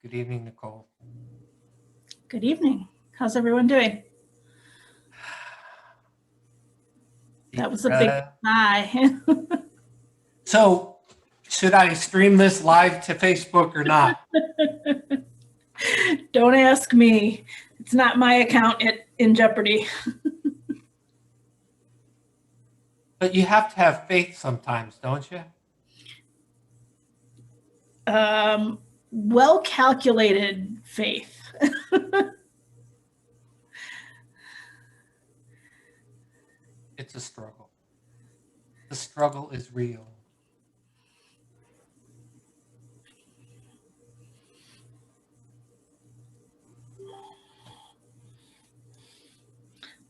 Good evening, Nicole. Good evening. How's everyone doing? That was a big sigh. So, should I stream this live to Facebook or not? Don't ask me. It's not my account in jeopardy. But you have to have faith sometimes, don't you? Well-calculated faith. It's a struggle. The struggle is real.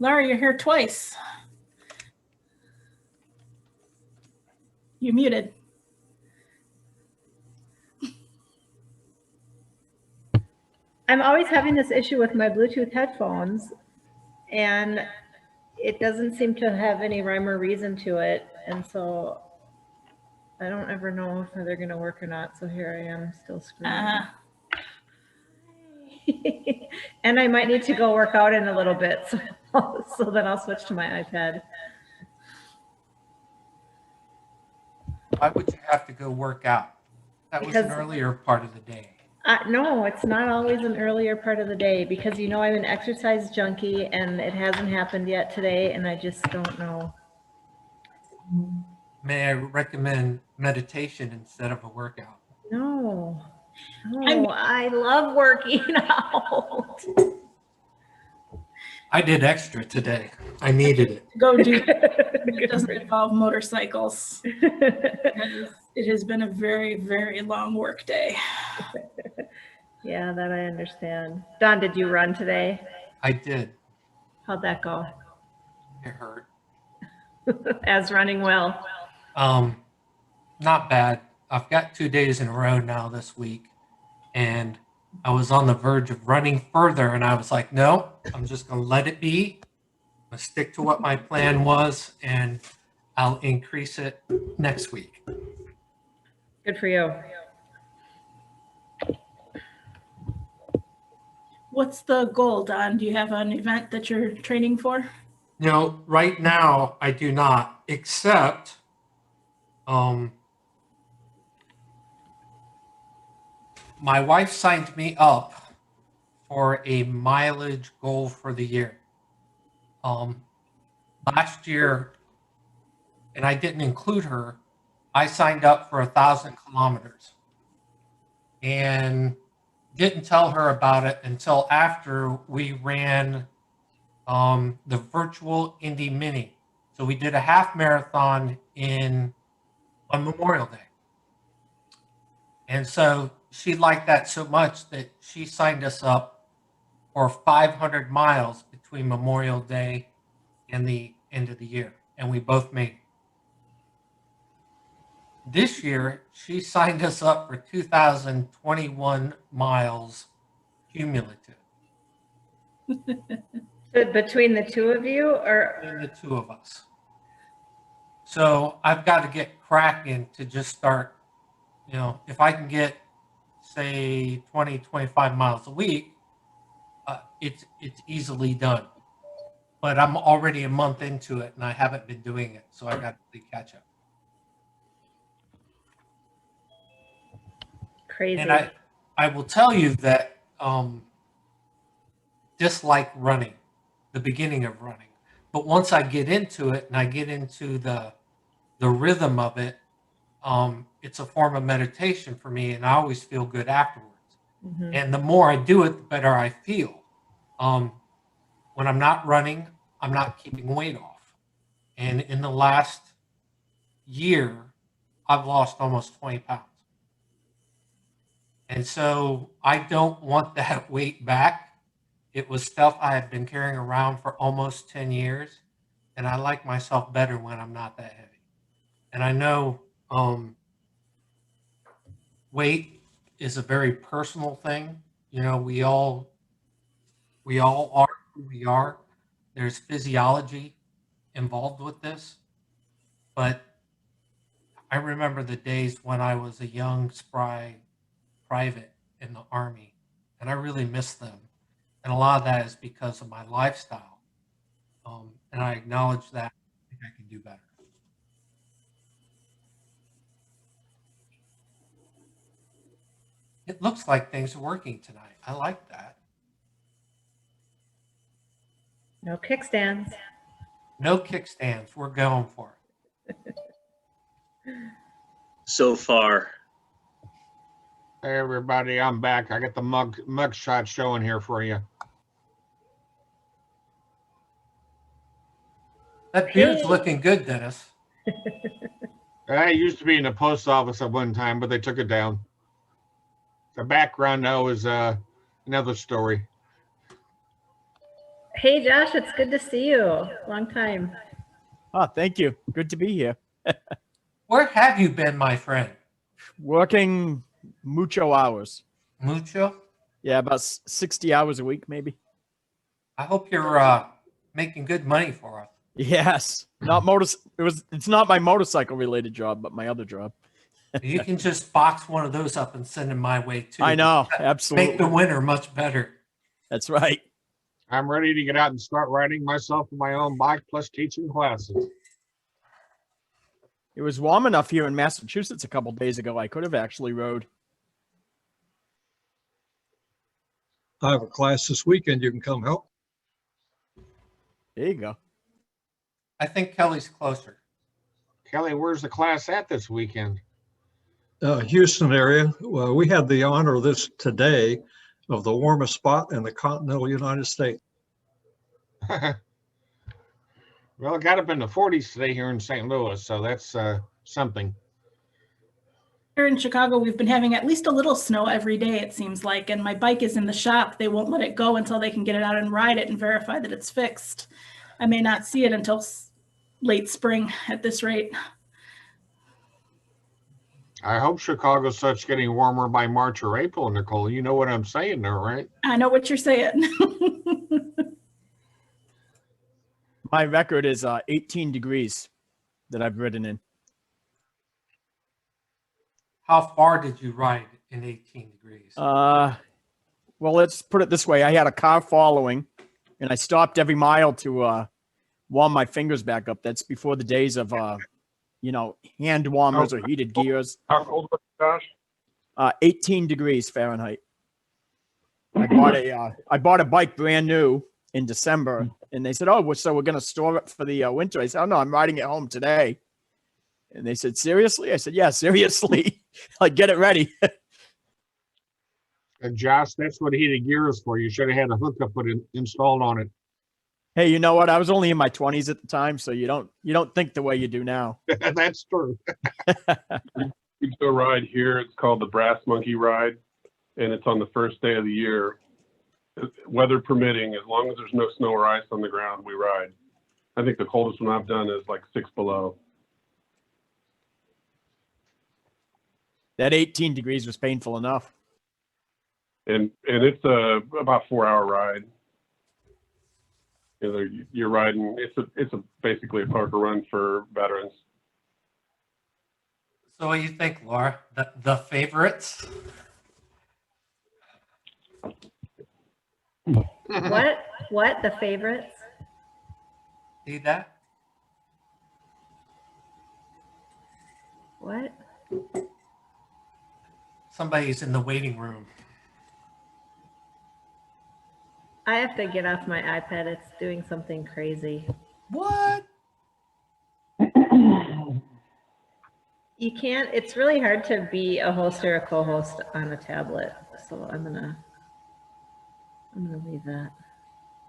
Lara, you're here twice. You're muted. I'm always having this issue with my Bluetooth headphones, and it doesn't seem to have any rhyme or reason to it. And so I don't ever know if they're going to work or not. So here I am still screaming. And I might need to go work out in a little bit. So then I'll switch to my iPad. Why would you have to go work out? That was an earlier part of the day. No, it's not always an earlier part of the day because, you know, I'm an exercise junkie and it hasn't happened yet today and I just don't know. May I recommend meditation instead of a workout? No, I love working out. I did extra today. I needed it. Go do it. Doesn't involve motorcycles. It has been a very, very long work day. Yeah, that I understand. Don, did you run today? I did. How'd that go? It hurt. As running well. Not bad. I've got 2 days in a row now this week, and I was on the verge of running further, and I was like, no, I'm just going to let it be. I'm going to stick to what my plan was, and I'll increase it next week. Good for you. What's the goal, Don? Do you have an event that you're training for? No, right now I do not, except my wife signed me up for a mileage goal for the year. Last year, and I didn't include her, I signed up for 1,000 kilometers and didn't tell her about it until after we ran the virtual Indy Mini. So we did a half marathon on Memorial Day. And so she liked that so much that she signed us up for 500 miles between Memorial Day and the end of the year. And we both made it. This year, she signed us up for 2,021 miles cumulative. Between the two of you, or? Between the two of us. So I've got to get cracking to just start, you know, if I can get, say, 20, 25 miles a week, it's easily done. But I'm already a month into it, and I haven't been doing it, so I got to catch up. Crazy. And I will tell you that dislike running, the beginning of running. But once I get into it and I get into the rhythm of it, it's a form of meditation for me, and I always feel good afterwards. Mm-hmm. And the more I do it, the better I feel. When I'm not running, I'm not keeping weight off. And in the last year, I've lost almost 20 pounds. And so I don't want that weight back. It was stuff I have been carrying around for almost 10 years. And I like myself better when I'm not that heavy. And I know weight is a very personal thing. You know, we all are who we are. There's physiology involved with this. But I remember the days when I was a young, spry private, in the Army, and I really miss them. And a lot of that is because of my lifestyle. And I acknowledge that. I think I can do better. It looks like things are working tonight. I like that. No kickstands. No kickstands. We're going for it. So far. Hey everybody, I'm back. I got the mug shot showing here for you. That beard's Hey. looking good, Dennis. I used to be in the post office at one time, but they took it down. The background now is another story. Hey, Josh, it's good to see you. Long time. Oh, thank you. Good to be here. Where have you been, my friend? Working mucho hours. Mucho? Yeah, about 60 hours a week, maybe. I hope you're making good money for us. Yes. It's not my motorcycle related job, but my other job. You can just box one of those up and send them my way too. I know. Make the Absolutely. winter much better. That's right. I'm ready to get out and start riding myself on my own bike plus teaching classes. It was warm enough here in Massachusetts a couple days ago. I could have actually rode. I have a class this weekend. You can come help. There you go. I think Kelly's closer. Kelly, where's the class at this weekend? Houston area. Well, we had the honor this today of the warmest spot in the continental United States. Well, it got up in the 40s today here in St. Louis, so that's something. Here in Chicago, we've been having at least a little snow every day, it seems like, and my bike is in the shop. They won't let it go until they can get it out and ride it and verify that it's fixed. I may not see it until late spring at this rate. I hope Chicago starts getting warmer by March or April, Nicole. You know what I'm saying there, right? I know what you're saying. My record is 18 degrees that I've ridden in. How far did you ride in 18 degrees? Well, let's put it this way. I had a car following, and I stopped every mile to warm my fingers back up. That's before the days of, hand warmers or heated gears. How cold was it, Josh? 18 degrees Fahrenheit. I bought a bike brand new in December, and they said, "Oh, so we're going to store it for the winter." I said, "Oh no, I'm riding it home today." And they said, "Seriously?" I said, "Yeah, seriously." Like, get it ready. And Josh, that's what heated gear is for. You should have had a hookup installed on it. Hey, you know what? I was only in my 20s at the time, so you don't think the way you do now. That's true. We do a ride here. It's called the Brass Monkey Ride, and it's on the first day of the year. Weather permitting, as long as there's no snow or ice on the ground, we ride. I think the coldest one I've done is like 6 below. That 18 degrees was painful enough. And it's about 4-hour ride. You're riding. It's basically a poker run for veterans. So what do you think, Laura? The favorites? What? The favorites? See that? What? Somebody's in the waiting room. I have to get off my iPad. It's doing something crazy. What? You can't, it's really hard to be a host or a co-host on a tablet. So I'm gonna leave that.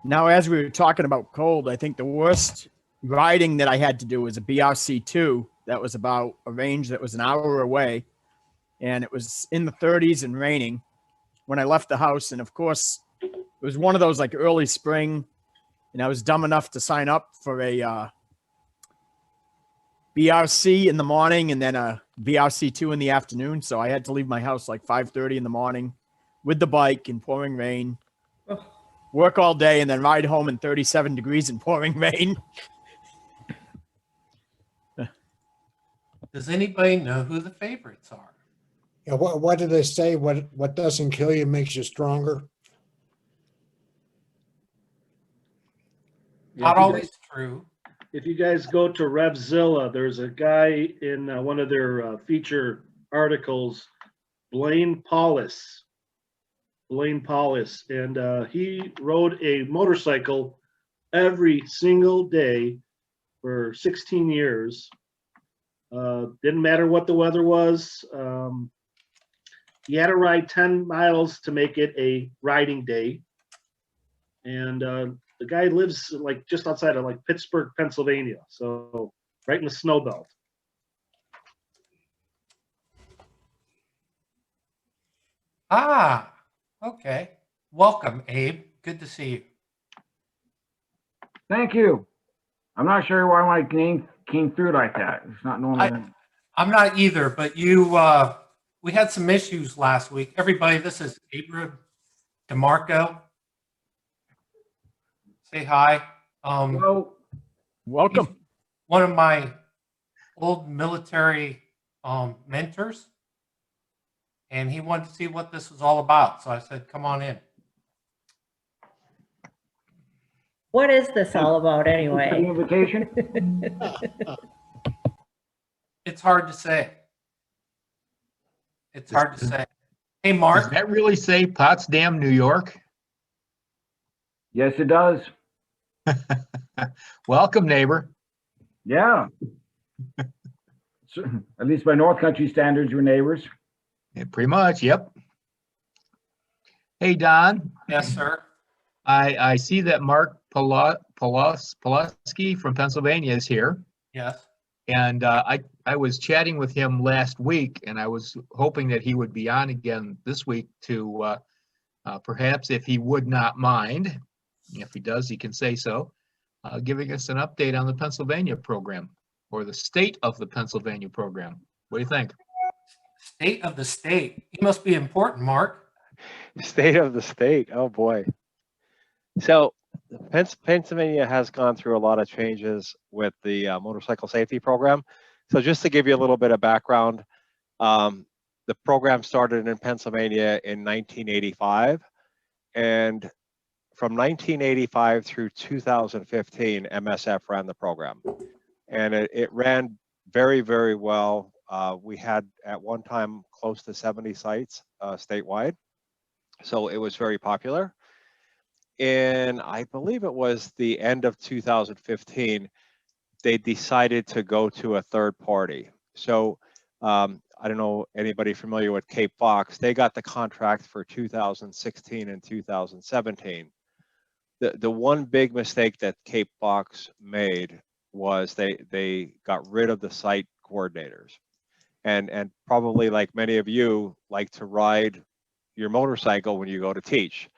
Now, as we were talking about cold, I think the worst riding that I had to do was a BRC2. That was about a range that was an hour away. And it was in the 30s and raining when I left the house. And of course, it was one of those like early spring. And I was dumb enough to sign up for a BRC in the morning and then a BRC2 in the afternoon. So I had to leave my house like 5:30 in the morning with the bike in pouring rain, work all day, and then ride home in 37 degrees in pouring rain. Does anybody know who the favorites are? Yeah, what do they say? What doesn't kill you makes you stronger? Not always true. If you guys go to Revzilla, there's a guy in one of their feature articles, Blaine Paulus. And he rode a motorcycle every single day for 16 years. Didn't matter what the weather was. He had to ride 10 miles to make it a riding day. And the guy lives like just outside of like Pittsburgh, Pennsylvania. So right in the snow belt. Ah, okay. Welcome, Abe. Good to see you. Thank you. I'm not sure why my name came through like that. It's not normal. I'm not either, but we had some issues last week. Everybody, this is Abe DiMarco. Say hi. Hello. Welcome. One of my old military mentors, and he wanted to see what this was all about. So I said, come on in. What is this all about The anyway? invitation. It's hard to say. It's hard to say. Hey, Mark. Does that really say Potsdam, New York? Yes, it does. Welcome, neighbor. Yeah. So, at least by North Country standards, we're neighbors. Yeah, pretty much, yep. Hey, Don. Yes, sir. I see that Mark Pawloski from Pennsylvania is here. Yes. And I was chatting with him last week, and I was hoping that he would be on again this week to perhaps, if he would not mind, if he does, he can say so, giving us an update on the Pennsylvania program, or the state of the Pennsylvania program. What do you think? State of the state. He must be important, Mark. State of the state. Oh boy. So Pennsylvania has gone through a lot of changes with the motorcycle safety program. So just to give you a little bit of background, the program started in Pennsylvania in 1985, and from 1985 through 2015, MSF ran the program, and it ran very, very well. We had at one time close to 70 sites statewide, so it was very popular. And I believe it was the end of 2015, they decided to go to a third party. So I don't know anybody familiar with Cape Fox. They got the contract for 2016 and 2017. The one big mistake that Cape Fox made was they got rid of the site coordinators. And probably like many of you like to ride your motorcycle when you go to teach.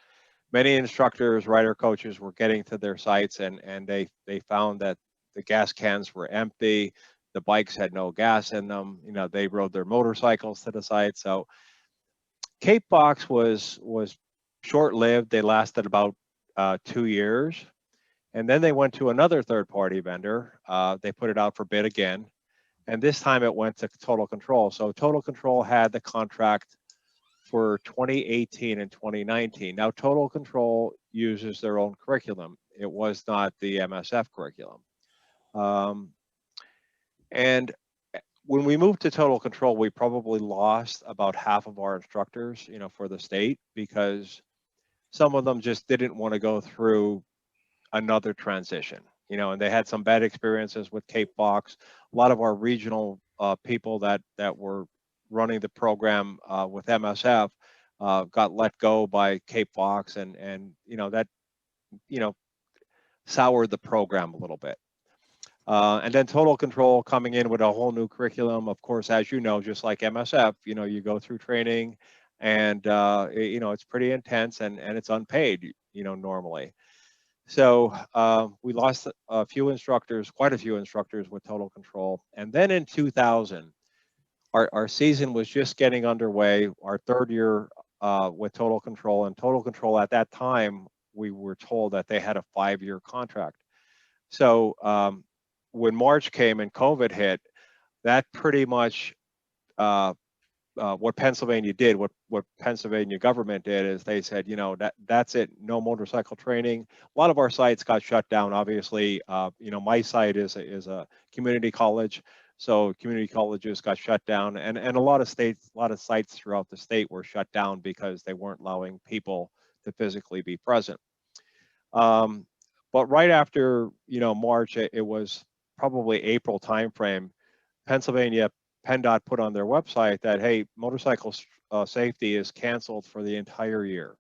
Many instructors, rider coaches were getting to their sites and they found that the gas cans were empty, the bikes had no gas in them, you know, they rode their motorcycles to the site. So Cape Fox was short-lived. They lasted about 2 years. And then they went to another third-party vendor. They put it out for bid again. And this time it went to Total Control. So Total Control had the contract for 2018 and 2019. Now, Total Control uses their own curriculum. It was not the MSF curriculum. And when we moved to Total Control, we probably lost about half of our instructors, you know, for the state, because some of them just didn't want to go through another transition, you know, and they had some bad experiences with Cape Fox. A lot of our regional people that were running the program with MSF got let go by Cape Fox, and you know, that, you know, soured the program a little bit. And then Total Control coming in with a whole new curriculum. Of course, as you know, just like MSF, you know, you go through training, and you know, it's pretty intense, and it's unpaid, you know, normally. So we lost a few instructors, quite a few instructors with Total Control. And then in 2000, our season was just getting underway, our third year with Total Control. And Total Control at that time, we were told that they had a 5-year contract. So when March came and COVID hit, that pretty much what Pennsylvania did, what Pennsylvania government did is they said, that's it, no motorcycle training. A lot of our sites got shut down. Obviously, my site is a community college, so community colleges got shut down, and a lot of sites throughout the state were shut down because they weren't allowing people to physically be present. But right after March, it was probably April timeframe, Pennsylvania PennDOT put on their website that, hey, motorcycle safety is canceled for the entire year.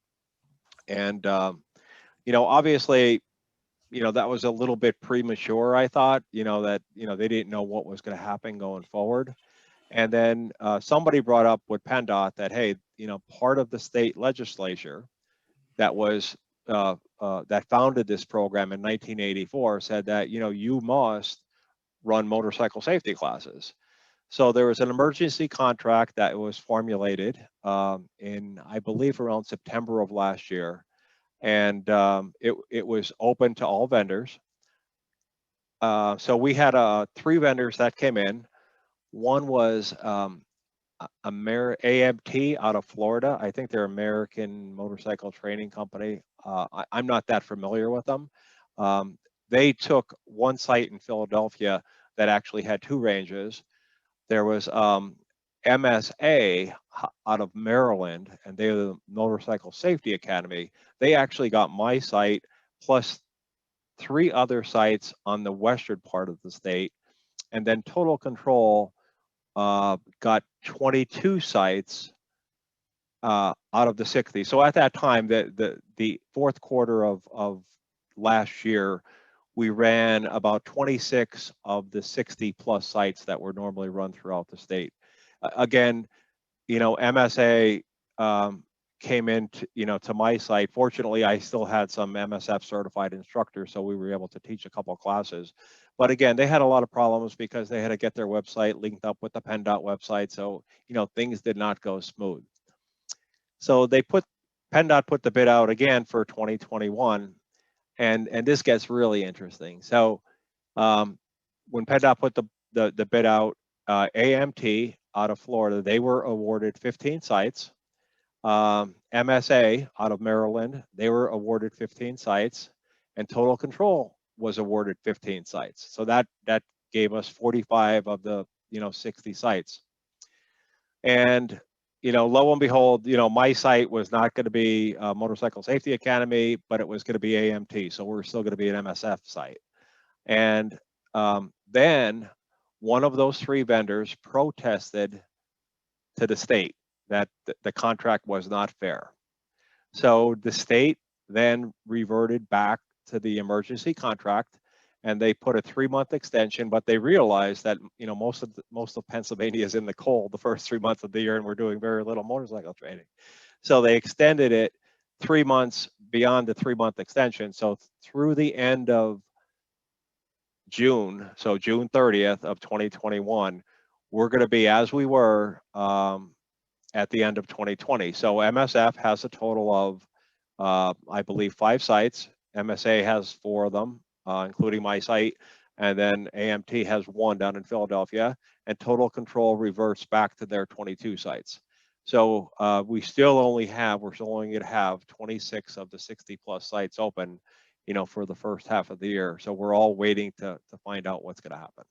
And, obviously, that was a little bit premature, I thought, that, they didn't know what was going to happen going forward. And then somebody brought up with PennDOT that, hey, part of the state legislature that was that founded this program in 1984 said that, you must run motorcycle safety classes. So there was an emergency contract that was formulated in, I believe, around September of last year, and it was open to all vendors. So we had 3 vendors that came in. One was AMT out of Florida. I think they're American Motorcycle Training Company. I'm not that familiar with them. They took one site in Philadelphia that actually had 2 ranges. There was MSA out of Maryland, and they're the Motorcycle Safety Academy. They actually got my site plus 3 other sites on the western part of the state. And then Total Control got 22 sites out of the 60. So at that time, the fourth quarter of last year, we ran about 26 of the 60 plus sites that were normally run throughout the state. Again, MSA came in to my site. Fortunately, I still had some MSF certified instructors, so we were able to teach a couple of classes. But again, they had a lot of problems because they had to get their website linked up with the PennDOT website. So, things did not go smooth. So PennDOT put the bid out again for 2021. And this gets really interesting. So when PennDOT put the bid out, AMT out of Florida, they were awarded 15 sites. MSA out of Maryland, they were awarded 15 sites, and Total Control was awarded 15 sites. So that gave us 45 of the 60 sites. And lo and behold, my site was not going to be a Motorcycle Safety Academy, but it was going to be AMT. So we're still going to be an MSF site. And then one of those 3 vendors protested to the state that the contract was not fair. So the state then reverted back to the emergency contract, and they put a 3-month extension, but they realized that most of Pennsylvania is in the cold the first 3 months of the year, and we're doing very little motorcycle training. So they extended it 3 months beyond the 3-month extension. So through the end of June, so June 30th of 2021, we're going to be as we were at the end of 2020. So MSF has a total of, I believe, 5 sites. MSA has 4 of them, including my site. And then AMT has 1 down in Philadelphia. And Total Control reverts back to their 22 sites. So we're still only going to have 26 of the 60 plus sites open, for the first half of the year. So we're all waiting to find out what's going to happen.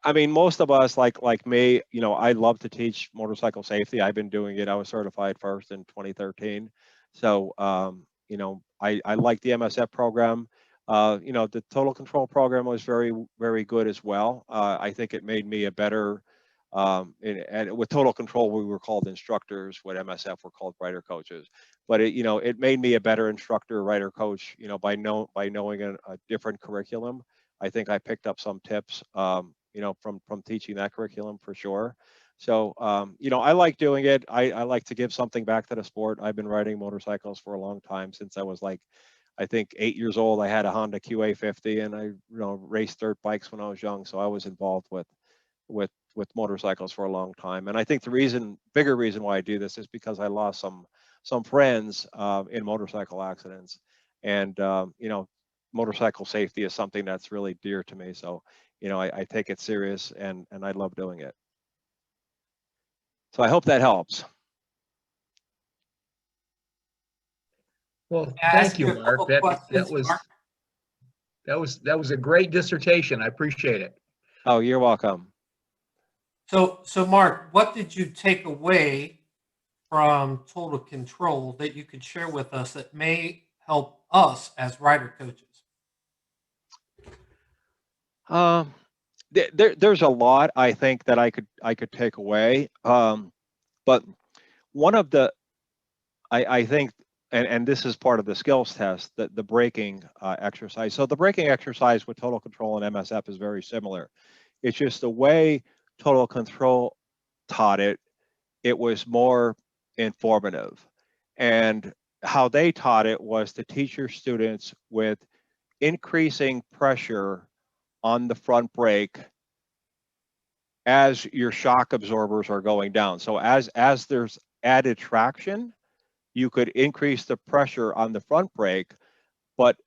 I mean, most of us, like me, I love to teach motorcycle safety. I've been doing it. I was certified first in 2013. So, I like the MSF program. The Total Control program was very, very good as well. I think it made me a better, and with Total Control, we were called instructors. With MSF, we're called rider coaches. But it made me a better instructor, rider coach. By knowing a different curriculum. I think I picked up some tips, from teaching that curriculum for sure. So, I like doing it. I like to give something back to the sport. I've been riding motorcycles for a long time, since I was I think 8 years old. I had a Honda QA50, and I, raced dirt bikes when I was young. So I was involved with motorcycles for a long time. And I think the bigger reason why I do this is because I lost some friends in motorcycle accidents, and motorcycle safety is something that's really dear to me. So, I take it serious, and I love doing it. So I hope that helps. Well, Ask thank you, you a couple Mark. questions, Mark. That was a great dissertation. I appreciate it. Oh, you're welcome. So Mark, what did you take away from Total Control that you could share with us that may help us as rider coaches? There's a lot I think that I could take away. But one of the, I think, and this is part of the skills test, that the braking exercise. So the braking exercise with Total Control and MSF is very similar. It's just the way Total Control taught it, it was more informative. And how they taught it was to teach your students with increasing pressure on the front brake as your shock absorbers are going down. So as there's added traction, you could increase the pressure on the front brake, but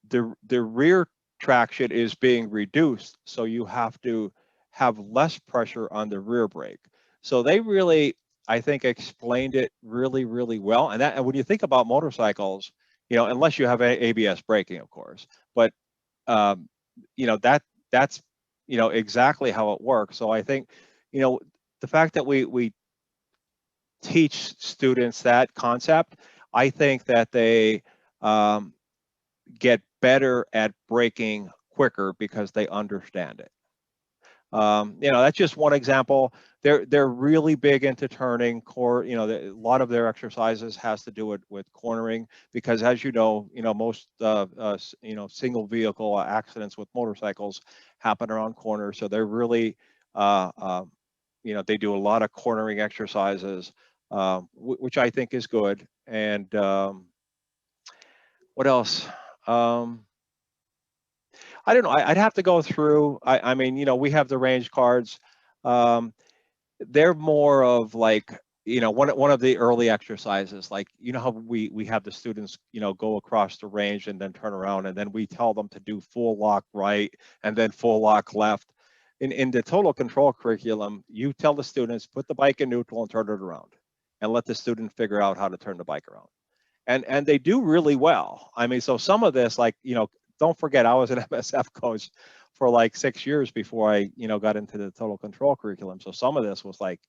the rear traction is being reduced, so you have to have less pressure on the rear brake. So they really, I think, explained it really, really well. And when you think about motorcycles, unless you have ABS braking, of course, but that's exactly how it works. So I think, the fact that we teach students that concept, I think that they get better at braking quicker because they understand it. That's just one example. They're really big into turning. A lot of their exercises has to do with cornering, because as most single vehicle accidents with motorcycles happen around corners. So they're really they do a lot of cornering exercises, which I think is good. And what else? I don't know. I'd have to go through. I mean, we have the range cards. They're more of like, one of the early exercises, like, how we have the students, go across the range and then turn around, and then we tell them to do full lock right and then full lock left. In the Total Control curriculum, you tell the students, put the bike in neutral and turn it around, and let the student figure out how to turn the bike around. And they do really well. I mean, so some of this, like, don't forget, I was an MSF coach for like 6 years before I, got into the Total Control curriculum. So some of this was like,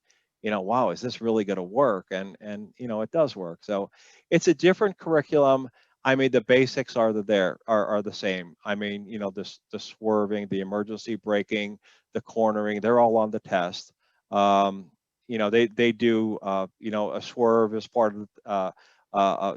wow, is this really going to work? And it does work. So it's a different curriculum. I mean, the basics are the same. I mean, the swerving, the emergency braking, the cornering, they're all on the test. They do, a swerve as part of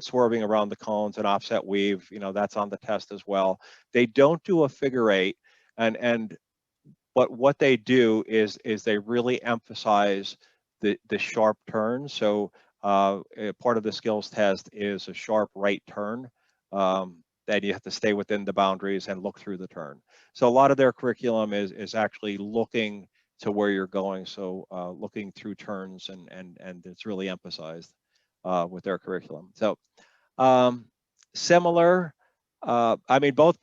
swerving around the cones and offset weave, that's on the test as well. They don't do a figure eight, but what they do is they really emphasize the sharp turn. So part of the skills test is a sharp right turn. That you have to stay within the boundaries and look through the turn. So a lot of their curriculum is actually looking to where you're going. So looking through turns, and it's really emphasized with their curriculum. So similar. I mean, both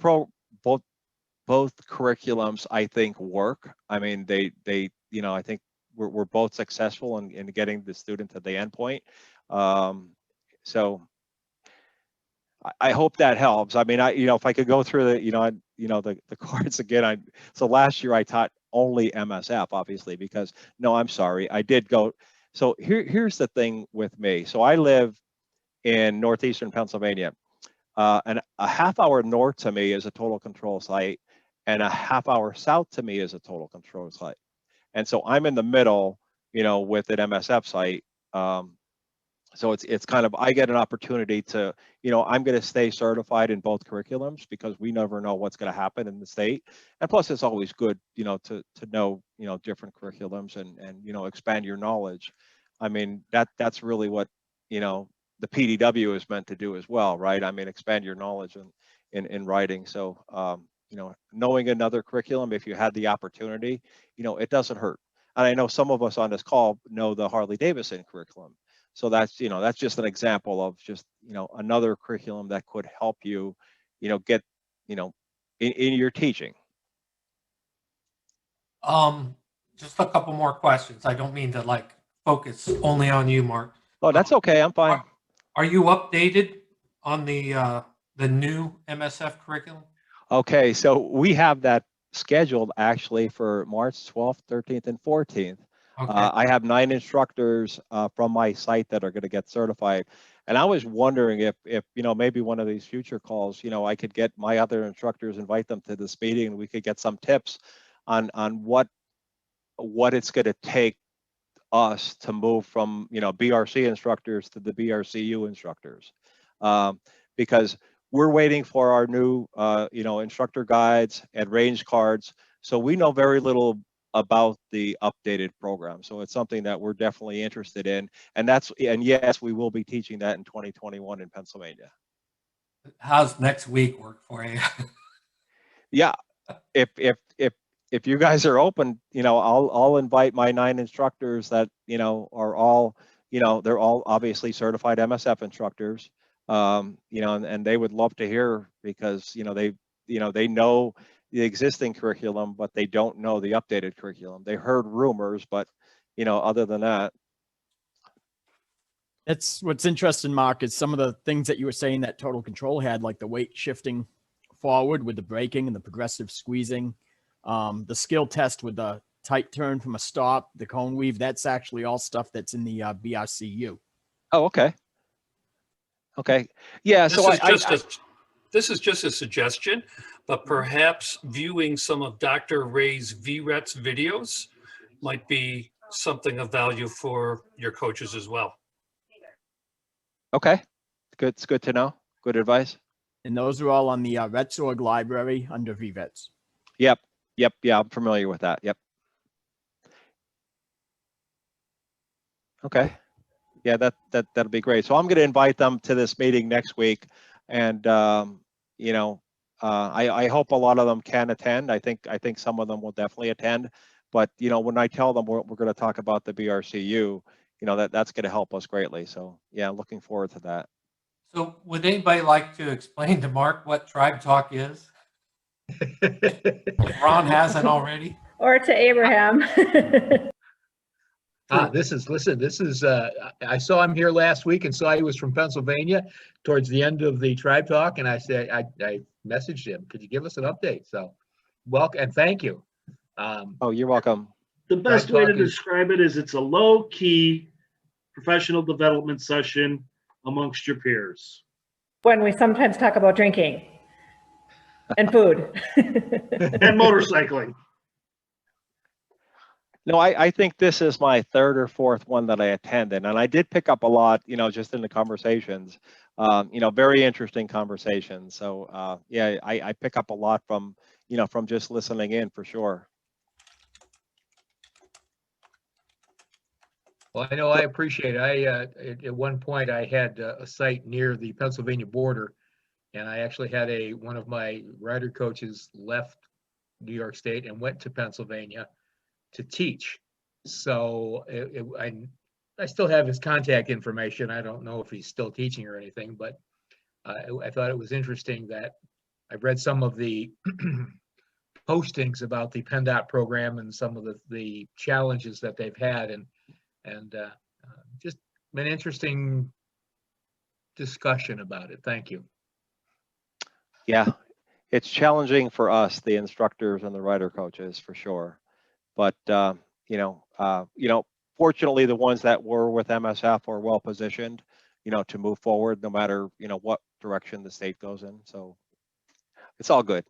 curriculums, I think, work. I mean, they I think we're both successful in getting the student to the end point. So I hope that helps. I mean, if I could go through the cards again. So last year I taught only MSF, obviously, because I'm sorry, I did go. So here's the thing with me. So I live in northeastern Pennsylvania, and a half hour north to me is a Total Control site, and a half hour south to me is a Total Control site. And so I'm in the middle, with an MSF site. So it's kind of, I get an opportunity to, I'm going to stay certified in both curriculums, because we never know what's going to happen in the state. And plus, it's always good, to know, different curriculums and expand your knowledge. I mean, that's really what, the PDW is meant to do as well, right? I mean, expand your knowledge in writing. So, knowing another curriculum, if you had the opportunity, it doesn't hurt. And I know some of us on this call know the Harley Davidson curriculum. So that's just an example of just, another curriculum that could help you, get, in your teaching. just a couple more questions. I don't mean to like focus only on you, Mark. Oh, that's okay. I'm fine. Are you updated on the new MSF curriculum? Okay, so we have that scheduled actually for March 12th, 13th, and 14th. Okay. I have 9 instructors from my site that are going to get certified. And I was wondering if maybe one of these future calls, I could get my other instructors, invite them to this meeting, and we could get some tips on what it's going to take us to move from, BRC instructors to the BRCU instructors. Because we're waiting for our new, instructor guides and range cards. So we know very little about the updated program. So it's something that we're definitely interested in. And yes, we will be teaching that in 2021 in Pennsylvania. How's next week work for you? Yeah, if you guys are open, I'll invite my 9 instructors that, are all, they're all obviously certified MSF instructors. And they would love to hear because, they know the existing curriculum, but they don't know the updated curriculum. They heard rumors, but, other than that. That's what's interesting, Mark, is some of the things that you were saying that Total Control had, like the weight shifting forward with the braking and the progressive squeezing, the skill test with the tight turn from a stop, the cone weave. That's actually all stuff that's in the BRCU. Oh, okay. Okay. Yeah. This is just a suggestion, but perhaps viewing some of Dr. Ray's VRETS videos might be something of value for your coaches as well. Okay. Good. It's good to know. Good advice. And those are all on the RETS.org library under VRETS. Yep. Yeah, I'm familiar with that. Yep. Okay. Yeah, that'll be great. So I'm going to invite them to this meeting next week, and I hope a lot of them can attend. I think some of them will definitely attend. But when I tell them we're going to talk about the BRCU, that's going to help us greatly. So yeah, looking forward to that. So would anybody like to explain to Mark what Tribe Talk is? If Ron hasn't already. Or to Abraham. This is, I saw him here last week and saw he was from Pennsylvania towards the end of the Tribe Talk. And I said, I messaged him, could you give us an update? So welcome and thank you. Oh, you're welcome. The best way to describe it is it's a low-key professional development session amongst your peers. When we sometimes talk about drinking and food. And motorcycling. No, I think this is my 3rd or 4th one that I attended, and I did pick up a lot, just in the conversations, very interesting conversations. So yeah, I pick up a lot from just listening in for sure. Well, I know I appreciate it. At one point I had a site near the Pennsylvania border, and I actually had one of my rider coaches left New York State and went to Pennsylvania to teach. So I still have his contact information. I don't know if he's still teaching or anything, but I thought it was interesting that I've read some of the postings about the PennDOT program and some of the challenges that they've had, and just an interesting discussion about it. Thank you. Yeah, it's challenging for us, the instructors and the rider coaches, for sure. But fortunately, the ones that were with MSF are well positioned, to move forward, no matter what direction the state goes in. So it's all good.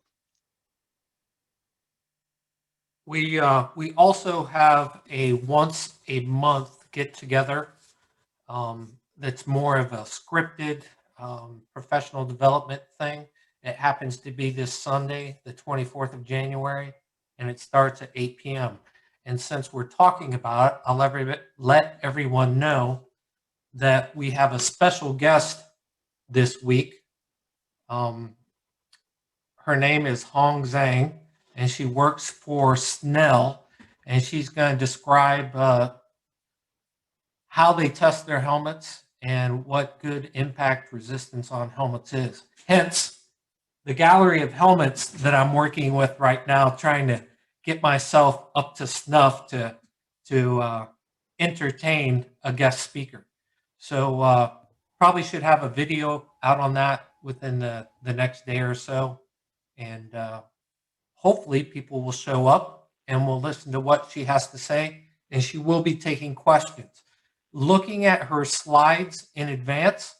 We also have a once a month get together that's more of a scripted professional development thing. It happens to be this Sunday, the 24th of January, and it starts at 8 p.m. And since we're talking about it, I'll let everyone know that we have a special guest this week. Her name is Hong Zhang, and she works for Snell, and she's going to describe how they test their helmets and what good impact resistance on helmets is. Hence, the gallery of helmets that I'm working with right now, trying to get myself up to snuff to entertain a guest speaker. So probably should have a video out on that within the next day or so. And hopefully people will show up and will listen to what she has to say. And she will be taking questions. Looking at her slides in advance,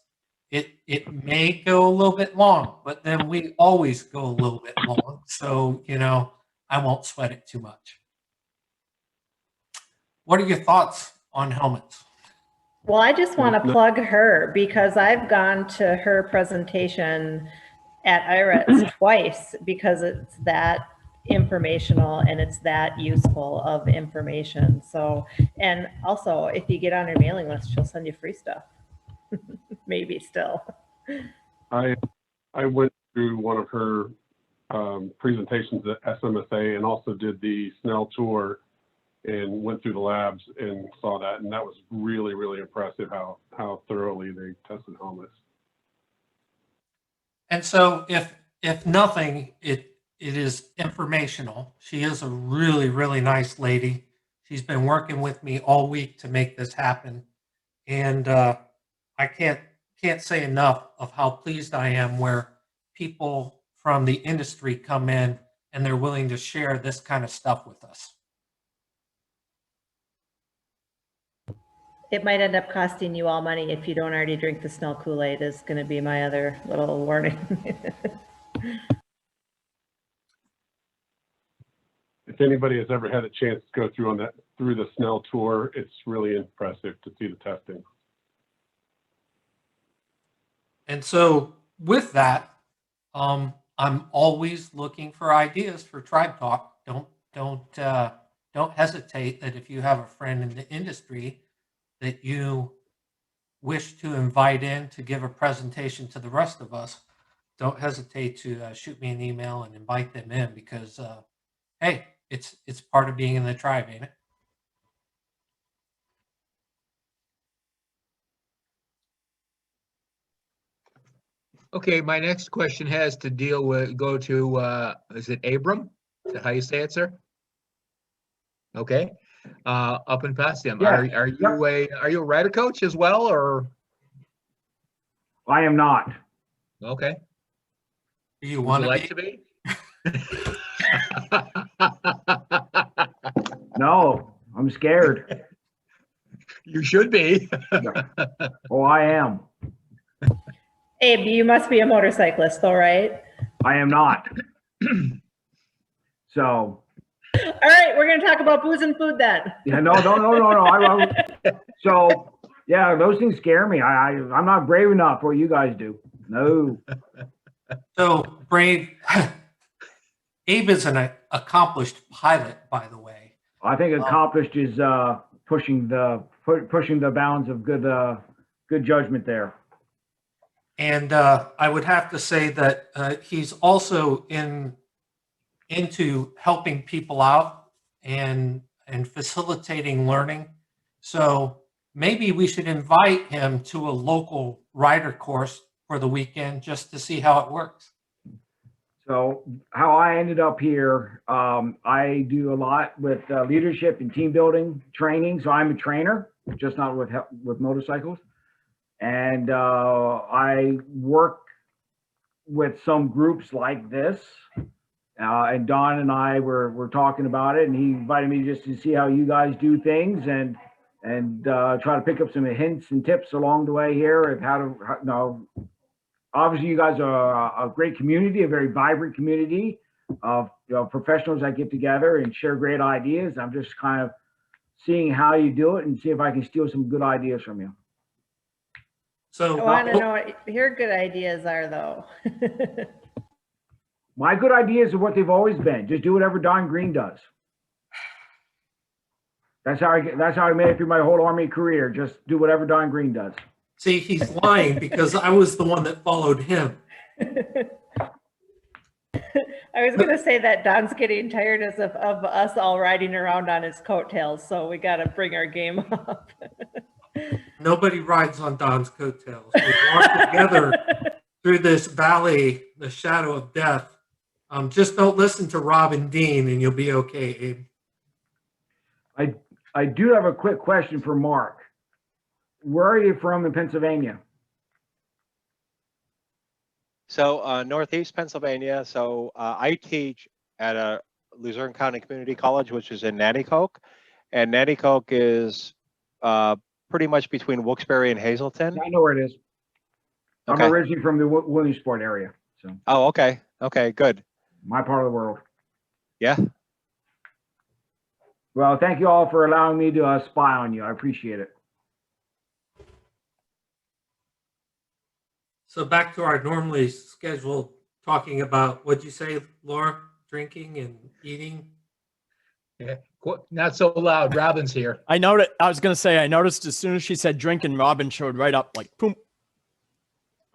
it may go a little bit long, but then we always go a little bit long. So, I won't sweat it too much. What are your thoughts on helmets? Well, I just want to plug her because I've gone to her presentation at IRETS twice because it's that informational and it's that useful of information. So, and also if you get on her mailing list, she'll send you free stuff. Maybe still. I went through one of her presentations at SMSA and also did the Snell tour and went through the labs and saw that, and that was really, really impressive how thoroughly they tested helmets. And so if nothing, it is informational. She is a really, really nice lady. She's been working with me all week to make this happen. And I can't say enough of how pleased I am where people from the industry come in and they're willing to share this kind of stuff with us. It might end up costing you all money if you don't already drink the Snell Kool-Aid is going to be my other little warning. If anybody has ever had a chance to go through the Snell tour, it's really impressive to see the testing. And so with that, I'm always looking for ideas for Tribe Talk. Don't hesitate that if you have a friend in the industry that you wish to invite in to give a presentation to the rest of us, don't hesitate to shoot me an email and invite them in because, hey, it's part of being in the tribe, ain't it? Okay, my next question has to go to, is it Abram? Is that how you say it, sir? Okay. Up and past him. Yeah. Are you a rider coach as well, or? I am not. Okay. Do you Would want you like to be? No, I'm scared. You should be. Oh, I am. Abe, you must be a motorcyclist though, right? I am not. So. All right, we're going to talk about booze and food then. Yeah, no. So, yeah, those things scare me. I'm not brave enough for what you guys do. No. So brave. Abe is an accomplished pilot, by the way. I think accomplished is pushing the bounds of good judgment there. And I would have to say that he's also into helping people out and facilitating learning. So maybe we should invite him to a local rider course for the weekend just to see how it works. So how I ended up here, I do a lot with leadership and team building training. So I'm a trainer, just not with motorcycles. And I work with some groups like this. And Don and I were talking about it, and he invited me just to see how you guys do things and try to pick up some hints and tips along the way here of how to, obviously you guys are a great community, a very vibrant community of professionals that get together and share great ideas. I'm just kind of seeing how you do it and see if I can steal some good ideas from you. So I want to know what your good ideas are, though. My good ideas are what they've always been. Just do whatever Don Green does. That's how I made it through my whole Army career. Just do whatever Don Green does. See, he's lying because I was the one that followed him. I was going to say that Don's getting tired of us all riding around on his coattails, so we got to bring our game up. Nobody rides on Don's coattails. We walk together through this valley, the shadow of death, Just don't listen to Rob and Dean and you'll be okay, Abe. I do have a quick question for Mark. Where are you from in Pennsylvania? So Northeast Pennsylvania. So I teach at a Luzerne County Community College, which is in Nanticoke, and Nanticoke is pretty much between Wilkes-Barre and Hazleton. I know where it is. Okay. I'm originally from the Williamsport area, so Oh, okay. Okay, good. my part of the world. Yeah. Well, thank you all for allowing me to spy on you. I appreciate it. So back to our normally scheduled talking about, what'd you say, Laura? Drinking and eating? Yeah, not so loud. Robin's here. I noticed. I was going to say, I noticed as soon as she said drinking, Robin showed right up like, boom.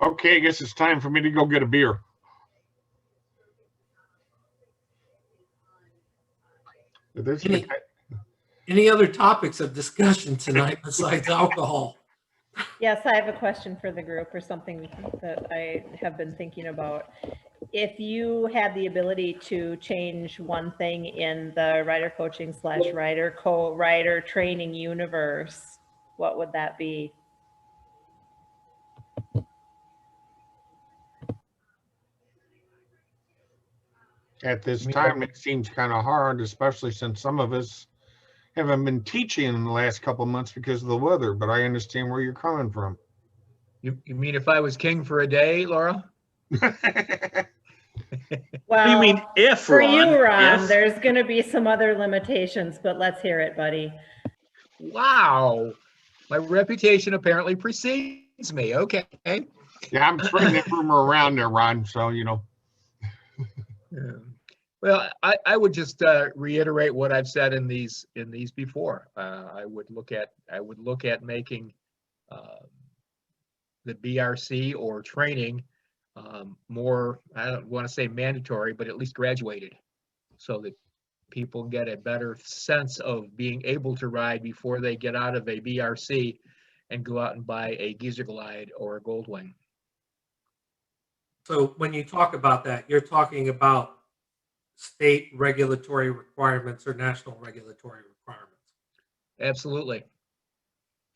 Okay, I guess it's time for me to go get a beer. Any other topics of discussion tonight besides alcohol? Yes, I have a question for the group or something that I have been thinking about. If you had the ability to change one thing in the rider coaching / rider training universe, what would that be? At this time, it seems kind of hard, especially since some of us haven't been teaching in the last couple of months because of the weather, but I understand where you're coming from. You mean if I was king for a day, Laura? Well, you mean if, for Ron? you, Ron, If? there's going to be some other limitations, but let's hear it, buddy. Wow. My reputation apparently precedes me. Okay. Yeah, I'm spreading that rumor around there, Ron, so, you know. Well, I would just reiterate what I've said in these before. I would look at making the BRC or training more, I don't want to say mandatory, but at least graduated, so that people get a better sense of being able to ride before they get out of a BRC and go out and buy a Geezer Glide or a Goldwing. So when you talk about that, you're talking about state regulatory requirements or national regulatory requirements. Absolutely.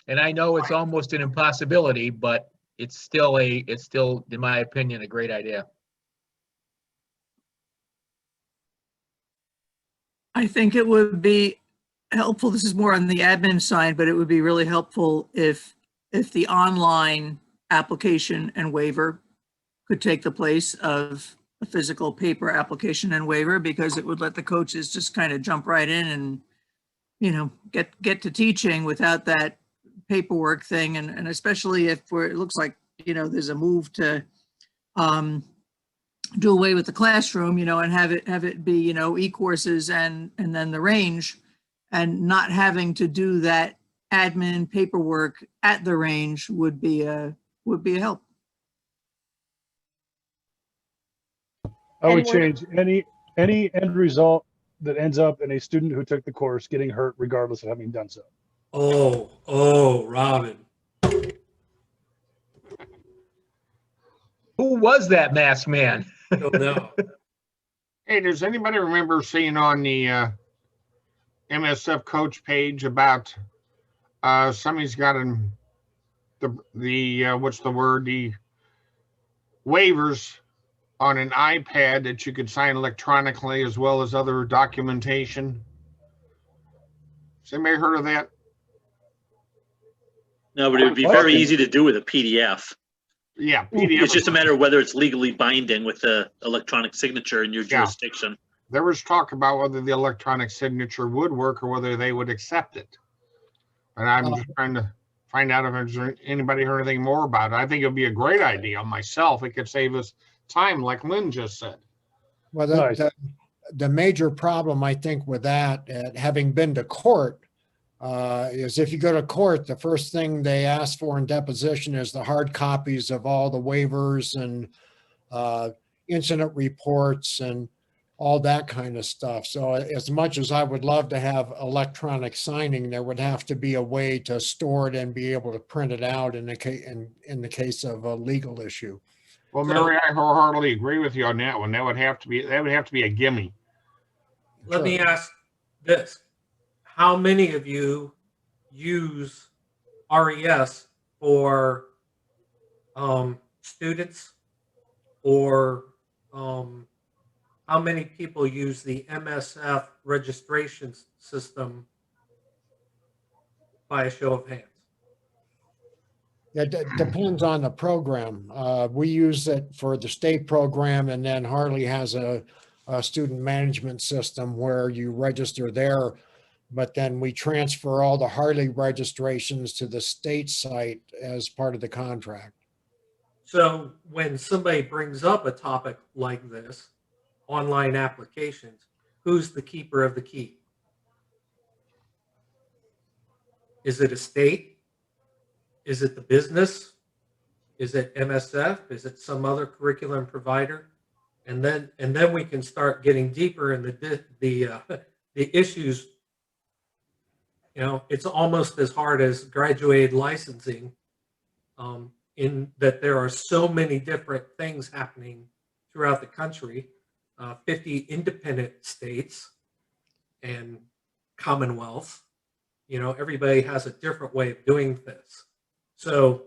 And I know it's almost an impossibility, but it's still, in my opinion, a great idea. I think it would be helpful. This is more on the admin side, but it would be really helpful if the online application and waiver could take the place of a physical paper application and waiver, because it would let the coaches just kind of jump right in and, you know, get to teaching without that paperwork thing. And especially if it looks like, you know, there's a move to do away with the classroom, you know, and have it be, you know, e-courses and then the range, and not having to do that admin paperwork at the range would be a help. I would change any end result that ends up in a student who took the course getting hurt regardless of having done so. Oh, Robin. Who was that masked man? I don't know. Hey, does anybody remember seeing on the MSF coach page about somebody's got the waivers on an iPad that you could sign electronically as well as other documentation? Has anybody heard of that? No, but it would be very easy to do with a PDF. Yeah, PDF. It's just a matter of whether it's legally binding with the electronic signature in your jurisdiction. There was talk about whether the electronic signature would work or whether they would accept it. And I'm just trying to find out if anybody heard anything more about it. I think it would be a great idea myself. It could save us time, like Lynn just said. Well, the major problem, I think, with that, having been to court, is if you go to court, the first thing they ask for in deposition is the hard copies of all the waivers and incident reports and all that kind of stuff. So as much as I would love to have electronic signing, there would have to be a way to store it and be able to print it out in the case of a legal issue. Well, So- Mary, I wholeheartedly agree with you on that one. That would have to be a gimme. Let me ask this. How many of you use RES for students, or how many people use the MSF registration system by a show of hands? It depends on the program. We use it for the state program, and then Harley has a student management system where you register there, but then we transfer all the Harley registrations to the state site as part of the contract. So when somebody brings up a topic like this, online applications, who's the keeper of the key? Is it a state? Is it the business? Is it MSF? Is it some other curriculum provider? And then we can start getting deeper in the issues. You know, it's almost as hard as graduated licensing, in that there are so many different things happening throughout the country, 50 independent states and commonwealths. You know, everybody has a different way of doing this. So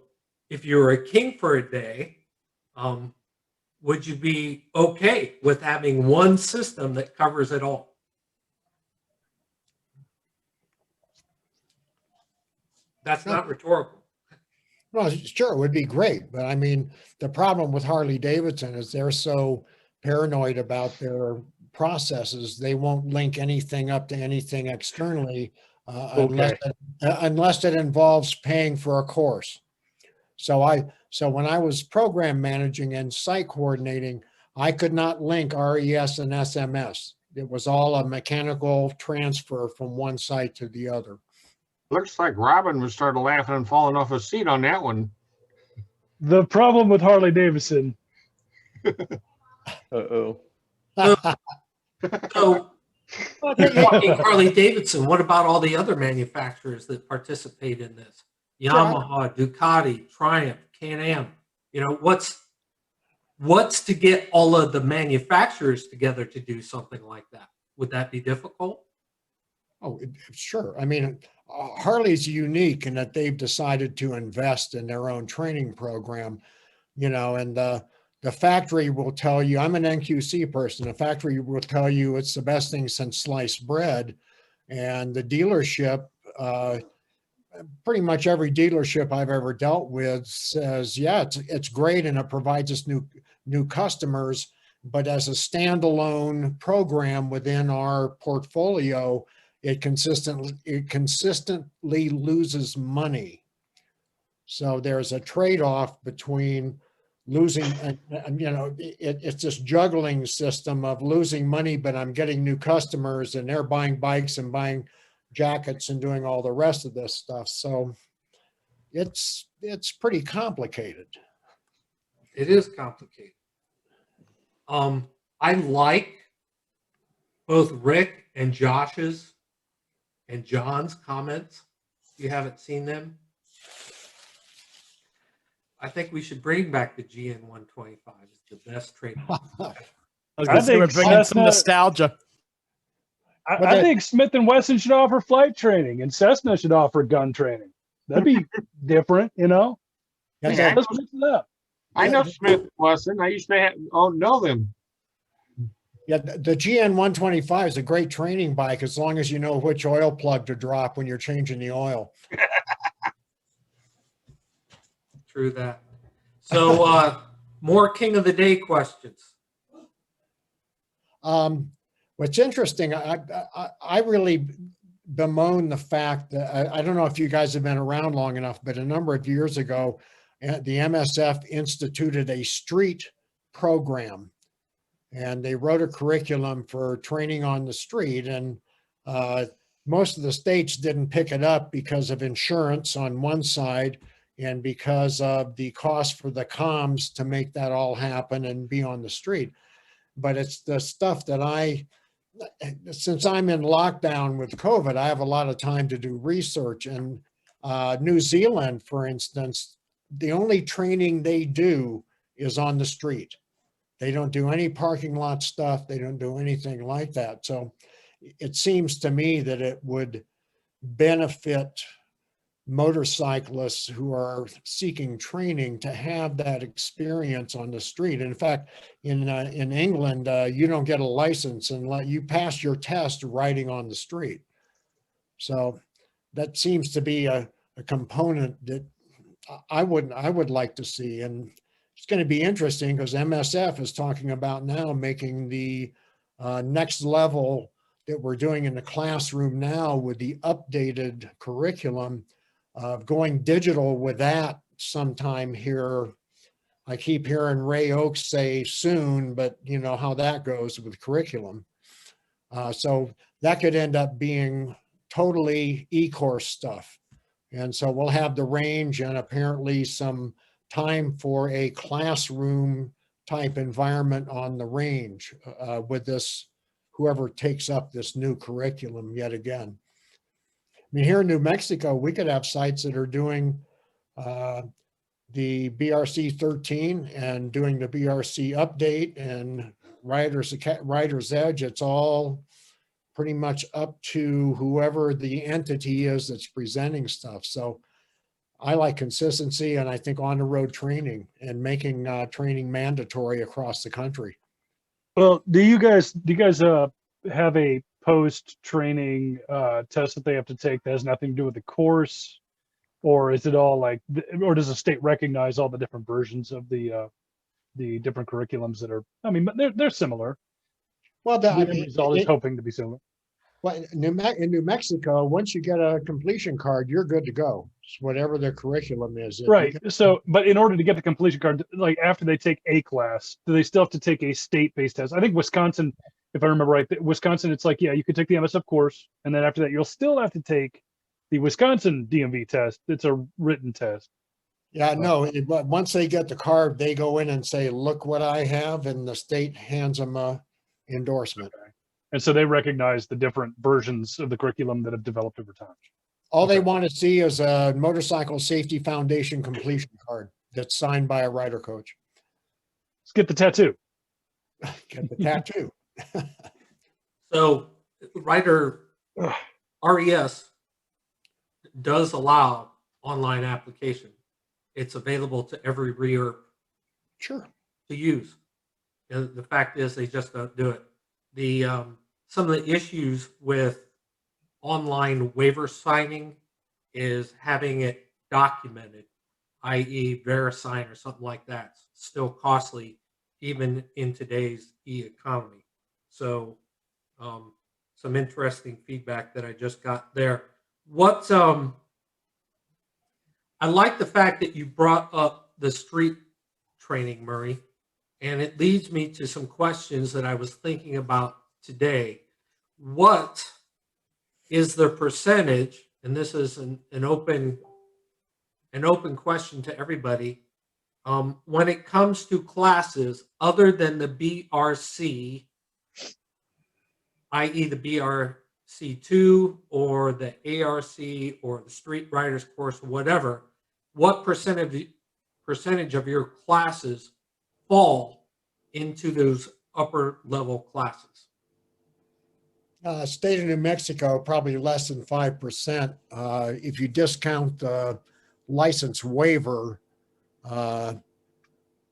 if you were a king for a day, would you be okay with having one system that covers it all? That's not rhetorical. Well, sure, it would be great, but I mean, the problem with Harley Davidson is they're so paranoid about their processes, they won't link anything up to anything externally unless it involves paying for a course. So when I was program managing and site coordinating, I could not link RES and SMS. It was all a mechanical transfer from one site to the other. Looks like Robin was started laughing and falling off his seat on that one. The problem with Harley Davidson. Uh-oh. So talking Harley Davidson, what about all the other manufacturers that participate in this? Yamaha, Ducati, Triumph, Can-Am. You know, what's to get all of the manufacturers together to do something like that? Would that be difficult? Oh, sure. I mean, Harley's unique in that they've decided to invest in their own training program, you know, and the factory will tell you, I'm an NQC person, the factory will tell you it's the best thing since sliced bread. And the dealership, pretty much every dealership I've ever dealt with says, yeah, it's great and it provides us new customers, but as a standalone program within our portfolio, it consistently loses money. So there's a trade-off between losing, you know, it's this juggling system of losing money, but I'm getting new customers and they're buying bikes and buying jackets and doing all the rest of this stuff. So it's pretty complicated. It is complicated. I like both Rick and Josh's and John's comments. If you haven't seen them, I think we should bring back the GN 125. It's the best trade. I think we're bringing some Cessna- nostalgia. I think Smith & Wesson should offer flight training and Cessna should offer gun training. That'd be different, you know? Let's mix it up. I know Smith & Wesson. I used to know them. Yeah, the GN 125 is a great training bike as long as you know which oil plug to drop when you're changing the oil. True that. So more King of the Day questions. What's interesting, I really bemoan the fact that I don't know if you guys have been around long enough, but a number of years ago, the MSF instituted a street program, and they wrote a curriculum for training on the street. And most of the states didn't pick it up because of insurance on one side and because of the cost for the comms to make that all happen and be on the street. But it's the stuff that since I'm in lockdown with COVID, I have a lot of time to do research. And New Zealand, for instance, the only training they do is on the street. They don't do any parking lot stuff. They don't do anything like that. So it seems to me that it would benefit motorcyclists who are seeking training to have that experience on the street. In fact, in England, you don't get a license unless you pass your test riding on the street. So that seems to be a component that I would like to see. And it's going to be interesting because MSF is talking about now making the next level that we're doing in the classroom now with the updated curriculum, going digital with that sometime here. I keep hearing Ray Oakes say soon, but you know how that goes with curriculum. So that could end up being totally e-course stuff. And so we'll have the range and apparently some time for a classroom type environment on the range with this, whoever takes up this new curriculum yet again. I mean, here in New Mexico, we could have sites that are doing the BRC 13 and doing the BRC update and Rider's Edge. It's all pretty much up to whoever the entity is that's presenting stuff. So I like consistency, and I think on-the-road training and making training mandatory across the country. Well, do you guys have a post-training test that they have to take that has nothing to do with the course, or is it all like, or does the state recognize all the different versions of the different curriculums that are? I mean, they're similar. Well, the result is hoping to be similar. Well, in New Mexico, once you get a completion card, you're good to go. It's whatever their curriculum is. Right. So, but in order to get the completion card, like after they take a class, do they still have to take a state-based test? I think Wisconsin, if I remember right, Wisconsin, it's like, yeah, you could take the MSF course, and then after that, you'll still have to take the Wisconsin DMV test. It's a written test. Yeah, no, but once they get the card, they go in and say, look what I have, and the state hands them a endorsement. Okay. And so they recognize the different versions of the curriculum that have developed over time. All they want to see is a Motorcycle Safety Foundation completion card that's signed by a rider coach. Let's get the tattoo. Get the tattoo. So Rider RES does allow online application. It's available to every REER sure to use. And the fact is they just don't do it. The some of the issues with online waiver signing is having it documented, i.e. VeriSign or something like that. It's still costly even in today's e-economy. So some interesting feedback that I just got there. What I like the fact that you brought up the street training, Murray, and it leads me to some questions that I was thinking about today. What is the percentage, and this is an open question to everybody, when it comes to classes other than the BRC, i.e. the BRC2 or the ARC or the Street Riders course, whatever, what percentage of your classes fall into those upper level classes? State of New Mexico, probably less than 5%. If you discount the license waiver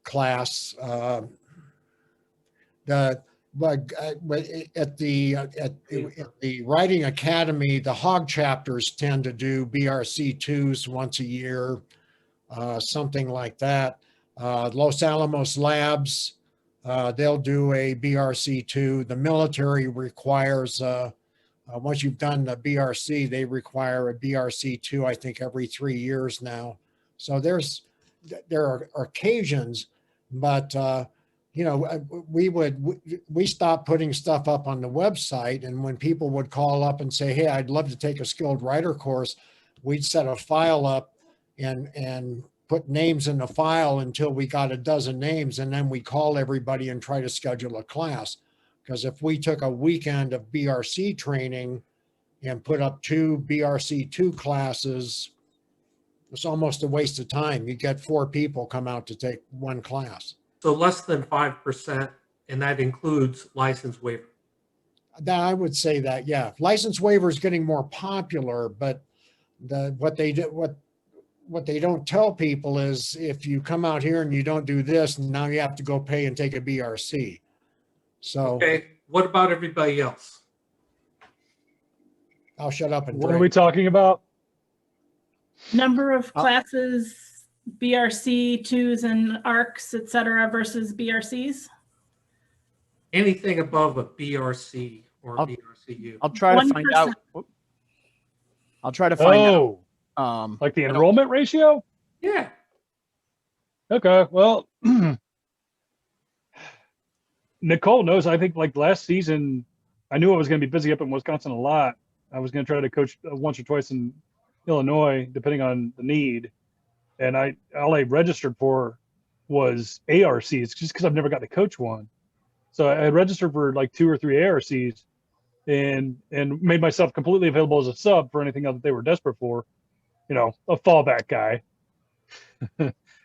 class, at the Riding Academy, the hog chapters tend to do BRC2s once a year, something like that. Los Alamos Labs, they'll do a BRC2. The military requires, once you've done the BRC, they require a BRC2, I think, every 3 years now. So there are occasions, but you know, we stopped putting stuff up on the website, and when people would call up and say, hey, I'd love to take a skilled rider course, we'd set a file up and put names in the file until we got a dozen names, and then we call everybody and try to schedule a class. Because if we took a weekend of BRC training and put up 2 BRC2 classes, it's almost a waste of time. You get 4 people come out to take one class. So less than 5%, and that includes license waiver. That I would say that, yeah, license waiver is getting more popular, but what they don't tell people is if you come out here and you don't do this, now you have to go pay and take a BRC. So Okay, what about everybody else? I'll shut up and What are we talking about? Number of classes, BRC, 2s and ARCs, et cetera, versus BRCs? Anything above a BRC or BRCU. I'll try to find 1%. out. I'll try to find out. Like the enrollment ratio? Yeah. Okay, well, Nicole knows, I think like last season, I knew I was going to be busy up in Wisconsin a lot. I was going to try to coach once or twice in Illinois, depending on the need. And all I registered for was ARCs, just because I've never got to coach one. So I registered for like 2 or 3 ARCs and made myself completely available as a sub for anything else that they were desperate for, you know, a fallback guy.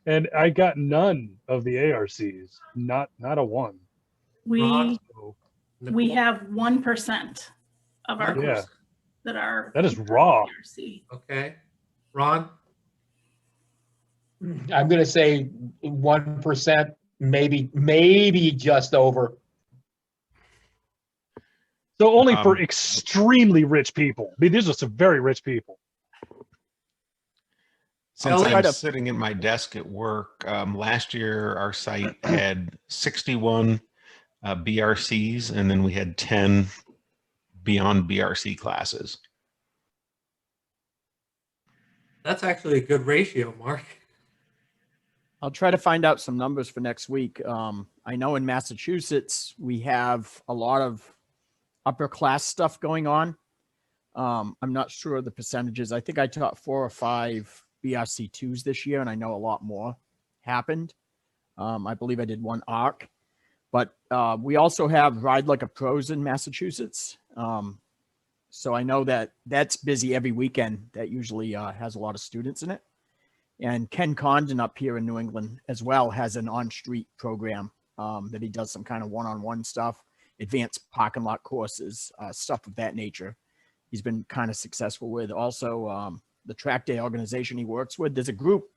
And I got none of the ARCs, not a one. We have 1% of our courses that are. That is raw. BRC. Okay. Ron? I'm going to say 1%, maybe just over. So only for extremely rich people. I mean, these are some very rich people. Since I'm sitting at my desk at work, last year our site had 61 BRCs, and then we had 10 beyond BRC classes. That's actually a good ratio, Mark. I'll try to find out some numbers for next week. I know in Massachusetts, we have a lot of upper class stuff going on. I'm not sure of the percentages. I think I taught 4 or 5 BRC2s this year, and I know a lot more happened. I believe I did 1 ARC, but we also have Ride Like a Pros in Massachusetts. So I know that that's busy every weekend. That usually has a lot of students in it. And Ken Condon up here in New England as well has an on-street program that he does some kind of one-on-one stuff, advanced parking lot courses, stuff of that nature. He's been kind of successful with. Also, the track day organization he works with, there's a group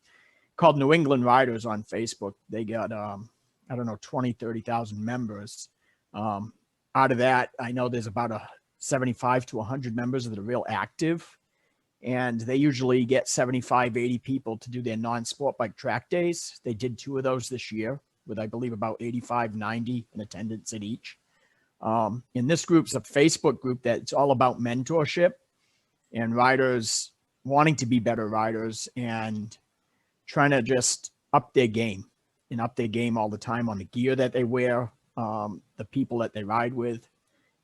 called New England Riders on Facebook. They got, I don't know, 20, 30,000 members. Out of that, I know there's about 75 to 100 members that are real active. And they usually get 75, 80 people to do their non-sport bike track days. They did 2 of those this year with, I believe, about 85, 90 in attendance at each. And this group's a Facebook group that's all about mentorship and riders wanting to be better riders and trying to just up their game all the time on the gear that they wear, the people that they ride with.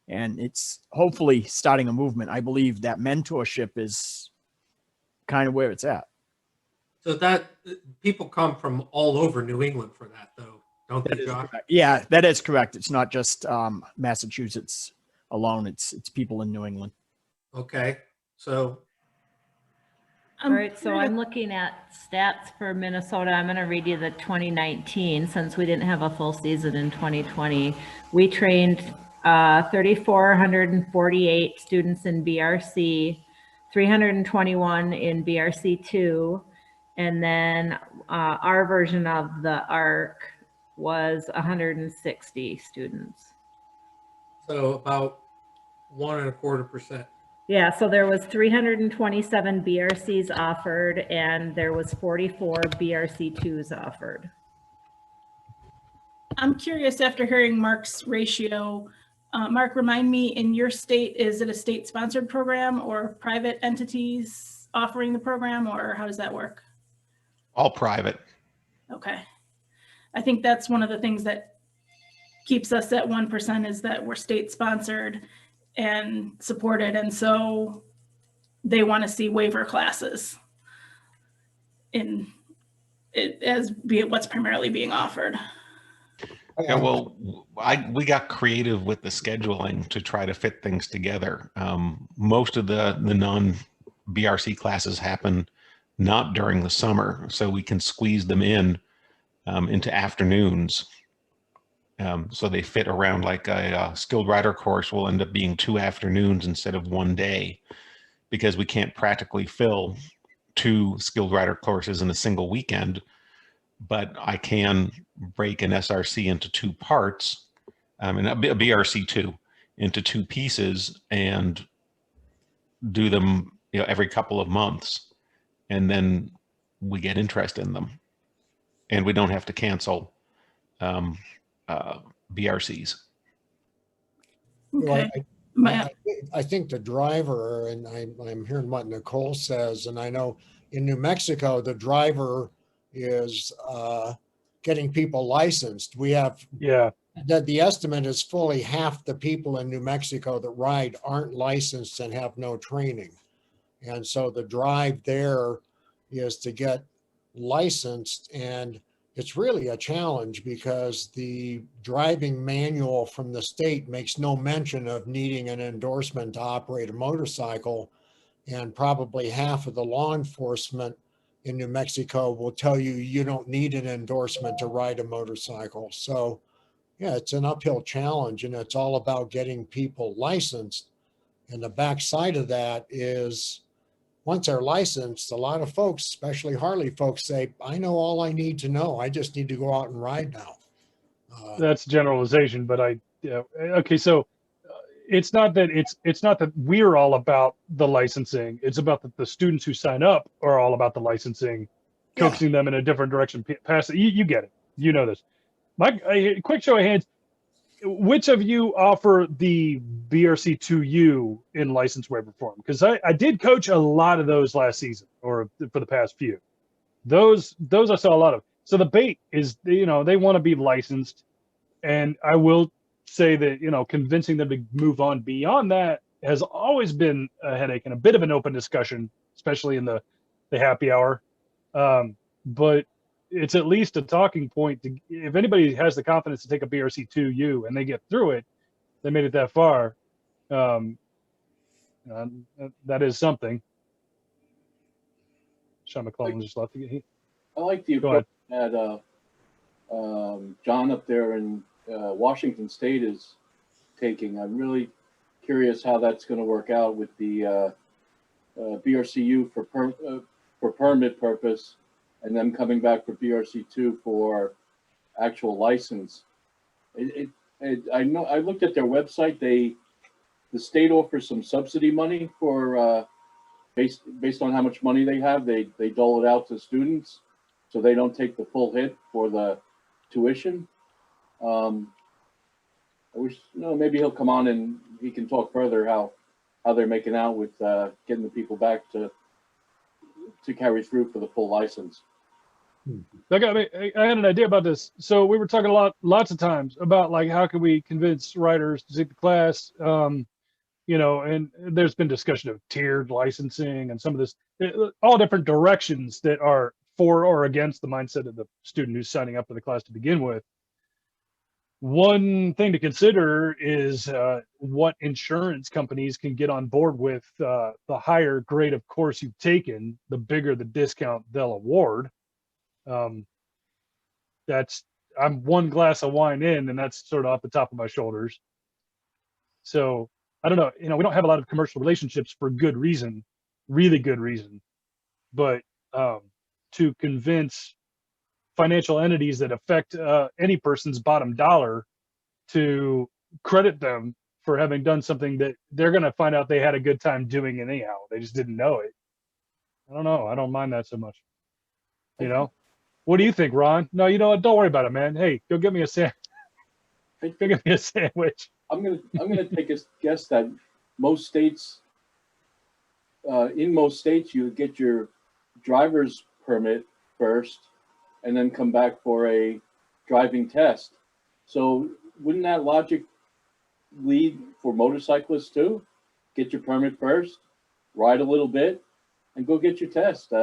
And it's hopefully starting a movement. I believe that mentorship is kind of where it's at. So that people come from all over New England for that, though, don't they, Josh? Yeah, that is correct. It's not just Massachusetts alone. It's people in New England. Okay, so. All right, so I'm looking at stats for Minnesota. I'm going to read you the 2019, since we didn't have a full season in 2020. We trained 3,448 students in BRC, 321 in BRC2, and then our version of the ARC was 160 students. So about 1.25%. Yeah, so there was 327 BRCs offered, and there was 44 BRC2s offered. I'm curious, after hearing Mark's ratio, Mark, remind me, in your state, is it a state-sponsored program or private entities offering the program, or how does that work? All private. Okay. I think that's one of the things that keeps us at 1% is that we're state-sponsored and supported, and so they want to see waiver classes in it as what's primarily being offered. Yeah, well, we got creative with the scheduling to try to fit things together. Most of the non-BRC classes happen not during the summer, so we can squeeze them in into afternoons. So they fit around, like a skilled rider course will end up being 2 afternoons instead of 1 day, because we can't practically fill 2 skilled rider courses in a single weekend. But I can break an SRC into 2 parts, and a BRC2 into 2 pieces, and do them, every couple of months, and then we get interest in them, and we don't have to cancel BRCs. Okay. I think the driver, and I'm hearing what Nicole says, and I know in New Mexico, the driver is getting people licensed. We have, that the estimate is fully half the people in New Mexico that ride aren't licensed and have no training. And so the drive there is to get licensed, and it's really a challenge because the driving manual from the state makes no mention of needing an endorsement to operate a motorcycle. And probably half of the law enforcement in New Mexico will tell you you don't need an endorsement to ride a motorcycle. So yeah, it's an uphill challenge, and it's all about getting people licensed. And the backside of that is, once they're licensed, a lot of folks, especially Harley folks, say, I know all I need to know. I just need to go out and ride now. That's generalization, but okay. So it's not that we're all about the licensing. It's about the students who sign up are all about the licensing, coaxing them in a different direction. Past it. You get it. You know this. Quick show of hands. Which of you offer the BRC2U in license waiver form? Because I did coach a lot of those last season, or for the past few. Those I saw a lot of. So the bait is, they want to be licensed, and I will say that, convincing them to move on beyond that has always been a headache and a bit of an open discussion, especially in the happy hour. But it's at least a talking point to, if anybody has the confidence to take a BRC2U and they get through it, they made it that far. That is something. Sean McClellan just left. I like the approach that John up there in Washington State is taking. I'm really curious how that's going to work out with the BRCU for permit purpose, and them coming back for BRC2 for actual license. I know I looked at their website. The state offers some subsidy money for based on how much money they have. They dole it out to students, so they don't take the full hit for the tuition. I wish, maybe he'll come on and he can talk further how they're making out with getting the people back to carry through for the full license. I had an idea about this. So we were talking lots of times about, like, how can we convince riders to take the class? And there's been discussion of tiered licensing and some of this, all different directions that are for or against the mindset of the student who's signing up for the class to begin with. One thing to consider is what insurance companies can get on board with. The higher grade of course you've taken, the bigger the discount they'll award. I'm one glass of wine in, and that's sort of off the top of my shoulders. So I don't know, we don't have a lot of commercial relationships for good reason, really good reason. But to convince financial entities that affect any person's bottom dollar to credit them for having done something that they're going to find out they had a good time doing anyhow, they just didn't know it. I don't know. I don't mind that so much. What do you think, Ron? No, don't worry about it, man. Hey, go get me a sandwich. Go get me a sandwich. I'm gonna take a guess that most states, you get your driver's permit first, and then come back for a driving test. So wouldn't that logic lead for motorcyclists too? Get your permit first, ride a little bit, and go get your test.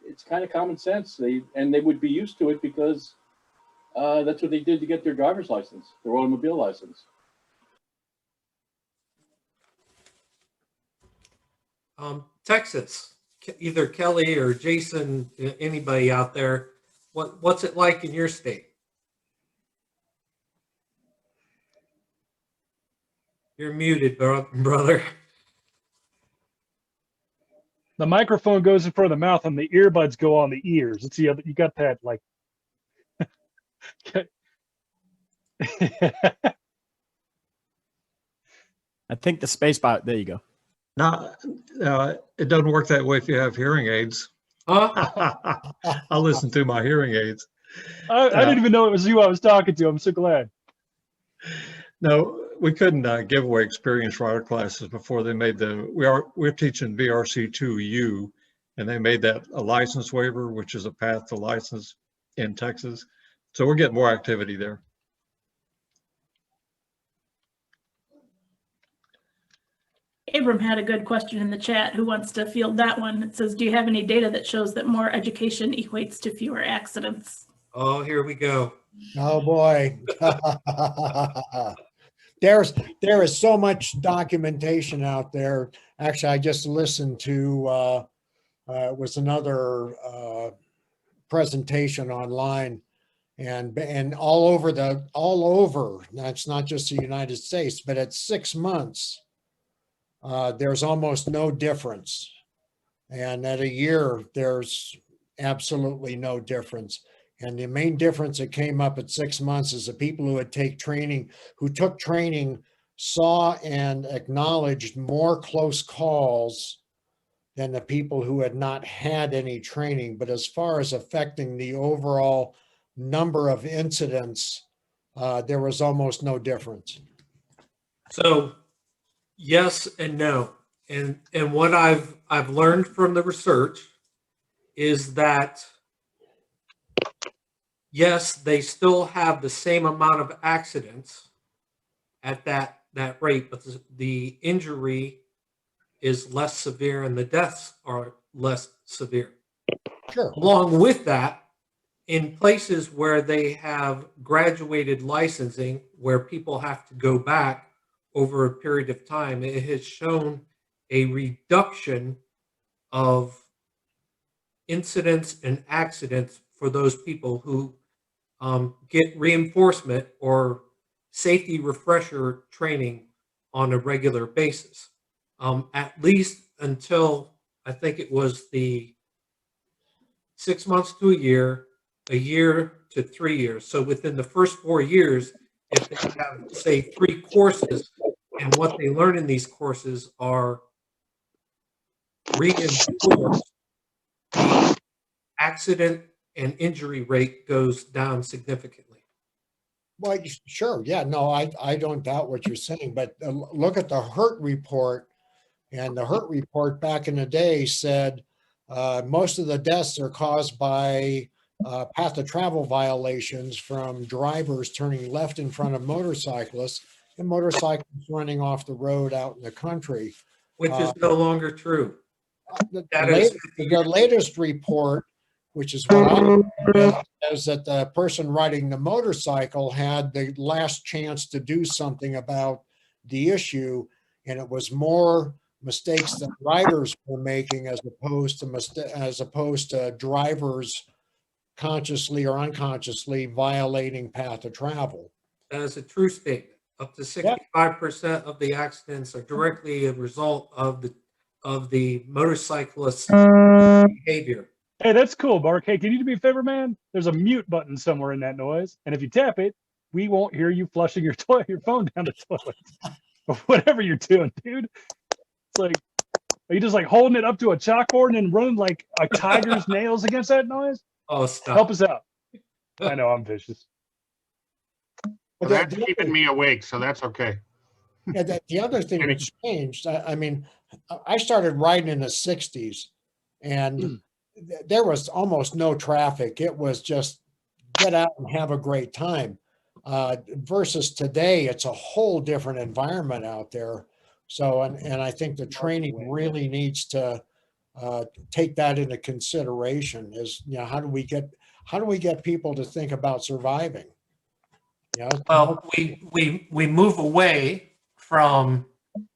It's kind of common sense. They would be used to it because that's what they did to get their driver's license, their automobile license. Texas, either Kelly or Jason, anybody out there, what's it like in your state? You're muted, brother. The microphone goes in front of the mouth and the earbuds go on the ears. It's the other, you got that like. I think the space bar, there you go. No, it doesn't work that way if you have hearing aids. Huh? I'll listen to my hearing aids. I didn't even know it was you I was talking to. I'm so glad. No, we couldn't give away experienced rider classes before they made we're teaching VRC2U, and they made that a license waiver, which is a path to license in Texas. So we're getting more activity there. Abram had a good question in the chat. Who wants to field that one? It says, do you have any data that shows that more education equates to fewer accidents? Oh, here we go. Oh boy. There is so much documentation out there. Actually, I just listened to it was another presentation online, and all over. That's not just the United States, but at 6 months, there's almost no difference, and at a year, there's absolutely no difference. And the main difference that came up at 6 months is the people who took training saw and acknowledged more close calls than the people who had not had any training. But as far as affecting the overall number of incidents, there was almost no difference. So yes and no. And what I've learned from the research is that yes, they still have the same amount of accidents at that rate, but the injury is less severe and the deaths are less severe. Sure. Along with that, in places where they have graduated licensing, where people have to go back over a period of time, it has shown a reduction of incidents and accidents for those people who get reinforcement or safety refresher training on a regular basis, at least until I think it was the 6 months to a year to 3 years. So within the first 4 years, if they have, say, 3 courses, and what they learn in these courses are reinforced, the accident and injury rate goes down significantly. Well, sure. Yeah, no, I don't doubt what you're saying, but look at the hurt report. And the hurt report back in the day said most of the deaths are caused by path of travel violations from drivers turning left in front of motorcyclists and motorcyclists running off the road out in the country. Which is no longer true. The latest report, which is what I read, is that the person riding the motorcycle had the last chance to do something about the issue, and it was more mistakes that riders were making as opposed to drivers consciously or unconsciously violating path of travel. That is a true statement. Up to 65% of the accidents are directly a result of the motorcyclist's behavior. Hey, that's cool, Mark. Hey, can you do me a favor, man? There's a mute button somewhere in that noise, and if you tap it, we won't hear you flushing your phone down the toilet or whatever you're doing, dude. It's like, are you just like holding it up to a chalkboard and then running like a tiger's nails against that noise? Oh, stop. Help us out. I know I'm vicious. Well, that's keeping me awake, so that's okay. Yeah, the other thing that's changed, I mean, I started riding in the 60s, and there was almost no traffic. It was just get out and have a great time. Versus today, it's a whole different environment out there. So, and I think the training really needs to take that into consideration. Is, you know, how do we get people to think about surviving? You know, well, we move away from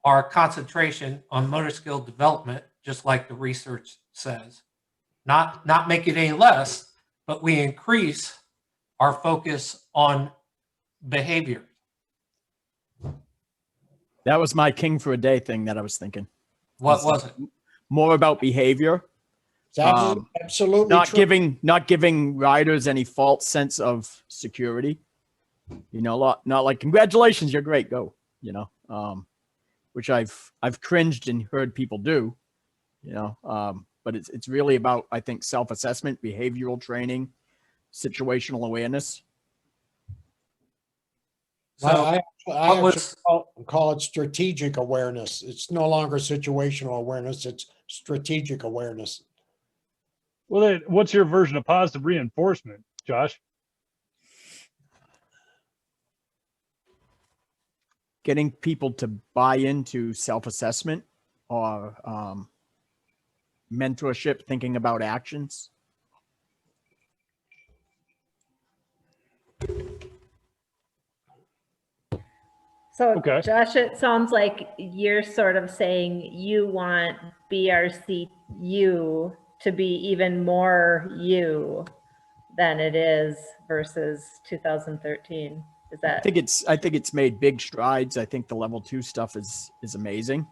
our concentration on motor skill development just like the research says. Not make it any less, but we increase our focus on behavior. That was my king for a day thing that I was thinking. What was it? More about behavior. Absolutely not true. not giving riders any false sense of security. You know, not like, congratulations, you're great, go. You know, which I've cringed and heard people do. You know, but it's really about, I think, self-assessment, behavioral training, situational awareness. So I actually call it strategic awareness. It's no longer situational awareness, it's strategic awareness. Well, then what's your version of positive reinforcement, Josh? Getting people to buy into self-assessment or mentorship, thinking about actions. So Okay. Josh, it sounds like you're sort of saying you want BRCU to be even more you than it is versus 2013. Is that? I think it's made big strides. I think the level 2 stuff is amazing.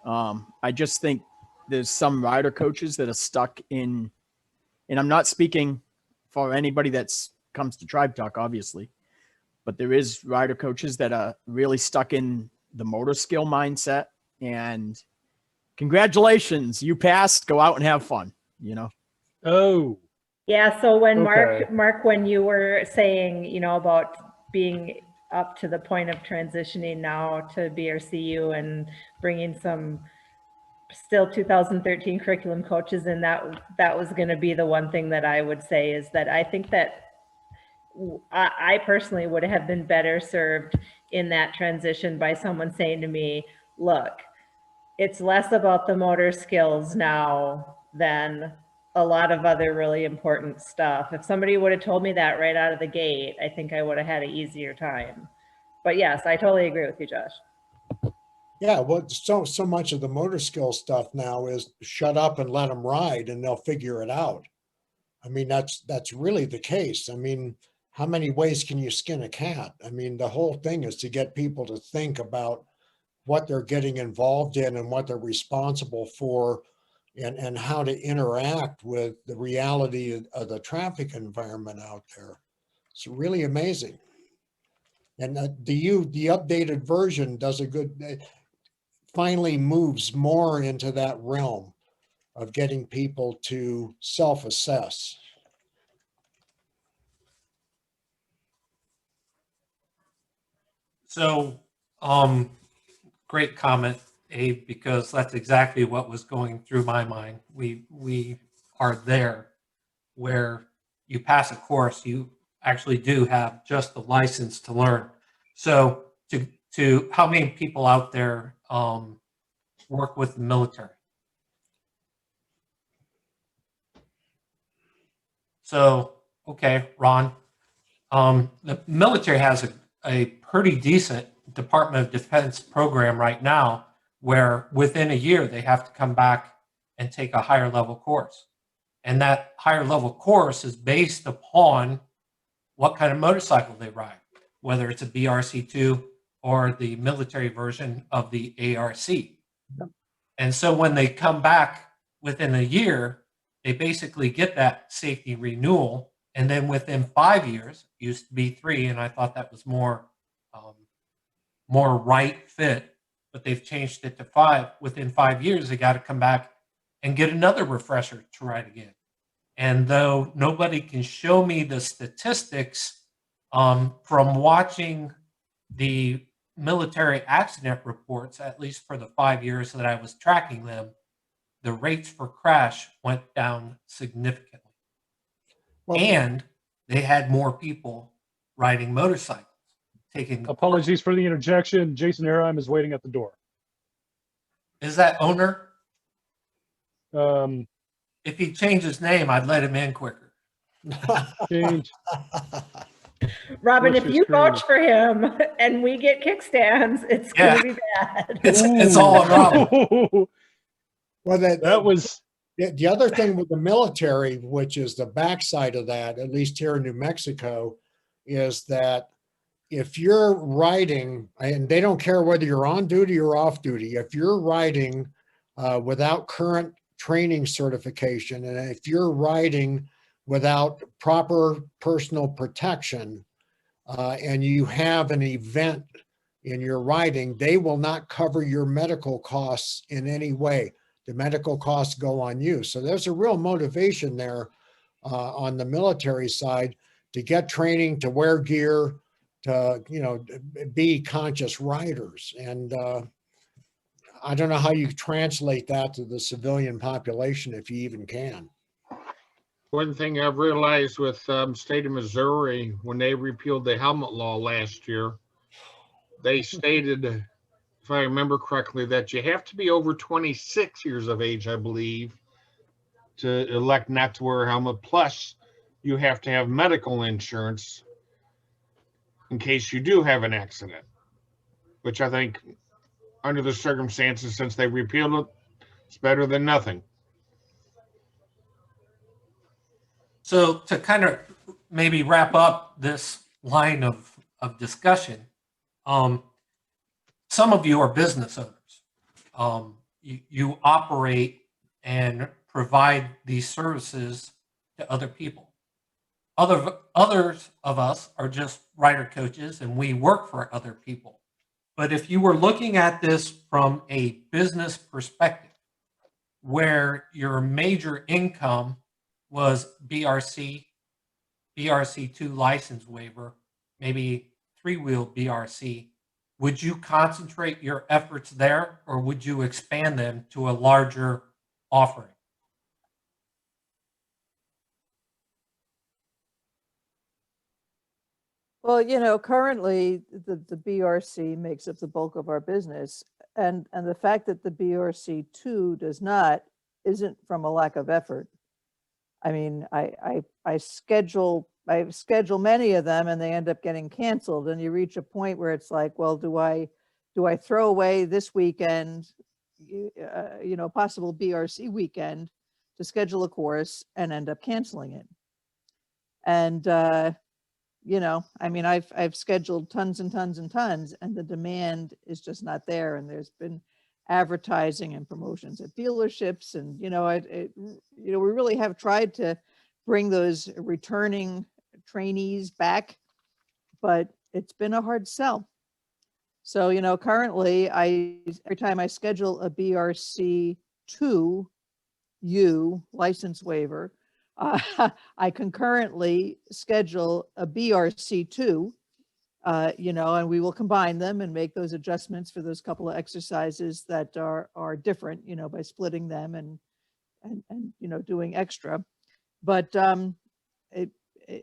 I just think there's some rider coaches that are stuck in, and I'm not speaking for anybody that's comes to Tribe Talk, obviously, but there is rider coaches that are really stuck in the motor skill mindset, and congratulations, you passed, go out and have fun, you know? Oh. Yeah, so when Okay. Mark, when you were saying, you know, about being up to the point of transitioning now to BRCU and bringing some still 2013 curriculum coaches in, that was going to be the one thing that I would say is that I think that I personally would have been better served in that transition by someone saying to me, look, it's less about the motor skills now than a lot of other really important stuff. If somebody would have told me that right out of the gate, I think I would have had an easier time. But yes, I totally agree with you, Josh. Yeah, well, so much of the motor skill stuff now is shut up and let them ride and they'll figure it out. I mean, that's really the case. I mean, how many ways can you skin a cat? I mean, the whole thing is to get people to think about what they're getting involved in and what they're responsible for, and how to interact with the reality of the traffic environment out there. It's really amazing. And the updated version does a good, finally moves more into that realm of getting people to self-assess. So, great comment, Abe, because that's exactly what was going through my mind. We are there where you pass a course, you actually do have just the license to learn. So to how many people out there work with the military? So, okay, Ron, the military has a pretty decent Department of Defense program right now where within a year they have to come back and take a higher level course. And that higher level course is based upon what kind of motorcycle they ride, whether it's a BRC2 or the military version of the ARC. And so when they come back within a year, they basically get that safety renewal. And then within 5 years, used to be 3, and I thought that was more right fit, but they've changed it to 5. Within 5 years, they got to come back and get another refresher to ride again. And though nobody can show me the statistics from watching the military accident reports, at least for the 5 years that I was tracking them, the rates for crash went down significantly. Well, and they had more people riding motorcycles. Apologies for the interjection. Jason Airheim is waiting at the door. Is that owner? Um, If he changed his name, I'd let him in quicker. Change. Robin, if you vouch for him and we get kickstands, it's going to be bad. It's all on Robin. Well, That was the other thing with the military, which is the backside of that, at least here in New Mexico, is that if you're riding, and they don't care whether you're on duty or off duty, if you're riding without current training certification, and if you're riding without proper personal protection, and you have an event in your riding, they will not cover your medical costs in any way. The medical costs go on you. So there's a real motivation there on the military side to get training, to wear gear, to, you know, be conscious riders. And I don't know how you translate that to the civilian population, if you even can. One thing I've realized with state of Missouri, when they repealed the helmet law last year, they stated, if I remember correctly, that you have to be over 26 years of age, I believe, to elect not to wear a helmet. Plus, you have to have medical insurance in case you do have an accident, which I think, under the circumstances, since they repealed it, it's better than nothing. So to kind of maybe wrap up this line of discussion, some of you are business owners. You operate and provide these services to other people. Others of us are just rider coaches and we work for other people. But if you were looking at this from a business perspective, where your major income was BRC, BRC2 license waiver, maybe three-wheel BRC, would you concentrate your efforts there, or would you expand them to a larger offering? Well, you know, currently the BRC makes up the bulk of our business. And the fact that the BRC2 does not isn't from a lack of effort. I mean, I schedule many of them and they end up getting canceled. And you reach a point where it's like, well, do I throw away this weekend, you know, possible BRC weekend to schedule a course and end up canceling it? And, you know, I mean, I've scheduled tons and tons and tons, and the demand is just not there. And there's been advertising and promotions at dealerships, and you know, we really have tried to bring those returning trainees back, but it's been a hard sell. So, you know, currently, every time I schedule a BRC 2U license waiver, I concurrently schedule a BRC2, you know, and we will combine them and make those adjustments for those couple of exercises that are different, you know, by splitting them and you know, doing extra. But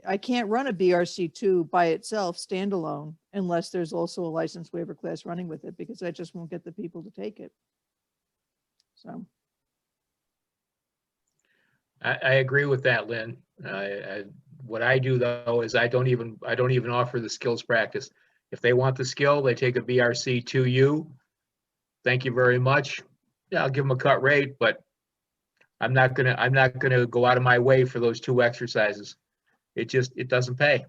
I can't run a BRC2 by itself standalone unless there's also a license waiver class running with it, because I just won't get the people to take it. So. I agree with that, Lynn. What I do though is I don't even offer the skills practice. If they want the skill, they take a BRC 2U. Thank you very much. Yeah, I'll give them a cut rate, but I'm not gonna go out of my way for those two exercises. It doesn't pay.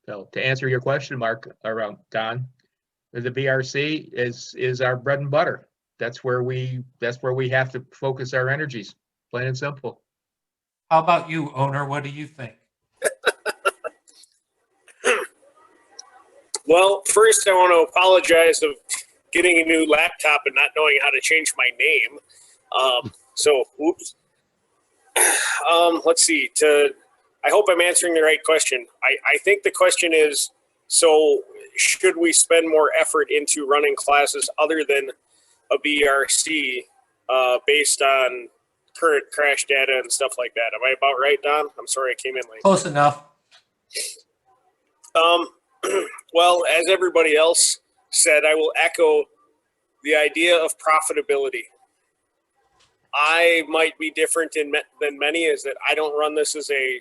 So to answer your question, Mark, or Don, the BRC is our bread and butter. That's where we have to focus our energies, plain and simple. How about you, owner? What do you think? Well, first I want to apologize of getting a new laptop and not knowing how to change my name. So, oops. Let's see. I hope I'm answering the right question. I think the question is, so should we spend more effort into running classes other than a BRC based on current crash data and stuff like that? Am I about right, Don? I'm sorry I came in late. Close enough. Well, as everybody else said, I will echo the idea of profitability. I might be different than many, is that I don't run this as a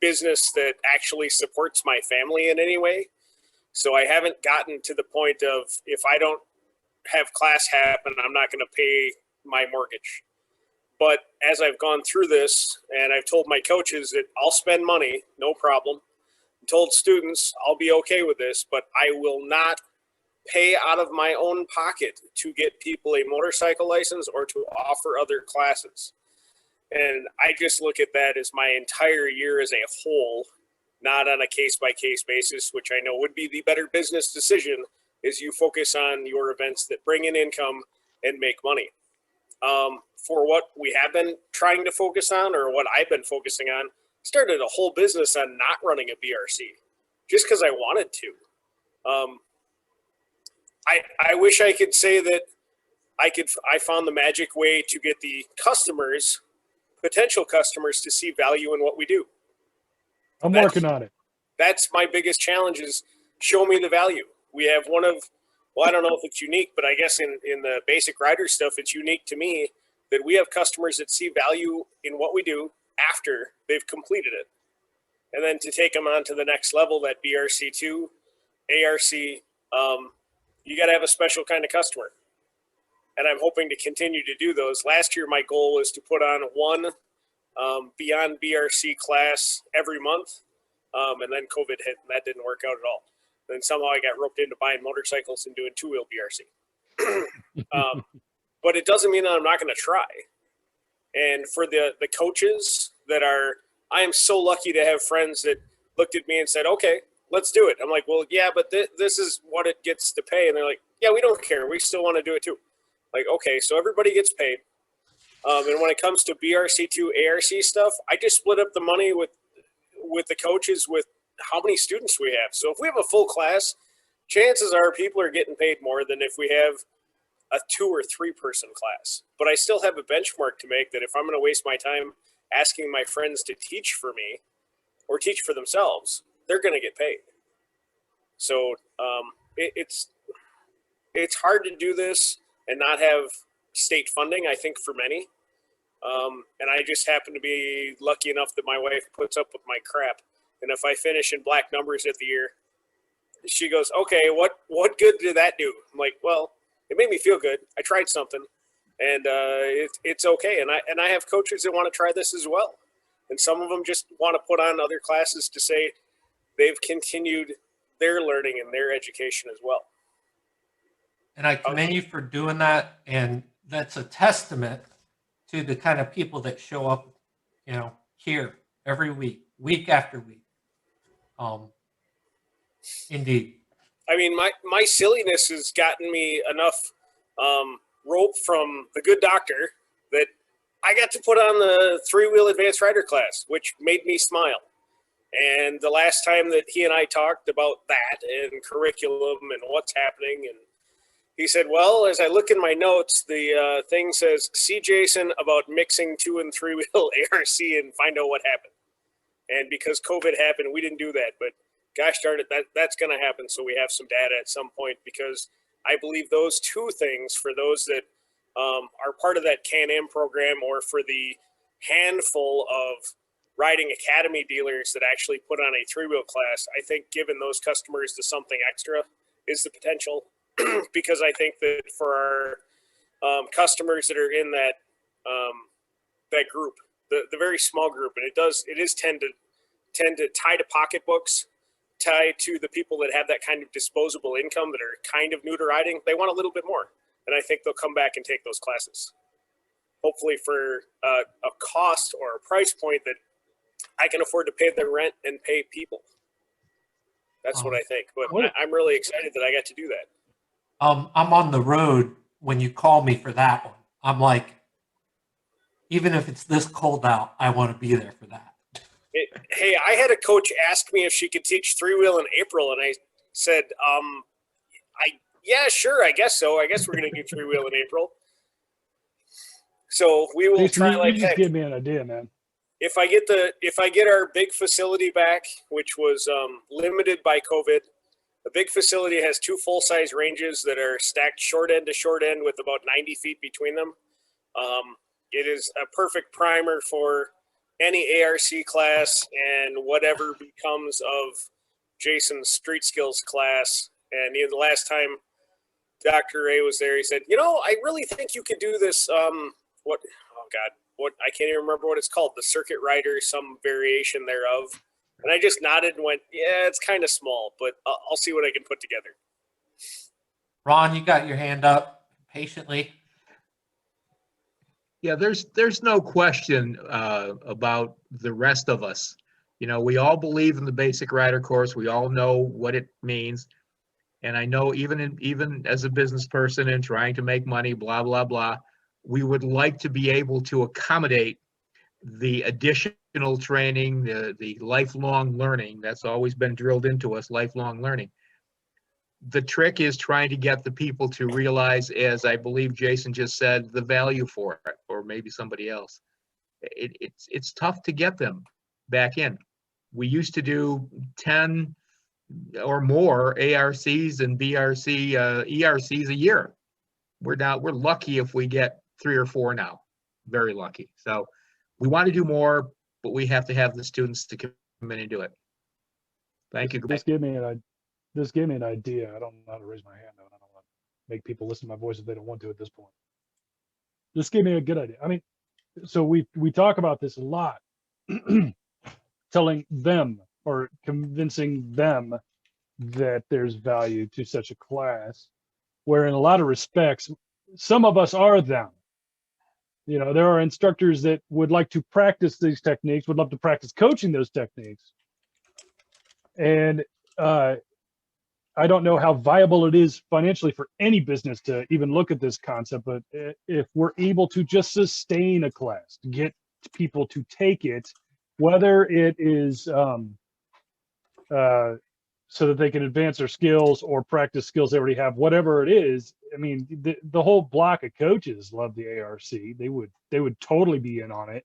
business that actually supports my family in any way. So I haven't gotten to the point of, if I don't have class happen, I'm not going to pay my mortgage. But as I've gone through this, and I've told my coaches that I'll spend money, no problem. I told students I'll be okay with this, but I will not pay out of my own pocket to get people a motorcycle license or to offer other classes. And I just look at that as my entire year as a whole, not on a case-by-case basis, which I know would be the better business decision, is you focus on your events that bring in income and make money. For what we have been trying to focus on, or what I've been focusing on, started a whole business on not running a BRC just because I wanted to. I wish I could say that I found the magic way to get the customers, potential customers, to see value in what we do. I'm working on it. That's my biggest challenge, is show me the value. We have one of, well, I don't know if it's unique, but I guess in the basic rider stuff, it's unique to me that we have customers that see value in what we do after they've completed it. And then to take them on to the next level, that BRC2, ARC, you got to have a special kind of customer. And I'm hoping to continue to do those. Last year, my goal was to put on one Beyond BRC class every month. And then COVID hit, and that didn't work out at all. Then somehow I got roped into buying motorcycles and doing two-wheel BRC. But it doesn't mean that I'm not going to try. And for the coaches that are, I am so lucky to have friends that looked at me and said, okay, let's do it. I'm like, well, yeah, but this is what it gets to pay. And they're like, yeah, we don't care. We still want to do it too. Like, okay, so everybody gets paid. And when it comes to BRC2, ARC stuff, I just split up the money with the coaches with how many students we have. So if we have a full class, chances are people are getting paid more than if we have a 2 or 3 person class. But I still have a benchmark to make, that if I'm going to waste my time asking my friends to teach for me or teach for themselves, they're going to get paid. So it's hard to do this and not have state funding, I think, for many. And I just happen to be lucky enough that my wife puts up with my crap. And if I finish in black numbers at the year, she goes, okay, what good did that do? I'm like, well, it made me feel good. I tried something, and it's okay. And I have coaches that want to try this as well. And some of them just want to put on other classes to say they've continued their learning and their education as well. And I commend you for doing that. And that's a testament to the kind of people that show up, here every week, week after week. Indeed. I mean, my silliness has gotten me enough rope from the good doctor that I got to put on the 3-wheel advanced rider class, which made me smile. And the last time that he and I talked about that and curriculum and what's happening, and he said, well, as I look in my notes, the thing says, see Jason about mixing 2 and 3-wheel ARC and find out what happened. And because COVID happened, we didn't do that. But gosh darn it, that's going to happen. So we have some data at some point, because I believe those 2 things, for those that are part of that Can-Am program, or for the handful of riding academy dealers that actually put on a 3-wheel class, I think giving those customers to something extra is the potential. Because I think that for our customers that are in that that group, the very small group, and it is tend to tie to pocketbooks, tie to the people that have that kind of disposable income, that are kind of new to riding. They want a little bit more, and I think they'll come back and take those classes, hopefully for a cost or a price point that I can afford to pay the rent and pay people. That's what I think. But I'm really excited that I got to do that. I'm on the road when you call me for that one. I'm like, even if it's this cold out, I want to be there for that. Hey, I had a coach ask me if she could teach 3-wheel in April, and I said, yeah, sure, I guess so. I guess we're going to do 3-wheel in April. So we will try like that. Just give me an idea, man. If I get our big facility back, which was limited by COVID, the big facility has 2 full-size ranges that are stacked short end to short end with about 90 feet between them. It is a perfect primer for any ARC class and whatever becomes of Jason's street skills class, and the last time Dr. Ray was there, he said, "You know, I really think you could do this. What? Oh God, what? I can't even remember what it's called. The circuit rider, some variation thereof." And I just nodded and went, "Yeah, it's kind of small, but I'll see what I can put together." Ron, you got your hand up patiently. Yeah, there's no question about the rest of us. You know, we all believe in the basic rider course. We all know what it means. And I know even as a business person and trying to make money, blah, blah, blah, we would like to be able to accommodate the additional training, the lifelong learning. That's always been drilled into us, lifelong learning. The trick is trying to get the people to realize, as I believe Jason just said, the value for it, or maybe somebody else. It's tough to get them back in. We used to do 10 or more ARCs and BRC ERCs a year. We're lucky if we get 3 or 4 now. Very lucky. So we want to do more, but we have to have the students to come in and do it. Thank you. This gave me an idea. I don't know how to raise my hand though. I don't want to make people listen to my voice if they don't want to at this point. This gave me a good idea. I mean, so we talk about this a lot, telling them or convincing them that there's value to such a class, where in a lot of respects, some of us are them. You know, there are instructors that would like to practice these techniques, would love to practice coaching those techniques. And I don't know how viable it is financially for any business to even look at this concept, but if we're able to just sustain a class, to get people to take it, whether it is so that they can advance their skills or practice skills they already have, whatever it is. I mean, the whole block of coaches love the ARC. They would totally be in on it.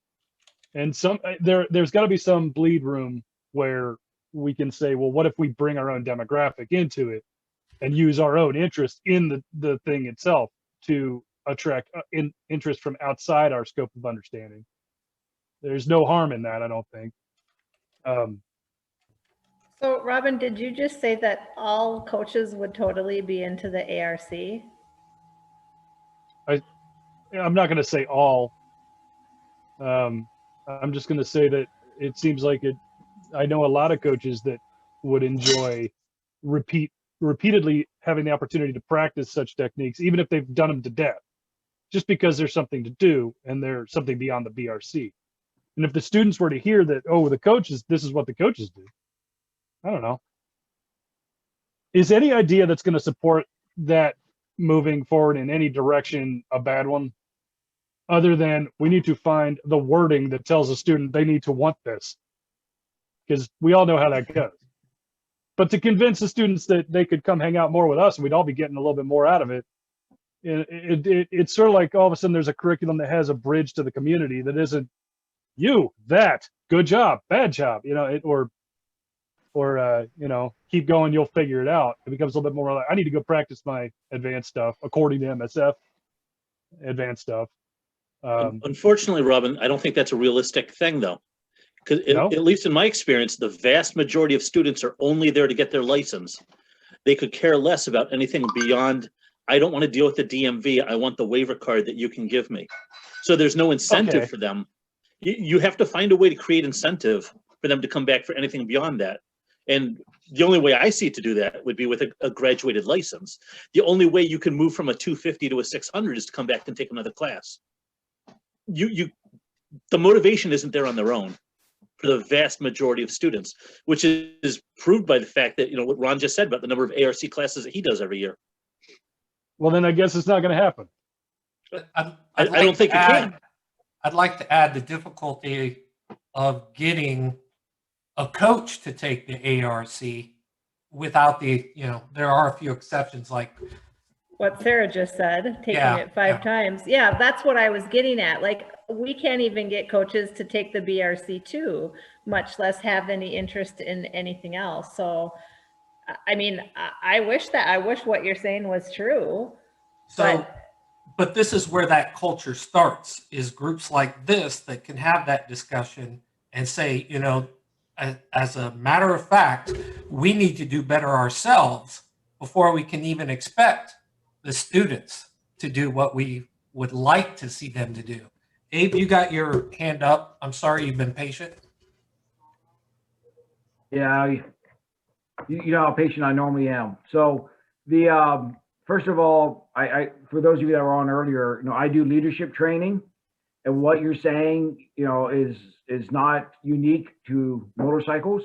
And there's got to be some bleed room where we can say, well, what if we bring our own demographic into it and use our own interest in the thing itself to attract interest from outside our scope of understanding? There's no harm in that, I don't think. So Robin, did you just say that all coaches would totally be into the ARC? I'm not going to say all. I'm just going to say that it seems like I know a lot of coaches that would enjoy repeatedly having the opportunity to practice such techniques, even if they've done them to death, just because there's something to do and there's something beyond the BRC. And if the students were to hear that, oh, this is what the coaches do, I don't know. Is any idea that's going to support that moving forward in any direction a bad one? Other than we need to find the wording that tells a student they need to want this. Because we all know how that goes. But to convince the students that they could come hang out more with us and we'd all be getting a little bit more out of it, it's sort of like all of a sudden there's a curriculum that has a bridge to the community that isn't good job, bad job, you know, or you know, keep going, you'll figure it out. It becomes a little bit more like, I need to go practice my advanced stuff according to MSF advanced stuff. Unfortunately, Robin, I don't think that's a realistic thing though. Because at least in my experience, the vast majority of students are only there to get their license. They could care less about anything beyond, I don't want to deal with the DMV. I want the waiver card that you can give me. So there's no incentive for them. You have to find a way to create incentive for them to come back for anything beyond that. And the only way I see to do that would be with a graduated license. The only way you can move from a 250 to a 600 is to come back and take another class. The motivation isn't there on their own for the vast majority of students, which is proved by the fact that, you know, what Ron just said about the number of ARC classes that he does every year. Well, then I guess it's not going to happen. I don't think it can. I'd like to add the difficulty of getting a coach to take the ARC without there are a few exceptions like what Sarah just said, taking it 5 times. Yeah, that's what I was getting at. Like, we can't even get coaches to take the BRC2, much less have any interest in anything else. So, I mean, I wish what you're saying was true. But this is where that culture starts, is groups like this that can have that discussion and say, you know, as a matter of fact, we need to do better ourselves before we can even expect the students to do what we would like to see them to do. Abe, you got your hand up. I'm sorry you've been patient. Yeah, you know how patient I normally am. So the first of all, I for those of you that were on earlier, you know, I do leadership training, and what you're saying, you know, is not unique to motorcycles.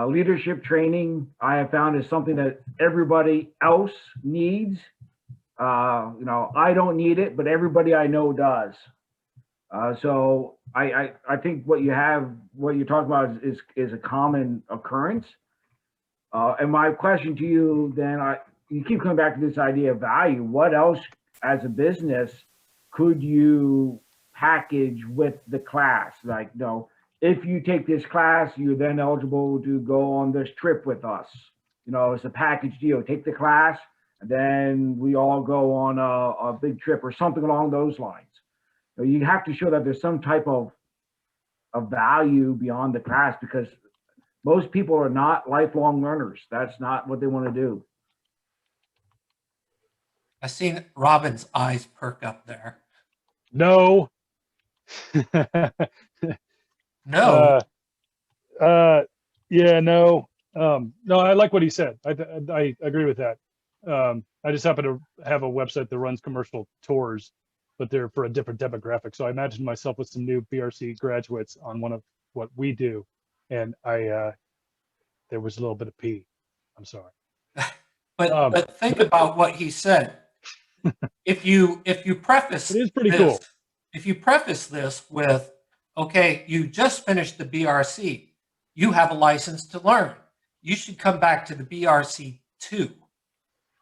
Leadership training, I have found, is something that everybody else needs. You know, I don't need it, but everybody I know does. So I think what you're talking about is a common occurrence. And my question to you then, you keep coming back to this idea of value. What else as a business could you package with the class? Like, you know, if you take this class, you're then eligible to go on this trip with us. You know, it's a package deal. Take the class, and then we all go on a big trip or something along those lines. You have to show that there's some type of value beyond the class, because most people are not lifelong learners. That's not what they want to do. I seen Robin's eyes perk up there. No. No. Yeah, no. No, I like what he said. I agree with that. I just happen to have a website that runs commercial tours, but they're for a different demographic. So I imagined myself with some new BRC graduates on one of what we do, and there was a little bit of pee. I'm sorry. But think about what he said. If you preface it is pretty this, cool. If you preface this with, okay, you just finished the BRC, you have a license to learn. You should come back to the BRC 2.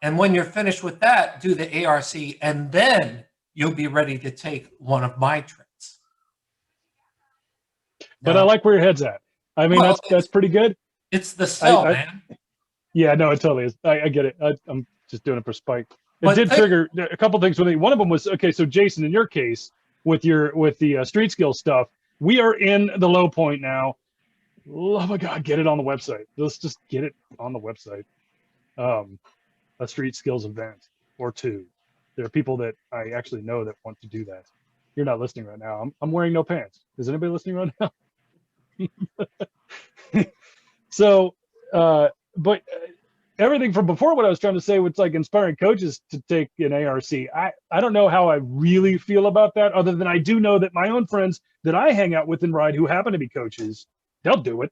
And when you're finished with that, do the ARC, and then you'll be ready to take one of my trips. But I like where your head's at. I mean, Well, that's pretty good. It's the sell, man. Yeah, no, it totally is. I get it. I'm just doing it for spite. It But did trigger a couple things with me. One of them was, okay, so Jason, in your case, with the street skill stuff, we are in the low point now. Oh my God, get it on the website. Let's just get it on the website. A street skills event or two. There are people that I actually know that want to do that. You're not listening right now. I'm wearing no pants. Is anybody listening right now? So, but everything from before, what I was trying to say was like inspiring coaches to take an ARC. I don't know how I really feel about that, other than I do know that my own friends that I hang out with and ride who happen to be coaches, they'll do it.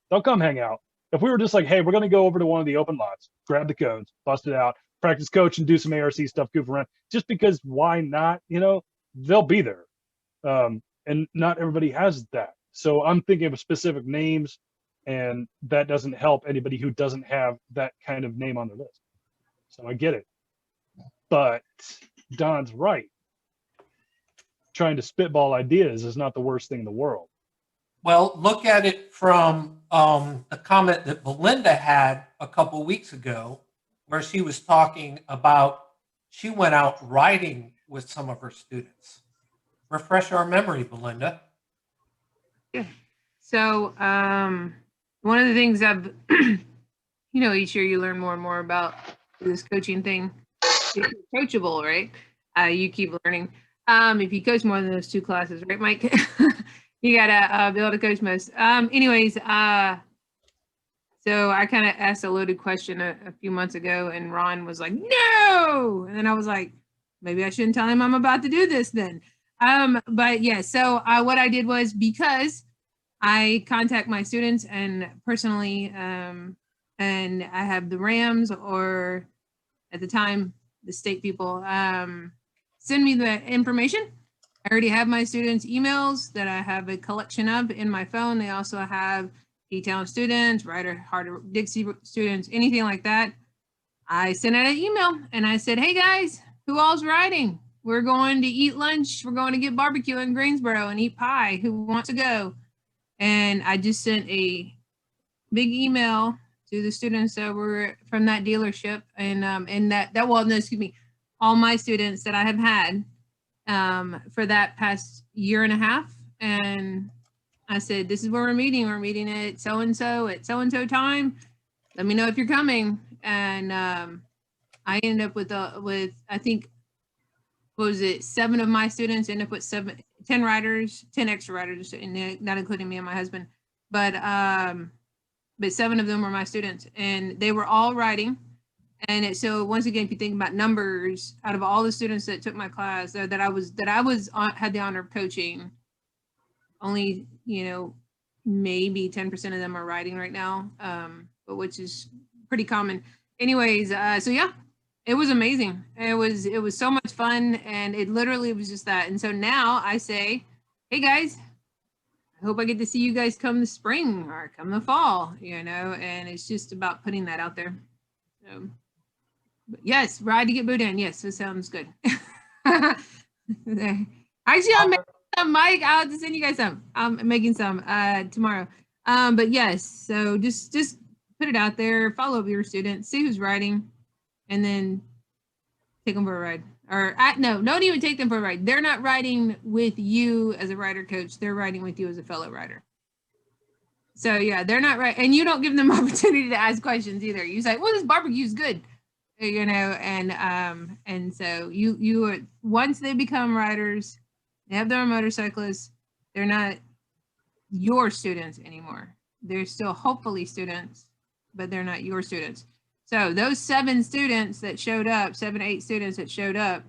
They'll come hang out. If we were just like, hey, we're going to go over to one of the open lots, grab the cones, bust it out, practice coach, and do some ARC stuff, goof around, just because why not? You know, they'll be there. And not everybody has that. So I'm thinking of specific names, and that doesn't help anybody who doesn't have that kind of name on the list. So I get it. But Don's right. Trying to spitball ideas is not the worst thing in the world. Well, look at it from the comment that Belinda had a couple weeks ago, where she was talking about she went out riding with some of her students. Refresh our memory, Belinda. Yeah. So one of the things I've, each year you learn more and more about this coaching thing. You're coachable, right? You keep learning. If you coach more than those 2 classes, right, Mike? You gotta be able to coach most. Anyways, so I kind of asked a loaded question a few months ago, and Ron was like, "No," and then I was like, maybe I shouldn't tell him I'm about to do this then. But yeah, so what I did was, because I contact my students and personally, and I have the Rams, or at the time the state people, send me the information. I already have my students' emails that I have a collection of in my phone. They also have P-Town students, Harder Dixie students, anything like that. I sent out an email and I said, hey guys, who all's riding? We're going to eat lunch. We're going to get barbecue in Greensboro and eat pie. Who wants to go? And I just sent a big email to the students that were from that dealership, and all my students that I have had for that past year and a half. And I said, this is where we're meeting. We're meeting at so-and-so at so-and-so time. Let me know if you're coming. And I ended up with I think, what was it? 7 of my students ended up with 10 riders, 10 extra riders, and not including me and my husband. But 7 of them were my students, and they were all riding. And so once again, if you think about numbers, out of all the students that took my class that I had the honor of coaching, only, maybe 10% of them are riding right now, but which is pretty common. Anyways, so yeah, it was amazing. It was so much fun, and it literally was just that. And so now I say, hey guys, I hope I get to see you guys come the spring or come the fall, and it's just about putting that out there. So, but yes, ride to get Boudin. Yes, that sounds good. Actually, I'll make some, Mike. I'll just send you guys some. I'm making some tomorrow. But yes, so just put it out there, follow up your students, see who's riding, and then take them for a ride. Or no, don't even take them for a ride. They're not riding with you as a rider coach. They're riding with you as a fellow rider. So yeah, they're not right. And you don't give them opportunity to ask questions either. You say, well, this barbecue is good, and so you once they become riders, they have their own motorcyclists, they're not your students anymore. They're still hopefully students, but they're not your students. So those 7 students that showed up, 7, 8 students that showed up,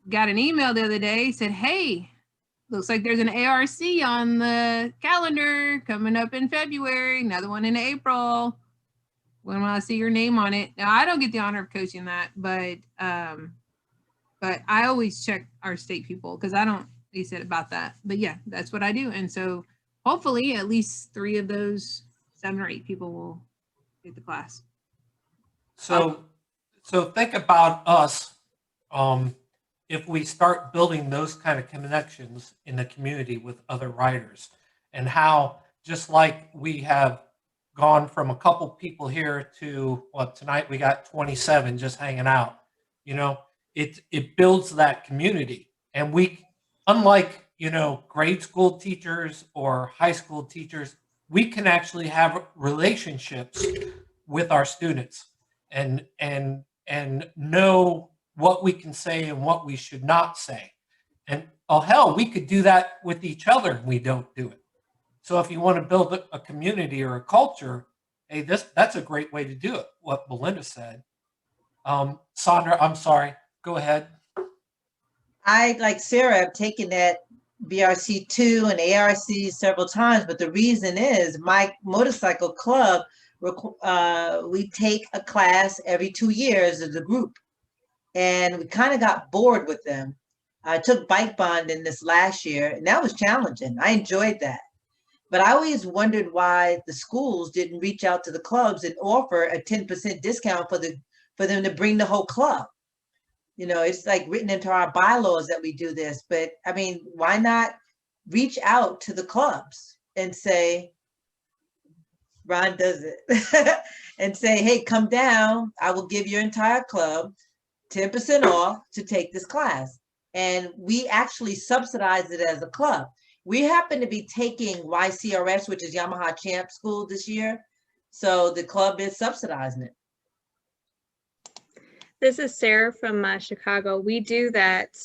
got an email the other day, said, hey, looks like there's an ARC on the calendar coming up in February, another one in April. When will I see your name on it? Now, I don't get the honor of coaching that, but I always check our state people because I don't, they said about that. But yeah, that's what I do. And so hopefully at least 3 of those 7 or 8 people will get the class. So think about us, if we start building those kind of connections in the community with other riders, and how, just like we have gone from a couple people here to, well, tonight we got 27 just hanging out, it builds that community. And we, unlike, grade school teachers or high school teachers, we can actually have relationships with our students and know what we can say and what we should not say. And oh hell, we could do that with each other and we don't do it. So if you want to build a community or a culture, hey, that's a great way to do it, what Belinda said. Sandra, I'm sorry, go ahead. I, like Sarah, have taken that BRC2 and ARC several times, but the reason is my motorcycle club, we take a class every 2 years as a group, and we kind of got bored with them. I took bike bonding this last year, and that was challenging. I enjoyed that. But I always wondered why the schools didn't reach out to the clubs and offer a 10% discount for them to bring the whole club. It's like written into our bylaws that we do this, but I mean, why not reach out to the clubs and say, Ron does it, and say, hey, come down. I will give your entire club 10% off to take this class. And we actually subsidize it as a club. We happen to be taking YCRS, which is Yamaha Champ School this year. So the club is subsidizing it. This is Sarah from Chicago. We do that.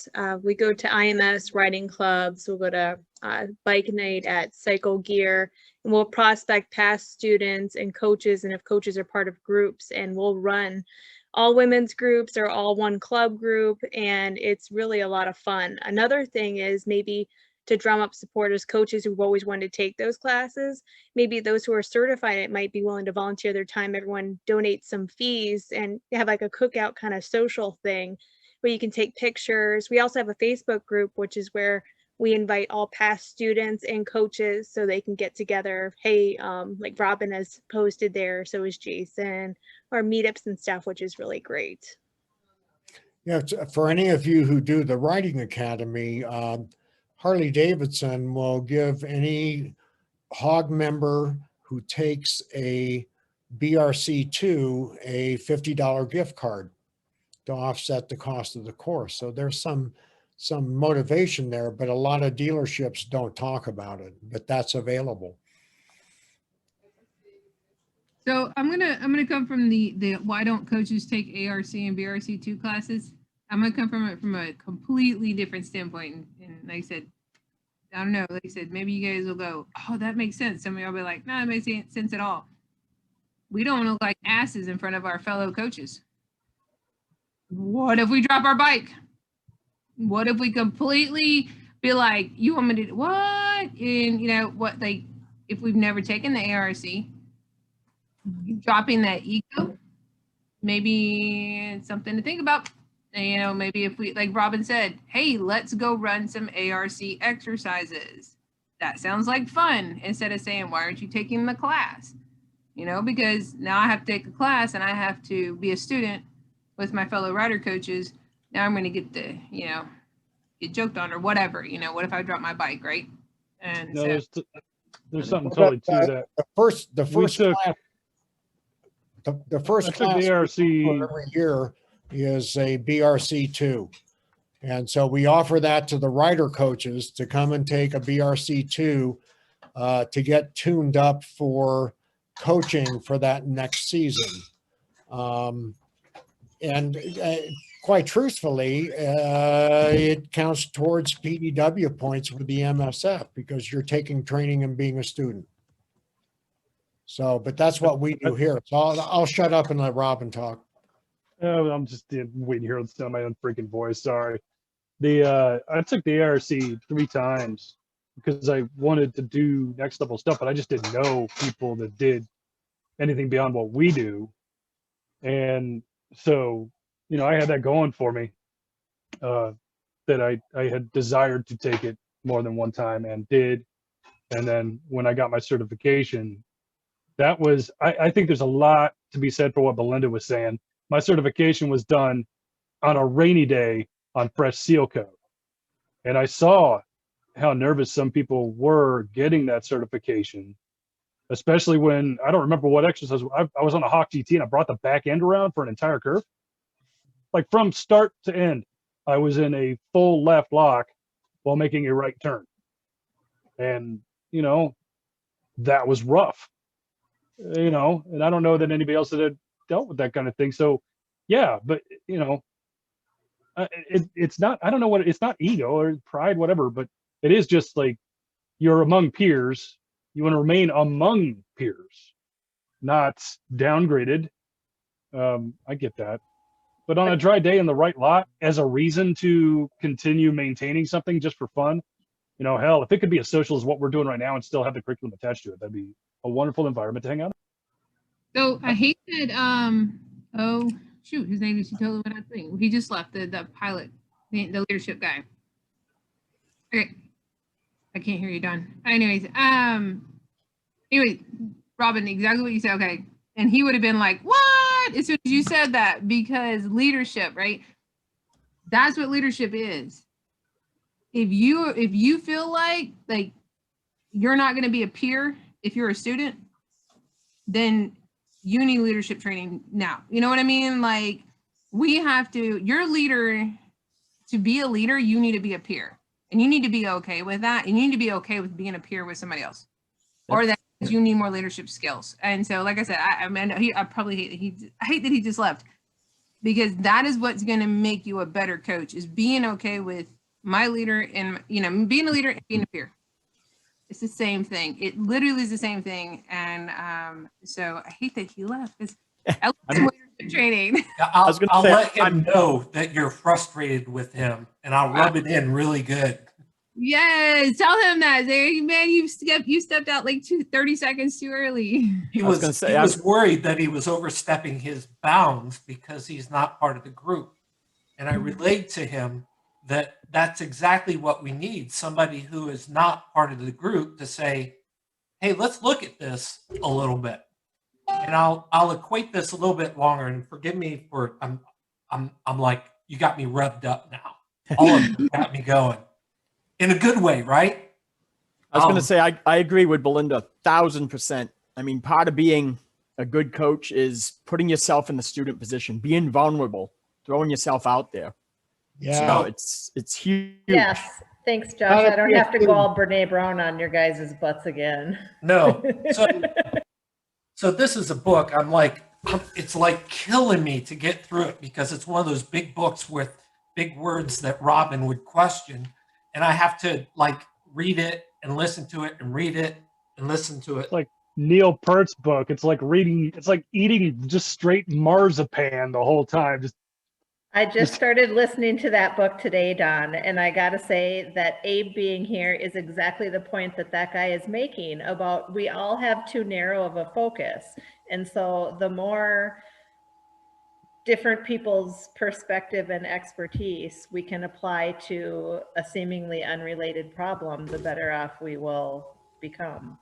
We go to IMS riding clubs. We'll go to bike night at Cycle Gear, and we'll prospect past students and coaches, and if coaches are part of groups, and we'll run all women's groups or all one club group, and it's really a lot of fun. Another thing is maybe to drum up supporters, coaches who've always wanted to take those classes. Maybe those who are certified, it might be willing to volunteer their time. Everyone donates some fees and have like a cookout kind of social thing where you can take pictures. We also have a Facebook group, which is where we invite all past students and coaches so they can get together. Hey, like Robin has posted there, so is Jason, or meetups and stuff, which is really great. Yeah, for any of you who do the Riding Academy, Harley Davidson will give any HOG member who takes a BRC2 a $50 gift card to offset the cost of the course. So there's some some motivation there, but a lot of dealerships don't talk about it, but that's available. So I'm gonna come from the why don't coaches take ARC and BRC2 classes? I'm gonna come from it from a completely different standpoint. And like I said, I don't know, like I said, maybe you guys will go, oh, that makes sense. Some of y'all be like, no, it makes sense at all. We don't look like asses in front of our fellow coaches. What if we drop our bike? What if we completely be like, you want me to do what? And you know what, like if we've never taken the ARC, dropping that ego, maybe it's something to think about. And, you know, maybe if we, like Robin said, hey, let's go run some ARC exercises. That sounds like fun, instead of saying, why aren't you taking the class? You know, because now I have to take a class and I have to be a student with my fellow rider coaches. Now I'm going to get the, you know, get joked on or whatever. You know, what if I drop my bike, right? And No, so, there's something totally to that. The first class, the first I took class the ARC every year is a BRC2. And so we offer that to the rider coaches to come and take a BRC2 to get tuned up for coaching for that next season. And quite truthfully, it counts towards PDW points with the MSF because you're taking training and being a student. So, but that's what we do here. So I'll shut up and let Robin talk. Oh, I'm just waiting to hear the sound of my own freaking voice. Sorry. I took the ARC 3 times because I wanted to do next level stuff, but I just didn't know people that did anything beyond what we do. And so, you know, I had that going for me, that I had desired to take it more than one time and did. And then when I got my certification, that was, I think there's a lot to be said for what Belinda was saying. My certification was done on a rainy day on fresh seal coat. And I saw how nervous some people were getting that certification, especially when, I don't remember what exercise, I was on a Hawk GT and I brought the back end around for an entire curve. Like from start to end, I was in a full left lock while making a right turn. And, you know, that was rough, you know, and I don't know that anybody else had dealt with that kind of thing. So yeah, but you know, it's not, I don't know what, it's not ego or pride, whatever, but it is just like you're among peers. You want to remain among peers, not downgraded. I get that. But on a dry day in the right lot as a reason to continue maintaining something just for fun, you know, hell, if it could be as social as what we're doing right now and still have the curriculum attached to it, that'd be a wonderful environment to hang out. so I hate that, oh, shoot, his name is, he totally went out of thing. He just left, the pilot, the leadership guy. Okay. I can't hear you, Don. Anyways, anyway, Robin, exactly what you said. Okay. And he would have been like, what? As soon as you said that, because leadership, right? That's what leadership is. If you feel like you're not going to be a peer if you're a student, then you need leadership training now. You know what I mean? Like, we have to, your leader, to be a leader, you need to be a peer. And you need to be okay with that. And you need to be okay with being a peer with somebody else. Or that you need more leadership skills. And so, like I said, I probably hate I hate that he just left, because that is what's going to make you a better coach, is being okay with my leader and, you know, being a leader and being a peer. It's the same thing. It literally is the same thing. And so I hate that he left. It's leadership training. I'll let him know that you're frustrated with him, and I'll rub it in really good. Yes, tell him that. Man, you stepped out like 30 seconds too early. He was worried that he was overstepping his bounds because he's not part of the group. And I relayed to him that that's exactly what we need. Somebody who is not part of the group to say, hey, let's look at this a little bit. And I'll equate this a little bit longer, and forgive me for, I'm like, you got me revved up now. All of you got me going. In a good way, right? I was going to say, I agree with Belinda 1,000%. I mean, part of being a good coach is putting yourself in the student position, being vulnerable, throwing yourself out there. Yeah. So it's huge. Yes, thanks, Josh. I don't have to go all Brene Brown on your guys' butts again. No. So this is a book. I'm like, it's like killing me to get through it because it's one of those big books with big words that Robin would question. And I have to like read it and listen to it and read it and listen to it. Like Neil Peart's book. It's like reading, it's like eating just straight marzipan the whole time. I just started listening to that book today, Don, and I got to say that Abe being here is exactly the point that that guy is making about we all have too narrow of a focus. And so the more different people's perspective and expertise we can apply to a seemingly unrelated problem, the better off we will become.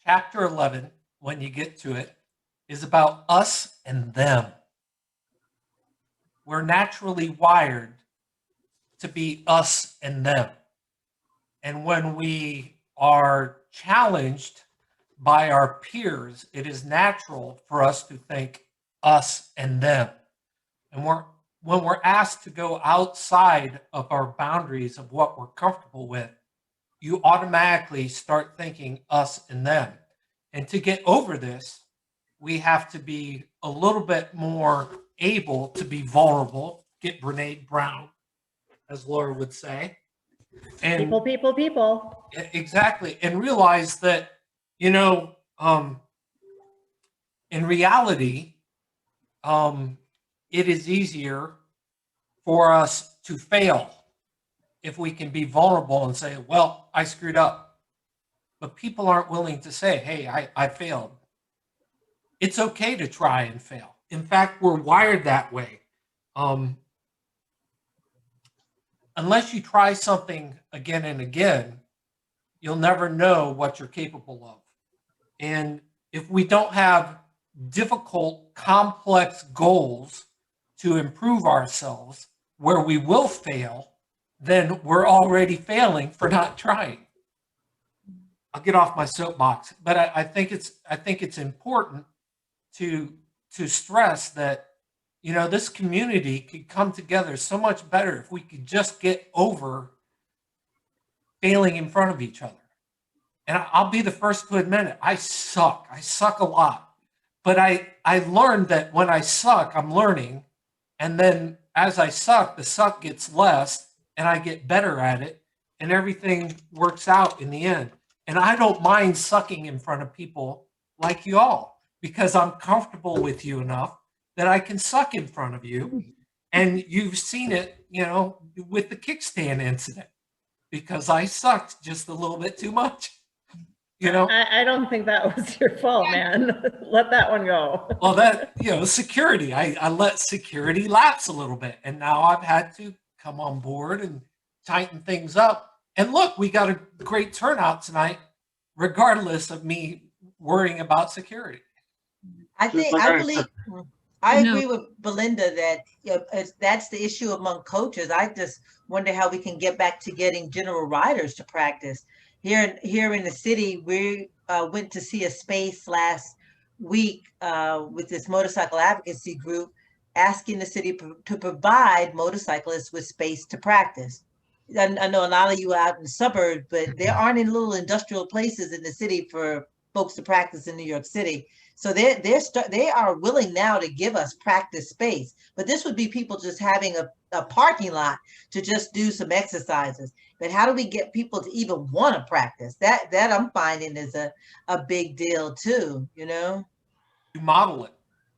Chapter 11, when you get to it, is about us and them. We're naturally wired to be us and them. And when we are challenged by our peers, it is natural for us to think us and them. And when we're asked to go outside of our boundaries of what we're comfortable with, you automatically start thinking us and them. And to get over this, we have to be a little bit more able to be vulnerable, get Brene Brown, as Laura would say. And people. Exactly. And realize that, you know, in reality, it is easier for us to fail if we can be vulnerable and say, well, I screwed up. But people aren't willing to say, hey, I failed. It's okay to try and fail. In fact, we're wired that way. Unless you try something again and again, you'll never know what you're capable of. And if we don't have difficult, complex goals to improve ourselves where we will fail, then we're already failing for not trying. I'll get off my soapbox, but I think it's important to stress that, you know, this community could come together so much better if we could just get over failing in front of each other. And I'll be the first to admit it. I suck. I suck a lot. But I learned that when I suck, I'm learning. And then as I suck, the suck gets less and I get better at it. And everything works out in the end. And I don't mind sucking in front of people like you all because I'm comfortable with you enough that I can suck in front of you. And you've seen it, you know, with the kickstand incident because I sucked just a little bit too much. You know, I don't think that was your fault, man. Let that one go. Well, that, you know, security, I let security lapse a little bit. And now I've had to come on board and tighten things up. And look, we got a great turnout tonight, regardless of me worrying about security. I agree with Belinda that, you know, that's the issue among coaches. I just wonder how we can get back to getting general riders to practice. Here in the city, we went to see a space last week with this motorcycle advocacy group, asking the city to provide motorcyclists with space to practice. I know a lot of you are out in the suburbs, but there aren't any little industrial places in the city for folks to practice in New York City. So they are willing now to give us practice space, but this would be people just having a parking lot to just do some exercises. But how do we get people to even want to practice? That I'm finding is a big deal too, you know? You model it.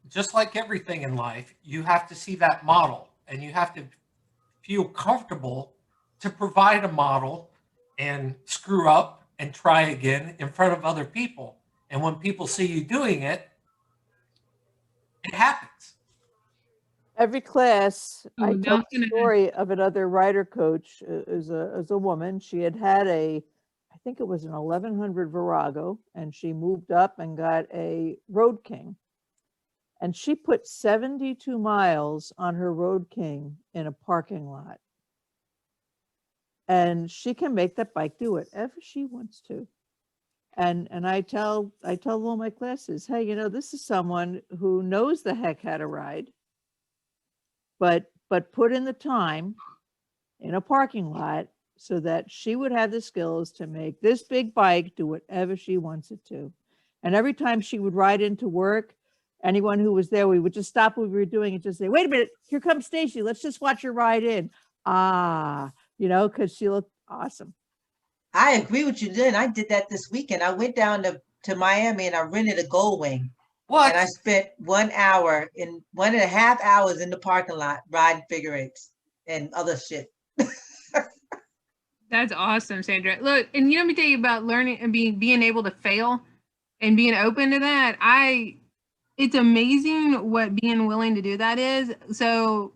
Just like everything in life, you have to see that model and you have to feel comfortable to provide a model and screw up and try again in front of other people. And when people see you doing it, it happens. Every class, I tell the story of another rider coach is a woman. She had I think it was an 1100 Virago, and she moved up and got a Road King. And she put 72 miles on her Road King in a parking lot. And she can make that bike do whatever she wants to. And I tell all my classes, hey, you know, this is someone who knows the heck how to ride, but but put in the time in a parking lot so that she would have the skills to make this big bike do whatever she wants it to. And every time she would ride into work, anyone who was there, we would just stop what we were doing and just say, wait a minute, here comes Stacy. Let's just watch her ride in. You know, because she looked awesome. I agree with you, Lynn. I did that this weekend. I went down to Miami and I rented a Gold Wing. What? And I spent 1 hour in 1.5 hours in the parking lot riding figure eights and other shit. That's awesome, Sandra. Look, and you know, let me tell you about learning and being able to fail and being open to that. It's amazing what being willing to do that is. So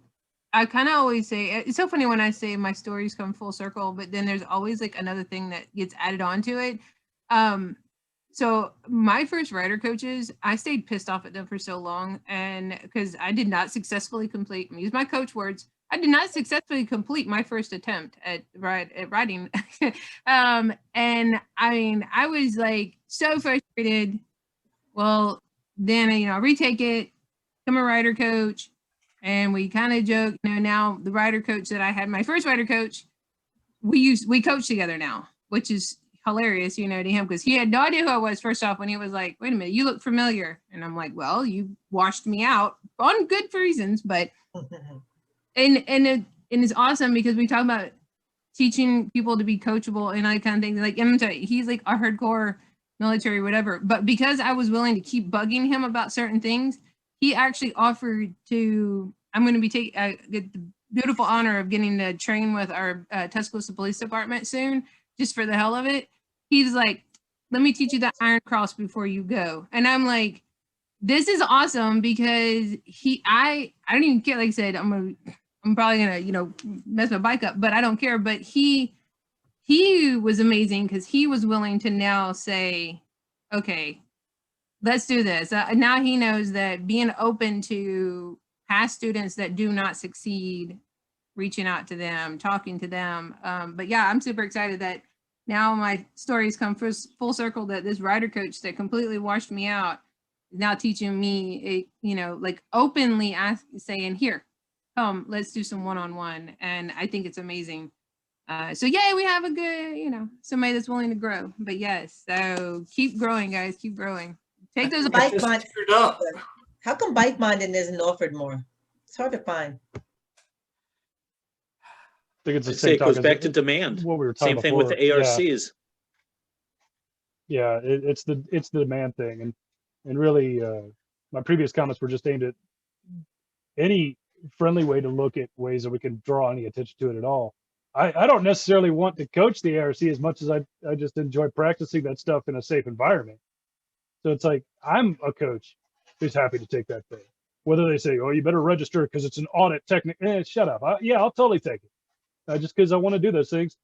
I kind of always say, it's so funny when I say my stories come full circle, but then there's always like another thing that gets added onto it. So my first rider coaches, I stayed pissed off at them for so long, and because I did not successfully complete, use my coach words, I did not successfully complete my first attempt at riding. And I mean, I was like so frustrated. Well, then, you know, I retake it, become a rider coach, and we kind of joke, you know, now the rider coach that I had, my first rider coach, we coach together now, which is hilarious, you know, to him, because he had no idea who I was first off when he was like, wait a minute, you look familiar. And I'm like, well, you washed me out on good reasons, but and it's awesome because we talk about teaching people to be coachable and I kind of think like he's like a hardcore military, whatever. But because I was willing to keep bugging him about certain things, he actually offered to, I'm going to be get the beautiful honor of getting to train with our Tuscaloosa Police Department soon, just for the hell of it. He's like, let me teach you the iron cross before you go. And I'm like, this is awesome because I don't even care. Like I said, I'm probably gonna, you know, mess my bike up, but I don't care. But he was amazing because he was willing to now say, okay, let's do this. Now he knows that being open to past students that do not succeed, reaching out to them, talking to them. But yeah, I'm super excited that now my stories come full circle, that this rider coach that completely washed me out is now teaching me, you know, like openly saying, here, come, let's do some one-on-one. And I think it's amazing. So yeah, we have a good, you know, somebody that's willing to grow. But yes, so keep growing, guys, keep growing. Take those Bike bond. How come bike bonding isn't offered more? It's hard to find. I think it's the I'd say it goes back to demand. What we were talking Same thing with the ARCs. Yeah, it's the demand thing, and really, my previous comments were just aimed at any friendly way to look at ways that we can draw any attention to it at all. I don't necessarily want to coach the ARC as much as I just enjoy practicing that stuff in a safe environment. So it's like, I'm a coach who's happy to take that thing. Whether they say, oh, you better register because it's an audit technique. Shut up. Yeah, I'll totally take it. Just because I want to do those things.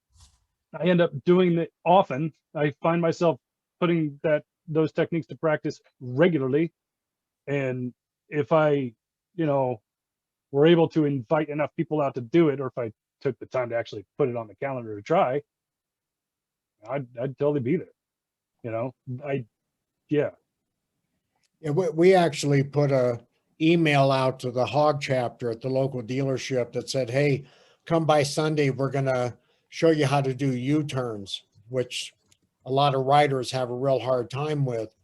I end up doing it often. I find myself putting those techniques to practice regularly. And if I, you know, were able to invite enough people out to do it, or if I took the time to actually put it on the calendar to try, I'd totally be there. You know, yeah. Yeah, we actually put a email out to the hog chapter at the local dealership that said, hey, come by Sunday, we're going to show you how to do U-turns, which a lot of riders have a real hard time with.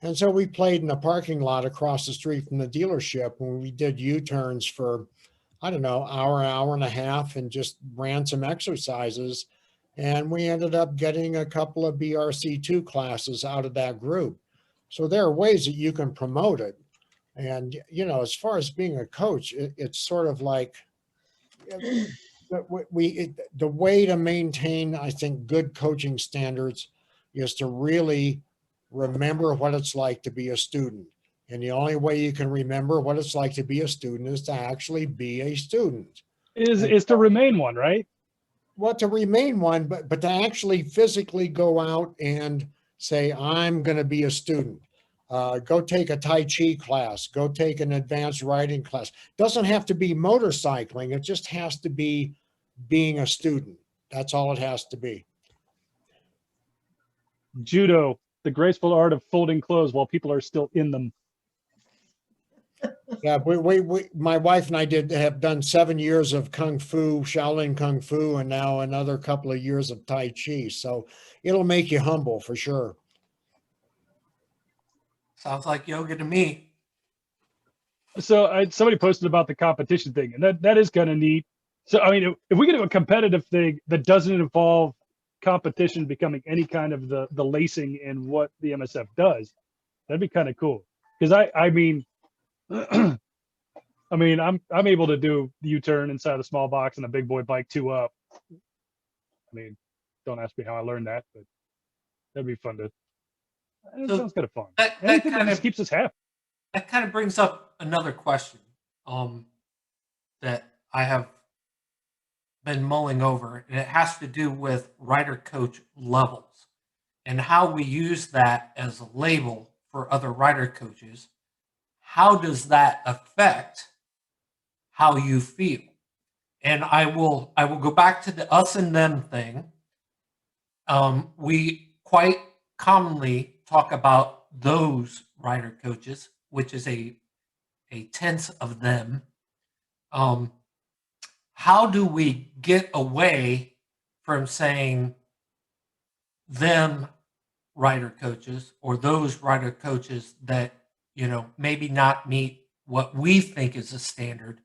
And so we played in the parking lot across the street from the dealership when we did U-turns for, I don't know, hour and a half, and just ran some exercises. And we ended up getting a couple of BRC2 classes out of that group. So there are ways that you can promote it. And, you know, as far as being a coach, it's sort of like the way to maintain, I think, good coaching standards is to really remember what it's like to be a student. And the only way you can remember what it's like to be a student is to actually be a student. Is to remain one, right? Well, to remain one, but to actually physically go out and say, I'm going to be a student. Go take a Tai Chi class. Go take an advanced riding class. Doesn't have to be motorcycling. It just has to be being a student. That's all it has to be. Judo, the graceful art of folding clothes while people are still in them. Yeah, my wife and I have done 7 years of Kung Fu, Shaolin Kung Fu, and now another couple of years of Tai Chi. So it'll make you humble for sure. Sounds like yoga to me. So somebody posted about the competition thing, and that is kind of neat. So I mean, if we could do a competitive thing that doesn't involve competition becoming any kind of the lacing in what the MSF does, that'd be kind of cool. Because I mean, I mean, I'm able to do the U-turn inside a small box and a big boy bike 2 up. I mean, don't ask me how I learned that, but that'd be fun to. It sounds kind of fun. Anything that just keeps us happy. That kind of brings up another question that I have been mulling over, and it has to do with RiderCoach levels and how we use that as a label for other rider coaches. How does that affect how you feel? And I will go back to the us and them thing. We quite commonly talk about those rider coaches, which is a tense of them. How do we get away from saying them rider coaches or those rider coaches that, you know, maybe not meet what we think is a standard,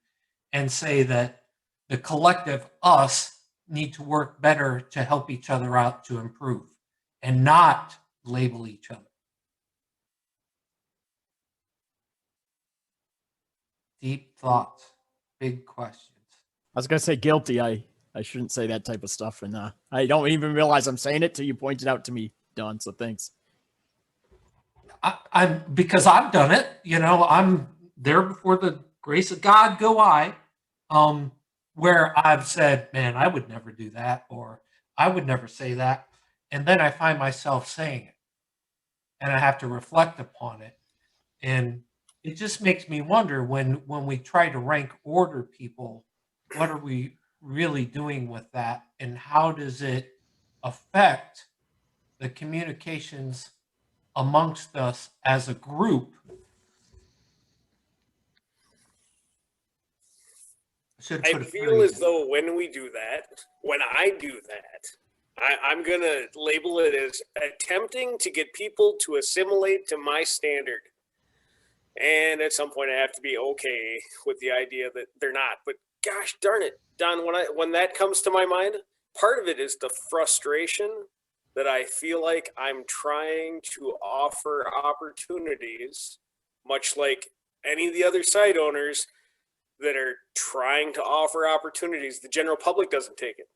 and say that the collective us need to work better to help each other out to improve and not label each other? Deep thoughts, big questions. I was gonna say guilty. I shouldn't say that type of stuff, and I don't even realize I'm saying it till you pointed out to me, Don. So thanks. I'm because I've done it. You know, I'm there before the grace of God go I, where I've said, man, I would never do that, or I would never say that, and then I find myself saying it, and I have to reflect upon it, and it just makes me wonder when we try to rank order people, what are we really doing with that, and how does it affect the communications amongst us as a group? I feel as though when we do that, when I do that, I'm going to label it as attempting to get people to assimilate to my standard. And at some point I have to be okay with the idea that they're not. But gosh darn it, Don, when that comes to my mind, part of it is the frustration that I feel like I'm trying to offer opportunities, much like any of the other site owners that are trying to offer opportunities. The general public doesn't take it.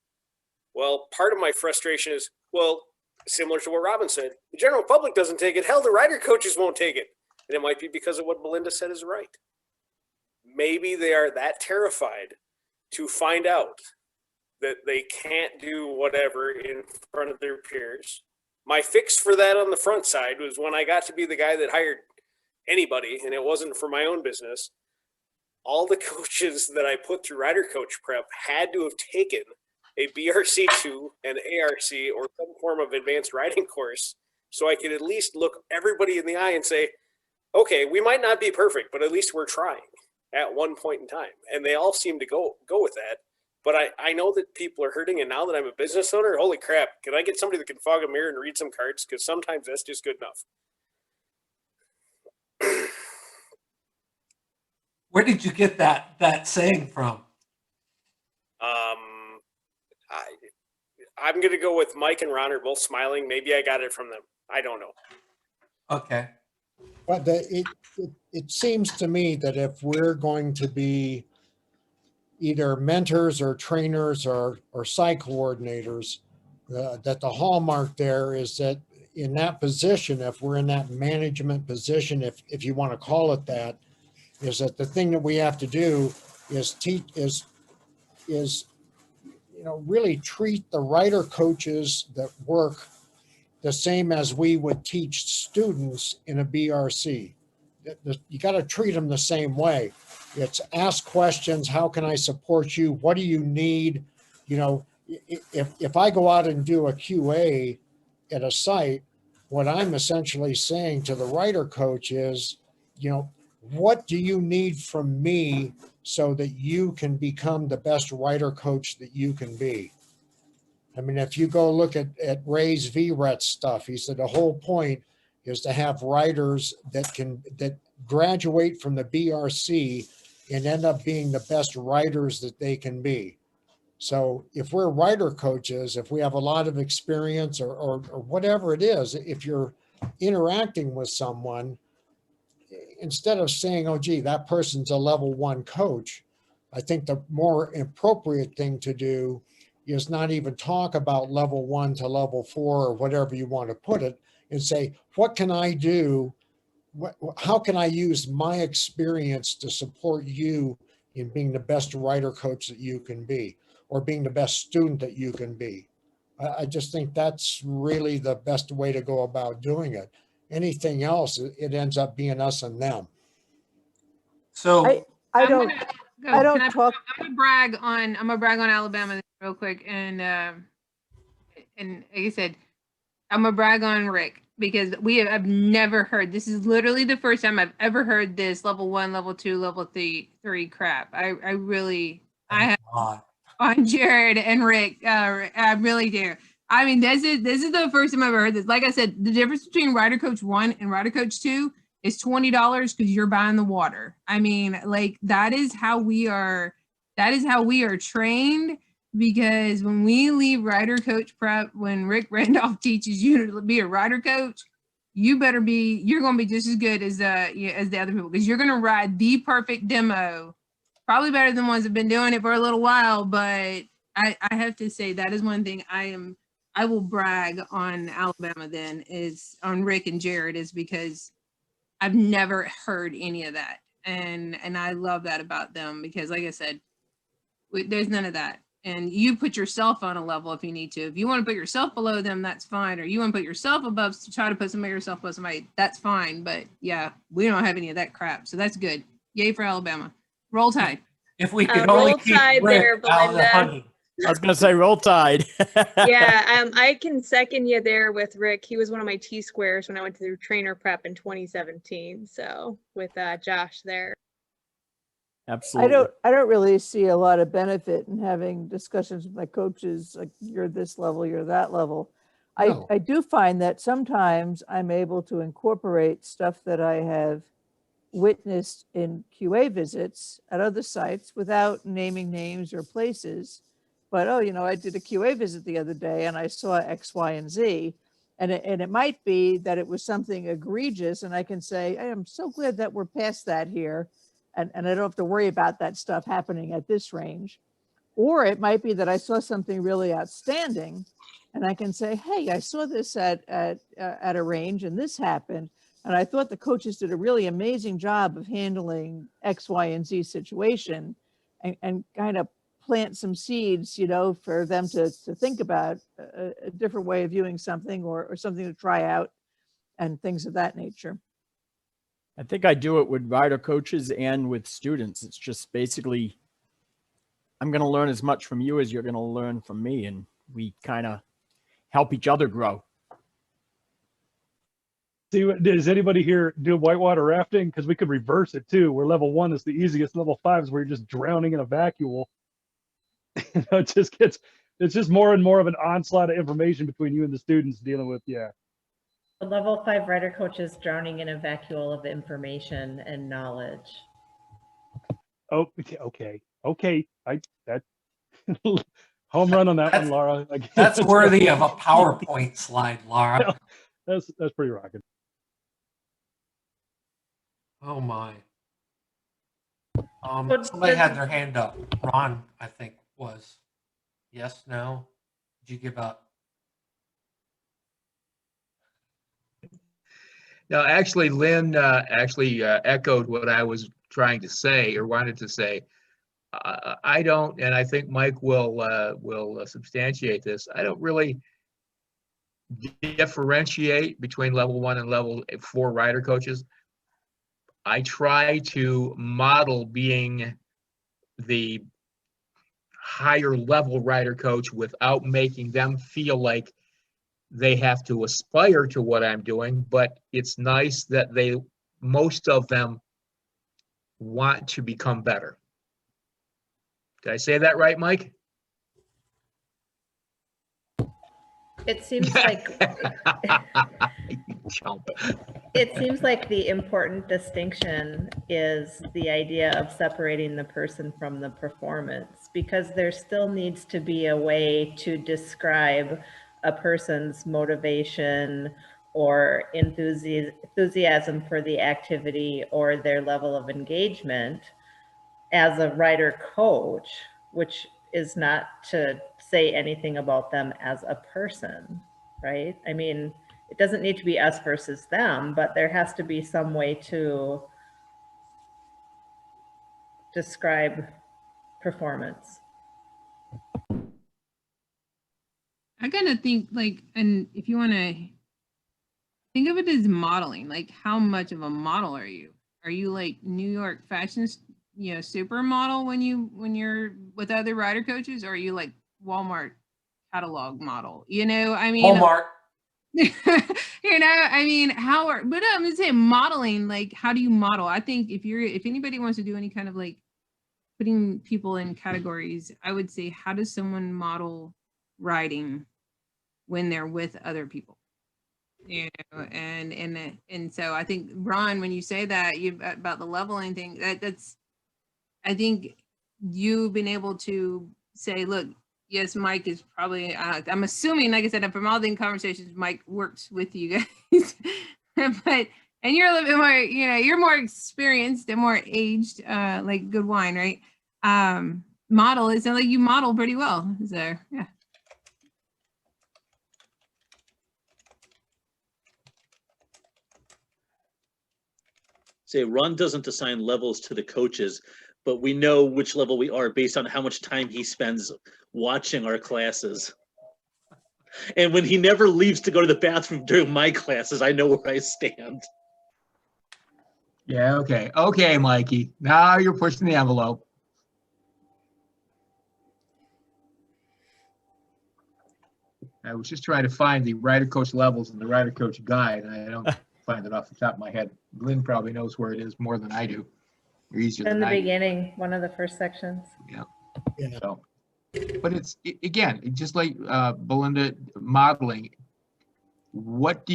Well, part of my frustration is, well, similar to what Robin said, the general public doesn't take it. Hell, the rider coaches won't take it. And it might be because of what Belinda said is right. Maybe they are that terrified to find out that they can't do whatever in front of their peers. My fix for that on the front side was when I got to be the guy that hired anybody, and it wasn't for my own business. All the coaches that I put through RiderCoach prep had to have taken a BRC2, an ARC, or some form of advanced riding course, so I could at least look everybody in the eye and say, okay, we might not be perfect, but at least we're trying at one point in time. And they all seem to go with that. But I know that people are hurting, and now that I'm a business owner, holy crap, can I get somebody that can fog a mirror and read some cards? Because sometimes that's just good enough. Where did you get that saying from? I'm going to go with Mike and Ron are both smiling. Maybe I got it from them. I don't know. Okay. But it seems to me that if we're going to be either mentors or trainers or site coordinators, that the hallmark there is that in that position, if we're in that management position, if you want to call it that, is that the thing that we have to do is really treat the rider coaches that work the same as we would teach students in a BRC. You got to treat them the same way. It's ask questions. How can I support you? What do you need? You know, if I go out and do a QA at a site, what I'm essentially saying to the rider coach is, you know, what do you need from me so that you can become the best rider coach that you can be? I mean, if you go look at Ray's VRET stuff, he said the whole point is to have riders that graduate from the BRC and end up being the best riders that they can be. So if we're rider coaches, if we have a lot of experience or whatever it is, if you're interacting with someone, instead of saying, oh, gee, that person's a level 1 coach, I think the more appropriate thing to do is not even talk about level 1 to level 4 or whatever you want to put it, and say, what can I do? How can I use my experience to support you in being the best rider coach that you can be, or being the best student that you can be? I just think that's really the best way to go about doing it. Anything else, it ends up being us and them. So I'm gonna brag on Alabama real quick, and like I said, I'm gonna brag on Rick, because I've never heard, this is literally the first time I've ever heard this level 1, level 2, level 3 crap. I have on Jared and Rick. I really do. I mean, this is the first time I've ever heard this. Like I said, the difference between RiderCoach 1 and RiderCoach 2 is $20 because you're buying the water. I mean, like, that is how we are trained, because when we leave RiderCoach prep, when Rick Randolph teaches you to be a rider coach, you're going to be just as good as the other people, because you're going to ride the perfect demo, probably better than ones that have been doing it for a little while. But I have to say, that is one thing I will brag on Alabama then, is on Rick and Jared, is because I've never heard any of that. And I love that about them, because like I said, there's none of that. And you put yourself on a level if you need to. If you want to put yourself below them, that's fine. Or you want to put yourself above, try to put yourself above somebody, that's fine. But yeah, we don't have any of that crap. So that's good. Yay for Alabama. Roll Tide. If we could only Roll keep Tide Rick there, out of the Belinda. hunting. I was going to say Roll Tide. Yeah, I can second you there with Rick. He was one of my T-squares when I went through trainer prep in 2017. So with Josh there. Absolutely. I don't really see a lot of benefit in having discussions with my coaches, like, you're this level, you're that level. No. I do find that sometimes I'm able to incorporate stuff that I have witnessed in QA visits at other sites without naming names or places. But, oh, I did a QA visit the other day and I saw X, Y, and Z. And it might be that it was something egregious, and I can say, I am so glad that we're past that here. And I don't have to worry about that stuff happening at this range. Or it might be that I saw something really outstanding and I can say, hey, I saw this at a range and this happened. And I thought the coaches did a really amazing job of handling X, Y, and Z situation, and kind of plant some seeds, for them to think about a different way of viewing something, or something to try out, and things of that nature. I think I do it with rider coaches and with students. It's just basically, I'm going to learn as much from you as you're going to learn from me. And we kind of help each other grow. See, does anybody here do whitewater rafting? Because we could reverse it too, where level 1 is the easiest, level 5 is where you're just drowning in a vacuole. It's just more and more of an onslaught of information between you and the students dealing with, yeah. The level 5 rider coach is drowning in a vacuole of information and knowledge. Oh, okay. That home run on that one, Lara. That's worthy of a PowerPoint slide, Lara. That's pretty rocking. Oh my. Somebody had their hand up. Ron, I think, was. Yes, no? Did you give up? No, actually, Lynn echoed what I was trying to say, or wanted to say. I don't, and I think Mike will substantiate this. I don't really differentiate between level 1 and level 4 rider coaches. I try to model being the higher level rider coach without making them feel like they have to aspire to what I'm doing, but it's nice that most of them want to become better. Did I say that right, Mike? It seems like Chump. it seems like the important distinction is the idea of separating the person from the performance, because there still needs to be a way to describe a person's motivation or enthusiasm for the activity or their level of engagement as a rider coach, which is not to say anything about them as a person, right? I mean, it doesn't need to be us versus them, but there has to be some way to describe performance. I kind of think like, and if you want to think of it as modeling, like how much of a model are you? Are you like New York fashion, supermodel when you're with other rider coaches, or are you like Walmart catalog model? I mean, Walmart. I mean, but I'm gonna say modeling, like how do you model? I think if anybody wants to do any kind of like putting people in categories, I would say, how does someone model riding when they're with other people? And so I think, Ron, when you say that about the leveling thing, that's I think you've been able to say, look, yes, Mike is probably, I'm assuming, like I said, from all the conversations, Mike works with you guys, and you're a little bit more, you're more experienced and more aged, like good wine, right? Model, it sounds like you model pretty well. So, yeah. Say, Ron doesn't assign levels to the coaches, but we know which level we are based on how much time he spends watching our classes. And when he never leaves to go to the bathroom during my classes, I know where I stand. Yeah, okay. Okay, Mikey. Now you're pushing the envelope. I was just trying to find the rider coach levels in the rider coach guide, and I don't find it off the top of my head. Glenn probably knows where it is more than I do. Or easier In than the I do. beginning, one of the first sections. Yeah. So, but again, just like Belinda, modeling, what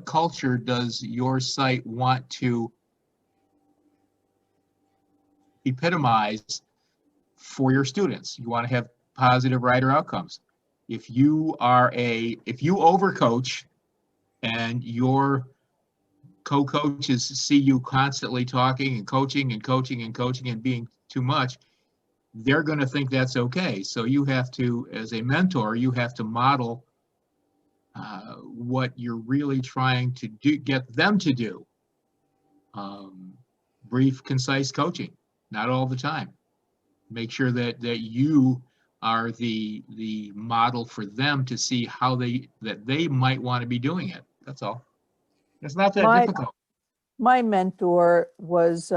culture does your site want to epitomize for your students? You want to have positive rider outcomes. If you overcoach and your co-coaches see you constantly talking and coaching and coaching and coaching and being too much, they're going to think that's okay. So you have to, as a mentor, you have to model what you're really trying to do, get them to do. Brief, concise coaching, not all the time. Make sure that you are the model for them to see how they might want to be doing it. That's all. It's not that difficult. My mentor was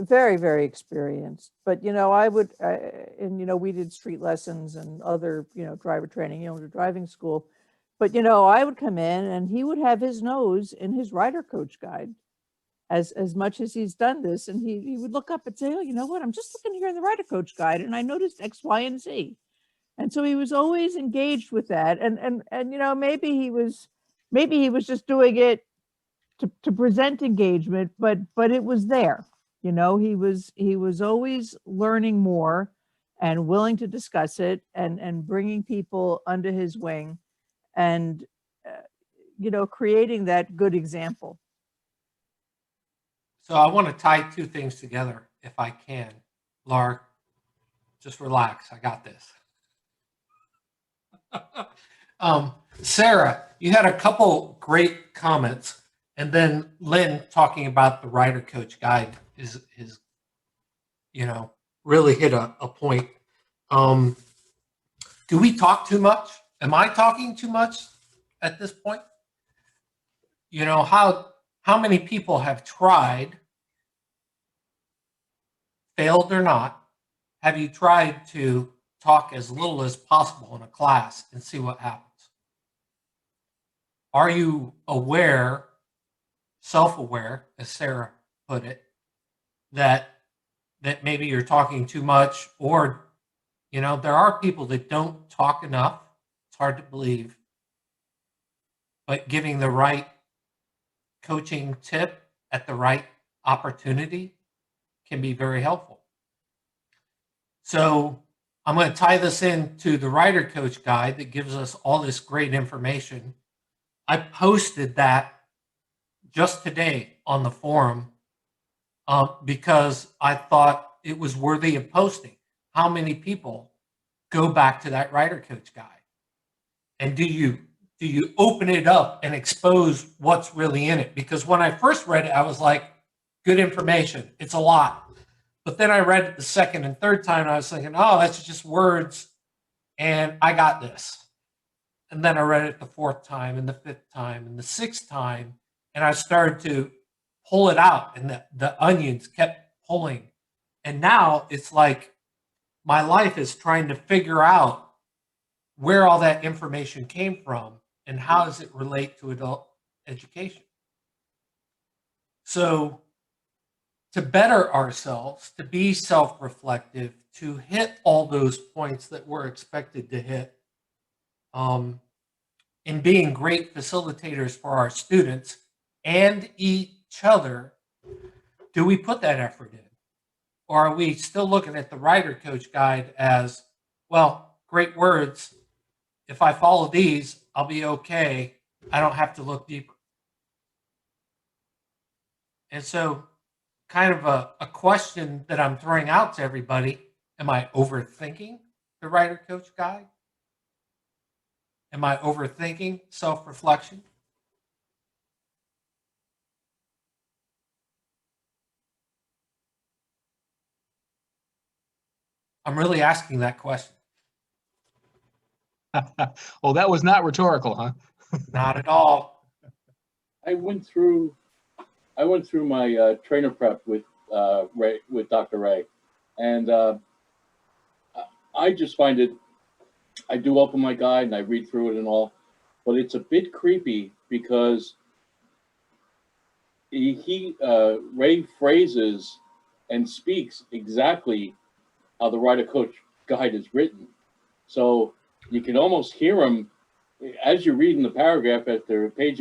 very, very experienced, but we did street lessons and other, driver training, to driving school. But, I would come in and he would have his nose in his rider coach guide as much as he's done this. And he would look up and say, oh, you know what? I'm just looking here in the rider coach guide and I noticed X, Y, and Z. And so he was always engaged with that. And maybe he was just doing it to present engagement, but it was there. He was always learning more and willing to discuss it and bringing people under his wing and, creating that good example. So I want to tie two things together if I can. Lara, just relax. I got this. Sarah, you had a couple great comments, and then Lynn talking about the rider coach guide is really hit a point. Do we talk too much? Am I talking too much at this point? How many people have tried, failed or not, have you tried to talk as little as possible in a class and see what happens? Are you aware self-aware, as Sarah put it, that maybe you're talking too much, or, you know, there are people that don't talk enough. It's hard to believe, but giving the right coaching tip at the right opportunity can be very helpful. So I'm going to tie this into the Rider Coach guide that gives us all this great information. I posted that just today on the forum because I thought it was worthy of posting. How many people go back to that Rider Coach guide? And do you open it up and expose what's really in it? Because when I first read it, I was like, good information. It's a lot. But then I read it the second and third time, and I was thinking, oh, that's just words, and I got this. And then I read it the fourth time, and the fifth time, and the sixth time, and I started to pull it out, and the onions kept pulling. And now it's like my life is trying to figure out where all that information came from and how does it relate to adult education. So to better ourselves, to be self-reflective, to hit all those points that we're expected to hit, in being great facilitators for our students and each other, do we put that effort in? Or are we still looking at the Rider Coach guide as, well, great words. If I follow these, I'll be okay. I don't have to look deeper. And so kind of a question that I'm throwing out to everybody, am I overthinking the Rider Coach guide? Am I overthinking self-reflection? I'm really asking that question. Well, that was not rhetorical, huh? Not at all. I went through my trainer prep with Dr. Ray, and I just find it. I do open my guide and I read through it and all, but it's a bit creepy because Ray phrases and speaks exactly how the Rider Coach guide is written. So you can almost hear him as you're reading the paragraph after page.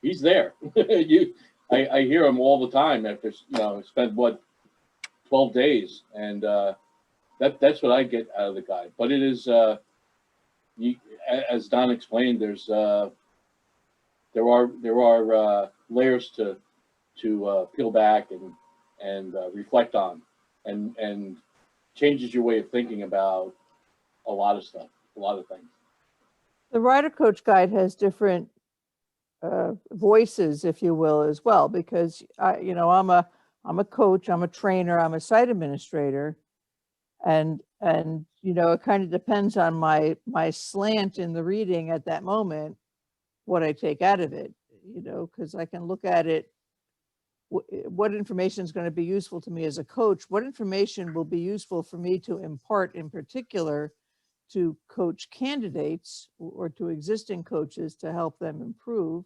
He's there. I hear him all the time after, spent 12 days. And that's what I get out of the guide. But it is, as Don explained, there are layers to peel back and reflect on, and changes your way of thinking about a lot of stuff, a lot of things. The Rider Coach guide has different voices, if you will, as well, because I'm a coach, I'm a trainer, I'm a site administrator, and it kind of depends on my slant in the reading at that moment, what I take out of it, because I can look at it, what information is going to be useful to me as a coach, what information will be useful for me to impart in particular to coach candidates or to existing coaches to help them improve.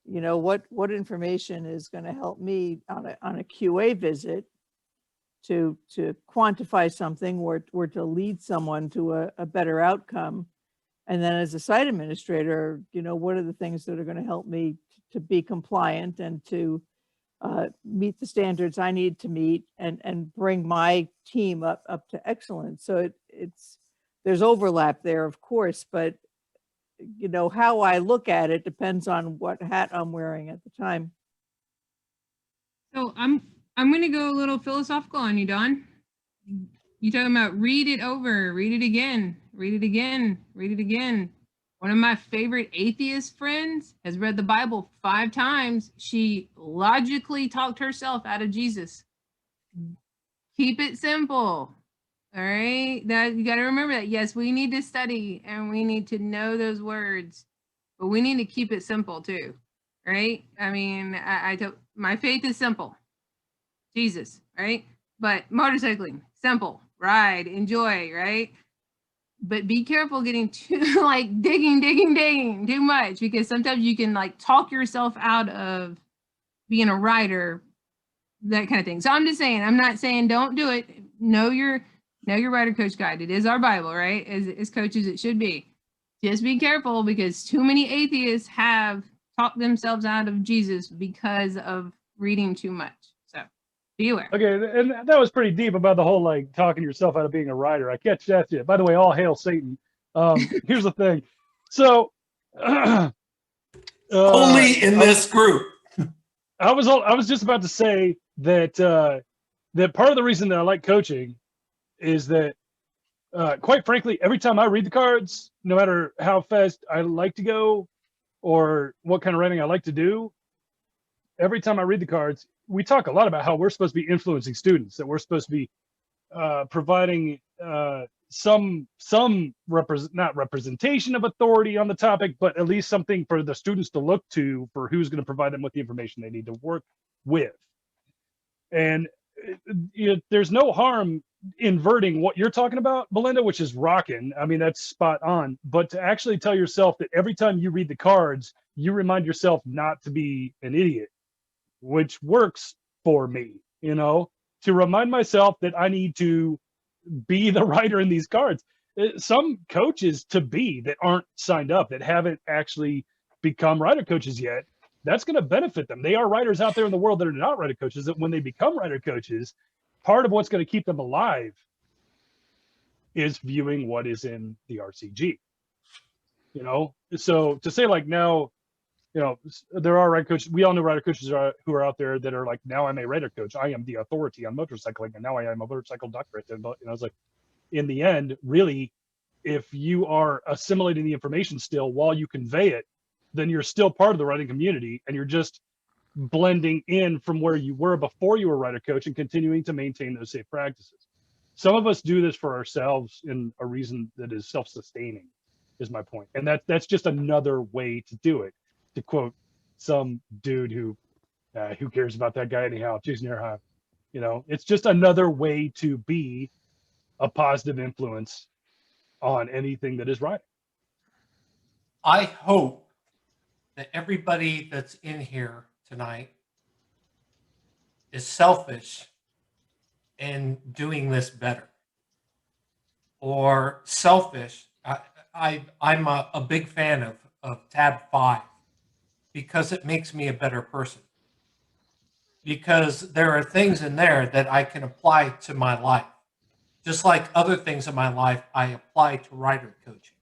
What information is going to help me on a QA visit to quantify something or to lead someone to a better outcome. And then as a site administrator, what are the things that are going to help me to be compliant and to meet the standards I need to meet and bring my team up to excellence. So there's overlap there, of course, but how I look at it depends on what hat I'm wearing at the time. So I'm going to go a little philosophical on you, Don. You talking about read it over, read it again, read it again, read it again. One of my favorite atheist friends has read the Bible 5 times. She logically talked herself out of Jesus. Keep it simple. All right. That you got to remember that. Yes, we need to study and we need to know those words, but we need to keep it simple too. Right. I mean, my faith is simple. Jesus. Right. But motorcycling, simple, ride, enjoy. Right. but be careful getting too like digging too much, because sometimes you can like talk yourself out of being a rider, that kind of thing. So I'm just saying, I'm not saying don't do it. Know your rider coach guide. It is our Bible, right? As coaches, it should be. Just be careful, because too many atheists have talked themselves out of Jesus because of reading too much. So be aware. Okay, and that was pretty deep about the whole like talking yourself out of being a rider. I catch that shit. By the way, all hail Satan. Here's the thing. So only in this group. I was just about to say that that part of the reason that I like coaching is that quite frankly, every time I read the cards, no matter how fast I like to go or what kind of writing I like to do, every time I read the cards, we talk a lot about how we're supposed to be influencing students, that we're supposed to be providing not representation of authority on the topic, but at least something for the students to look to for who's going to provide them with the information they need to work with. And there's no harm inverting what you're talking about, Belinda, which is rocking. I mean, that's spot on. But to actually tell yourself that every time you read the cards, you remind yourself not to be an idiot, which works for me, to remind myself that I need to be the writer in these cards. Some coaches that aren't signed up, that haven't actually become rider coaches yet, that's going to benefit them. They are writers out there in the world that are not rider coaches, that when they become rider coaches, part of what's going to keep them alive is viewing what is in the RCG. So to say like now, there are rider coaches. We all know rider coaches who are out there that are like, now I'm a rider coach. I am the authority on motorcycling, and now I am a motorcycle doctorate. And it's like, in the end, really, if you are assimilating the information still while you convey it, then you're still part of the riding community, and you're just blending in from where you were before you were a rider coach and continuing to maintain those safe practices. Some of us do this for ourselves in a reason that is self-sustaining, is my point. And that's just another way to do it. To quote some dude who cares about that guy anyhow, Jason Earhart, it's just another way to be a positive influence on anything that is riding. I hope that everybody that's in here tonight is selfish in doing this better, or selfish. I'm a big fan of tab 5 because it makes me a better person, because there are things in there that I can apply to my life. Just like other things in my life, I apply to rider coaching.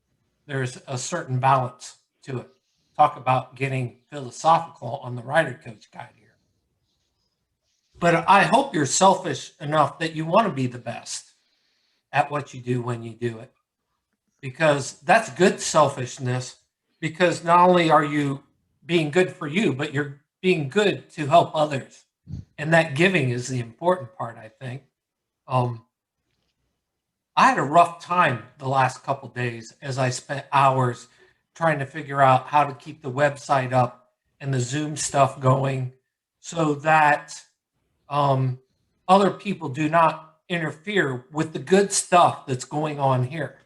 There's a certain balance to it. Talk about getting philosophical on the rider coach guide here. But I hope you're selfish enough that you want to be the best at what you do when you do it, because that's good selfishness, because not only are you being good for you, but you're being good to help others. And that giving is the important part, I think. I had a rough time the last couple days as I spent hours trying to figure out how to keep the website up and the Zoom stuff going so that other people do not interfere with the good stuff that's going on here.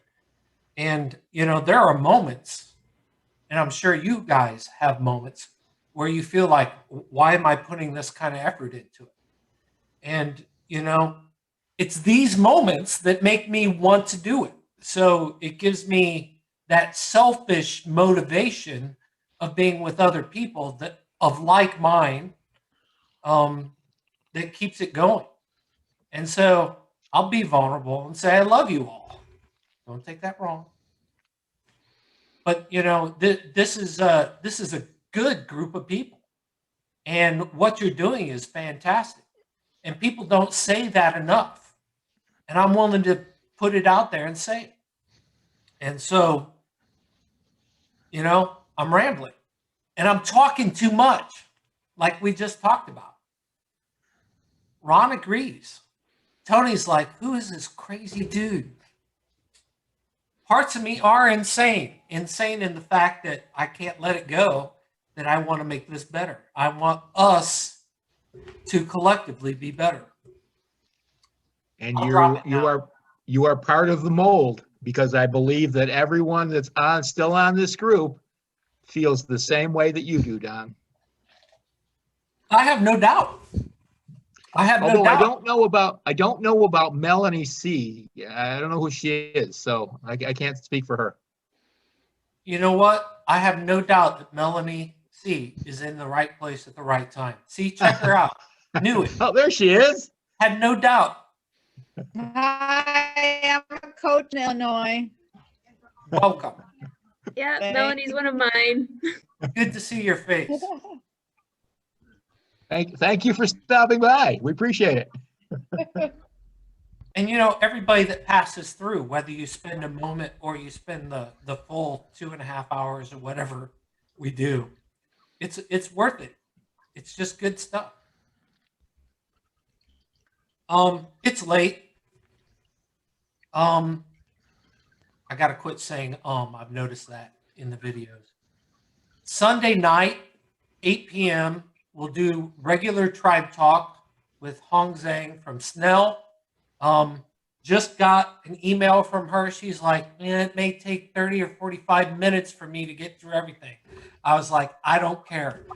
And, there are moments, and I'm sure you guys have moments, where you feel like, why am I putting this kind of effort into it? And, it's these moments that make me want to do it. So it gives me that selfish motivation of being with other people that of like mind, that keeps it going. And so I'll be vulnerable and say, I love you all. Don't take that wrong. But, this is a good group of people. And what you're doing is fantastic. And people don't say that enough. And I'm willing to put it out there and say it. And so, I'm rambling. And I'm talking too much, like we just talked about. Ron agrees. Tony's like, who is this crazy dude? Parts of me are insane in the fact that I can't let it go, that I want to make this better. I want us to collectively be better. And you are part of the mold. because I believe that everyone that's still on this group feels the same way that you do, Don. I have no doubt. I have Although no doubt. I don't know about Melanie C. I don't know who she is, so I can't speak for her. You know what? I have no doubt that Melanie C is in the right place at the right time. See, check her out. Knew it. Oh, there she is. Had no doubt. Hi, I'm a coach in Illinois. Welcome. Yeah, Thank Melanie's one of mine. Good to see your face. Thank you for stopping by. We appreciate it. And you know, everybody that passes through, whether you spend a moment or you spend the full 2.5 hours or whatever we do, it's worth it. It's just good stuff. It's late. I gotta quit saying I've noticed that in the videos. Sunday night, 8 p.m. we'll do regular tribe talk with Hong Zhang from Snell. Just got an email from her. She's like, it may take 30 or 45 minutes for me to get through everything. I was like, I don't care.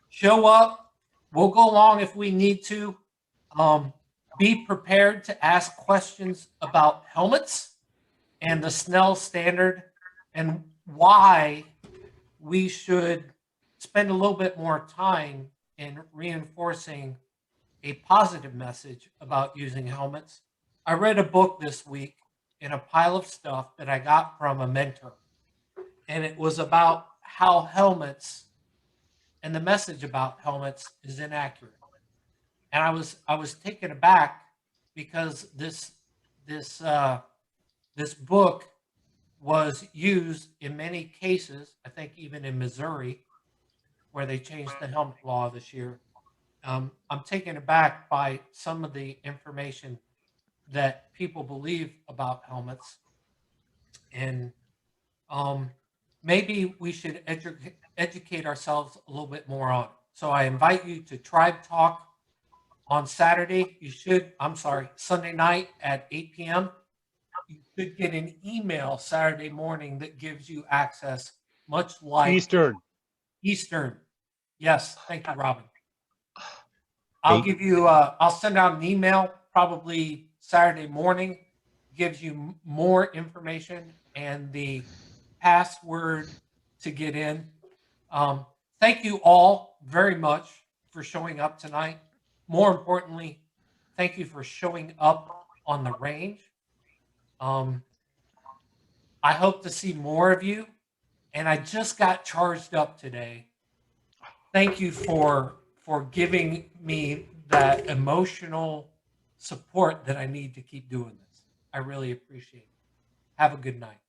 Show up. We'll go along if we need to. Be prepared to ask questions about helmets and the Snell standard and why we should spend a little bit more time in reinforcing a positive message about using helmets. I read a book this week in a pile of stuff that I got from a mentor, and it was about how helmets and the message about helmets is inaccurate. And I was taken aback because this book was used in many cases, I think even in Missouri, where they changed the helmet law this year. I'm taken aback by some of the information that people believe about helmets. And maybe we should educate ourselves a little bit more on it. So I invite you to Tribe Talk on Saturday. Sunday night at 8 p.m. You could get an email Saturday morning that gives you access, much like Eastern. Yes, thank you, Robin. I'll send out an email probably Saturday morning, gives you more information and the password to get in. Thank you all very much for showing up tonight. More importantly, thank you for showing up on the range. I hope to see more of you. And I just got charged up today. Thank you for giving me that emotional support that I need to keep doing this. I really appreciate it. Have a good night.